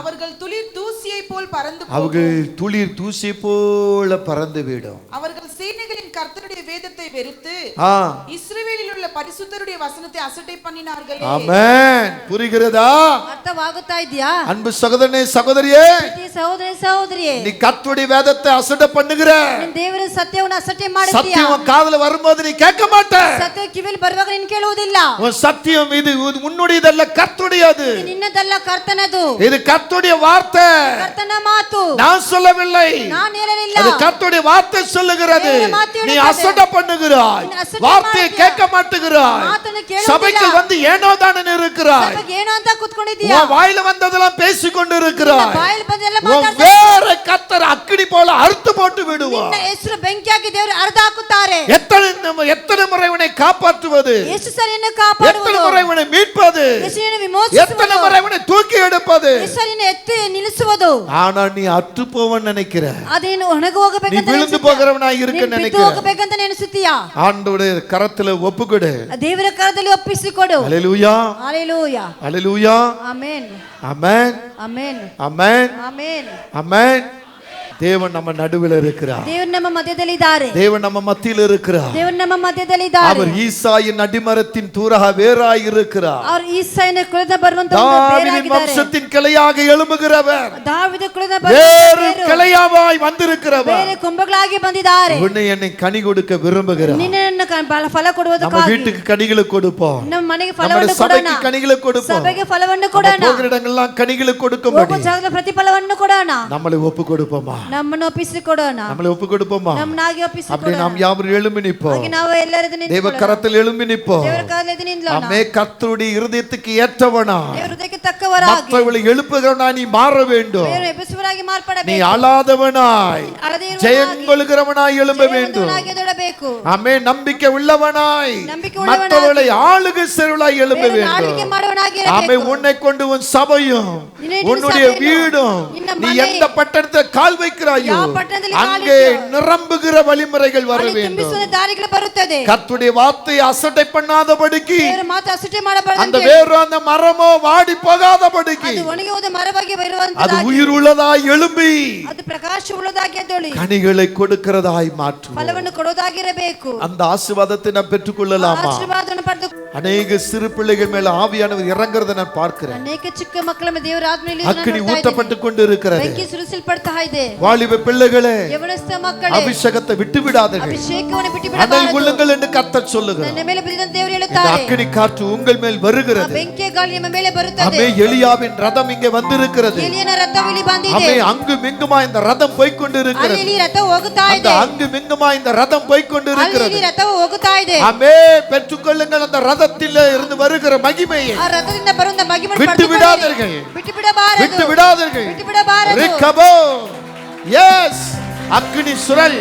அவர்கள் துளிர் தூசியை போல் பறந்து போகும். அவர்கள் துளிர் தூசி போல பறந்து விடும். அவர்கள் சேனைகளின் கர்த்தருடைய வேதத்தை வெறுத்து ஆ இஸ்ரவேலில் உள்ள பரிசுத்தருடைய வசனத்தை அசட்டை பண்ணினார்களே. ஆமென். புரிகிறதா? ಅರ್ಥವಾಗುತ್ತಾ ಇದೆಯಾ? அன்பு சகோதரனே சகோதரியே, ಪ್ರೀತಿಯ ಸಹೋದರ ಸಹೋದರಿಯೇ, நீ கர்த்தருடைய வேதத்தை அசட்டை பண்ணுகிற, ನೀನು ದೇವರ ಸತ್ಯವನ್ನು ಅಸಟ್ಟೆ ಮಾಡುತ್ತೀಯಾ? சத்தியம் உன் காதுல வரும்போது நீ கேட்க மாட்ட. ಸತ್ಯ ಕಿವಿಯಲ್ಲಿ ಬರುವಾಗ ನೀನು ಕೇಳುವುದಿಲ್ಲ. உன் சத்தியம் இது உன்னுடையதல்ல, கர்த்தருடையது. ಇದು ನಿನ್ನದಲ್ಲ, ಕರ್ತನದು. இது கர்த்தருடைய வார்த்தை, ಕರ್ತನ ಮಾತು. நான் சொல்லவில்லை, ನಾನು ಹೇಳಲಿಲ್ಲ. அது கர்த்தருடைய வார்த்தை சொல்லுகிறது. தேவனுடைய வார்த்தை நீ சொல்லுகிறது. அசட்டை பண்ணுகிறாய், நீ அசட்டை வார்த்தையை ಮಾಡ್ತೀಯ. கேட்க மாட்டேங்கிறாய், ಮಾತನ್ನು ಕೇಳುವುದಿಲ್ಲ. சபைக்கு வந்து ஏனோ தானே இருக்கிறாய், ಸಭೆಗೆ ಏನು ಅಂತ ಕೂತ್ಕೊಂಡಿದ್ದೀಯಾ? உன் வாயில வந்ததெல்லாம் பேசிக்கொண்டு இருக்கிறாய். ಬಾಯಲ್ಲಿ ಬಂದೆಲ್ಲ உன் ಮಾತಾಡ್ತಾ வேற கர்த்தர் அக்கினி போல அறுத்து போட்டு விடுவார். ನಿನ್ನ ಹೆಸರು ಬೆಂಕಿಯಾಗಿ ದೇವರು ಅರ್ಧ ಹಾಕುತ್ತಾರೆ. எத்தனை முறை உன்னை காப்பாற்றுவது, ಎಷ್ಟು ಸರಿಯನ್ನು எத்தனை ಕಾಪಾಡುವುದು, முறை உன்னை மீட்பது, ಎಷ್ಟು ನಿನ್ನ எத்தனை ವಿಮೋಚಿಸುವುದು, முறை உன்னை தூக்கி எடுப்பது. ಎಷ್ಟು ಸರಿ ನಿನ್ನ ಎತ್ತಿ ನಿಲ್ಲಿಸುವುದು. ஆனா நீ அற்று போவன்னு நினைக்கிற, ಅದೇನು ಒಣಗಿ ಹೋಗಬೇಕಂತ நீ விழுந்து ನೆನೆಸುತ್ತೀಯಾ? போகிறவனாய் இருக்க ನೀನು ಬಿದ್ದು நினைக்கிற. ಹೋಗಬೇಕಂತ ನೆನೆಸುತ್ತೀಯಾ? ஆண்டவருடைய கரத்துல ஒப்புக்கொடு. ದೇವರ ಕರದಲ್ಲಿ ಒಪ್ಪಿಸಿಕೊಡು. அல்லேலூயா, ಹalleluya, அல்லேலூயா. ಆಮೆನ್, ஆமென், ಆಮೆನ್, ஆமென், ಆಮೆನ್. ஆமென். தேவன் நம்ம நடுவில் இருக்கிறார். ದೇವರು ನಮ್ಮ ಮಧ್ಯದಲ್ಲಿದ್ದಾರೆ. தேவன் நம்ம மத்தியில் இருக்கிறார். ದೇವರು ನಮ್ಮ ಮಧ್ಯದಲ್ಲಿದ್ದಾರೆ. அவர் ஈசாயின் அடிமரத்தின் தூரக வேராய் இருக்கிறார். ಅವರು ಈಸಾಯನ ಕುಲದ ಬರುವಂತ ಒಂದು தாவீதின் ಬೇರಾಗಿದ್ದಾರೆ. வம்சத்தின் கிளையாக எழும்புகிறவர், ದಾವೀದ ಕುಲದ வேறு ಬರುವಂತ கிளையாவாய் வந்திருக்கிறவர், ಬೇರೆ ಕೊಂಬಗಳಾಗಿ ಬಂದಿದ್ದಾರೆ. உன்னை என்னை கனி கொடுக்க விரும்புகிறார். ನಿನ್ನನ್ನು ಫಲ நம்ம ಕೊಡುವುದಕ್ಕಾಗಿ வீட்டுக்கு கனிகளை கொடுப்போம், ನಮ್ಮ ಮನೆಗೆ நம்ம ಫಲವನ್ನು ಕೊಡೋಣ. சபைக்கு கனிகளை கொடுப்போம், ಸಭೆಗೆ ಫಲವನ್ನು நம்ம ಕೊಡೋಣ. போகிற இடங்கள்லாம் கனிகளை ಹೋಗುವ கொடுக்கும்படி ಜಾಗದ ಪ್ರತಿಫಲವನ್ನು ಕೊಡೋಣ. நம்மளை ஒப்பு கொடுப்போமா, ನಮ್ಮನ್ನು ಒಪ್ಪಿಸಿಕೊಡೋಣ. நம்மளை ஒப்பு கொடுப்போமா. ನಮ್ಮನ್ನಾಗಿ அப்படி ಒಪ್ಪಿಸಿಕೊಡೋಣ. நாம் யாவரும் எழும்பி நிற்போம், ಹಾಗೆ ನಾವು ಎಲ್ಲರೂ தேவ ನಿಂತುಕೊಳ್ಳೋಣ. கரத்தில் எழும்பி நிற்போம். ದೇವರ ಕಾಲದಲ್ಲಿ ನಿಲ್ಲೋಣ. ஆமே, கர்த்தருடைய இருதயத்துக்கு ஏற்றவனா, ದೇವರ ಹೃದಯಕ್ಕೆ ತಕ್ಕವರಾಗಿ மற்றவர்களை எழுப்புகிறவனா நீ மாற வேண்டும். ದೇವರ ಎಬ್ಬಿಸುವವರಾಗಿ நீ ಮಾರ್ಪಡಬೇಕು. அழாதவனாய் ಅಳದೆ ஜெயம் ಇರುವವನಾಗಿ, கொள்கிறவனாய் எழும்ப வேண்டும். ಜಯವಂತನಾಗಿ ಎದ್ದೇಳಬೇಕು. ஆமே, நம்பிக்கை உள்ளவனாய் நம்பிக்கை உள்ளவனாய், மற்றவர்களை ஆளுகை செய்வனாய் எழும்ப ಬೇರೆಯವರನ್ನು ಆಳ್ವಿಕೆ வேண்டும். ಮಾಡುವವನಾಗಿ ஆமே, ಇರಬೇಕು. உன்னை கொண்டு உன் சபையும் ನಿನ್ನ உன்னுடைய சபையும், வீடும் ನಿನ್ನ நீ ಮನೆ, எந்த பட்டணத்தில் கால் வைக்கிறாயோ ಯಾವ ಪಟ್ಟಣದಲ್ಲಿ ಕಾಲಿಟ್ಟೆಯೋ, அங்கே நிரம்புகிற வழிமுறைகள் வர ಅಲ್ಲಿ வேண்டும். ತುಂಬಿಸುವ ದಾರಿಗಳು ಬರುತ್ತದೆ. கர்த்தருடைய வார்த்தையை அசட்டை பண்ணாதபடிக்கு, ದೇವರ ಮಾತು ಅಸಟೆ ಮಾಡಬಾರದು அந்த ಅಂತ ಹೇಳಿ. வேறு அந்த மரமோ வாடி போகாதபடிக்கு, ಅದು ಒಣಗಿ ಹೋದ ಮರವಾಗಿ அது ಬರುವಂತದಾಗಿ, உயிர் உள்ளதாய் எழும்பி ಅದು ಪ್ರಕಾಶ ಉಳ್ಳದಾಗಿ ಎದ್ದೇಳಿ கனிகளை கொடுக்கிறதாய் மாற்றும். ಫಲವನ್ನು ಕೊಡೋದಾಗಿರಬೇಕು. அந்த ஆசீர்வாதத்தை நாம் பெற்றுக்கொள்ளலாமா? ಆಶೀರ್ವಾದವನ್ನು ಪಡೆದು அநேக சிறு பிள்ளைகள் மேல ஆவியானவர் இறங்குறதை நான் பார்க்கிறேன். ಅನೇಕ ಚಿಕ್ಕ ಮಕ್ಕಳ ಮೇಲೆ ದೇವರ ಆತ್ಮನಲ್ಲಿ அக்கினி ஊற்றப்பட்டு கொண்டு இருக்கிறது. ಬೆಂಕಿ ಸುರಿಸಲ್ಪಡ್ತಾ ಇದೆ. வாலிப பிள்ளைகளே, ಯವನಸ್ಥ ಮಕ್ಕಳೇ, அபிஷேகத்தை விட்டு விடாதீர்கள், ಅಭಿಷೇಕವನ್ನು ಬಿಟ್ಟು அனல் ಬಿಡಬಾರದು. கொள்ளுங்கள் என்று கர்த்தர் சொல்லுகிறார். ನನ್ನ ಮೇಲೆ ಬಿದ್ದಂತೆ ದೇವರು இந்த ಹೇಳುತ್ತಾರೆ, அக்கினி காற்று உங்கள் மேல் ಆ வருகிறது. ಬೆಂಕಿಯ ಗಾಳಿ ನಿಮ್ಮ ಮೇಲೆ ಬರುತ್ತದೆ. அமே, எலியாவின் ரதம் இங்கே வந்திருக்கிறது. ಎಲಿಯನ ರಥವು ಇಲ್ಲಿ ಬಂದಿದೆ. அமே, அங்கும் இங்குமா இந்த ரதம் போய்க்கொண்டு ಅಲ್ಲಿ இருக்கிறது. ಇಲ್ಲಿ ರಥವು ಹೋಗುತ್ತಾ அந்த ಇದೆ. அங்கும் இங்குமா இந்த ரதம் போய்க்கொண்டு ಅಲ್ಲಿ இருக்கிறது. ಇಲ್ಲಿ ರಥವು ಹೋಗುತ್ತಾ ಇದೆ. அமே, பெற்றுக்கொள்ளுங்கள் அந்த ரதத்தில் இருந்து வருகிற மகிமையை. ಆ ರಥದಿಂದ ಬರುವಂತ ಮಹಿಮೆಯನ್ನು விட்டு ಪಡೆದುಕೊಳ್ಳಿ. விடாதீர்கள், ಬಿಟ್ಟು ಬಿಡಬಾರದು. விட்டு விடாதீர்கள். ಬಿಟ್ಟು ಬಿಡಬಾರದು. ரிக்கபோ, எஸ், அக்கினி சுழல்,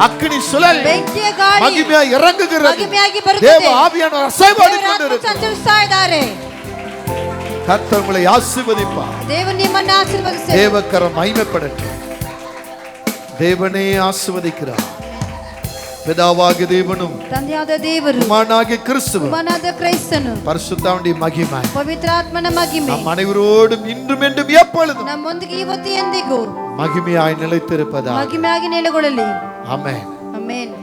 அக்கினி சுழல் ಬೆಂಕಿಯ ಗಾಳಿ மகிமையா இறங்குகிறது. ಮಹಿಮೆಯಾಗಿ தேவ ಬರುತ್ತದೆ. ஆவியானவர் அசைவாடி ದೇವರ கொண்டு ಆತ್ಮ இருக்கிறார். ಸಂಚರಿಸ್ತಾ ಇದ್ದಾರೆ. கர்த்தர் உங்களை ஆசீர்வதிப்பார். ದೇವರು ನಿಮ್ಮನ್ನು ಆಶೀರ್ವದಿಸಲಿ. தேவக்கரம் மகிமைப்படட்டும். தேவனே ஆசீர்வதிக்கிறார். பிதாவாகிய தேவனும் ತಂದೆಯಾದ ದೇವರು, குமாரனாகிய கிறிஸ்துவும் ಕುಮಾರನಾದ ಕ್ರೈಸ್ತನು, பரிசுத்தாவின் மகிமை ಪವಿತ್ರಾತ್ಮನ ಮಹಿಮೆ நம் அனைவரோடும் இன்றும் என்றும் எப்பொழுதும் ನಮ್ಮೊಂದಿಗೆ ಇವತ್ತು ಎಂದಿಗೂ மகிமையாய் நிலைத்திருப்பதா. ಮಹಿಮೆಯಾಗಿ ನೆಲೆಗೊಳ್ಳಲಿ. ஆமென். ಆಮೆನ್.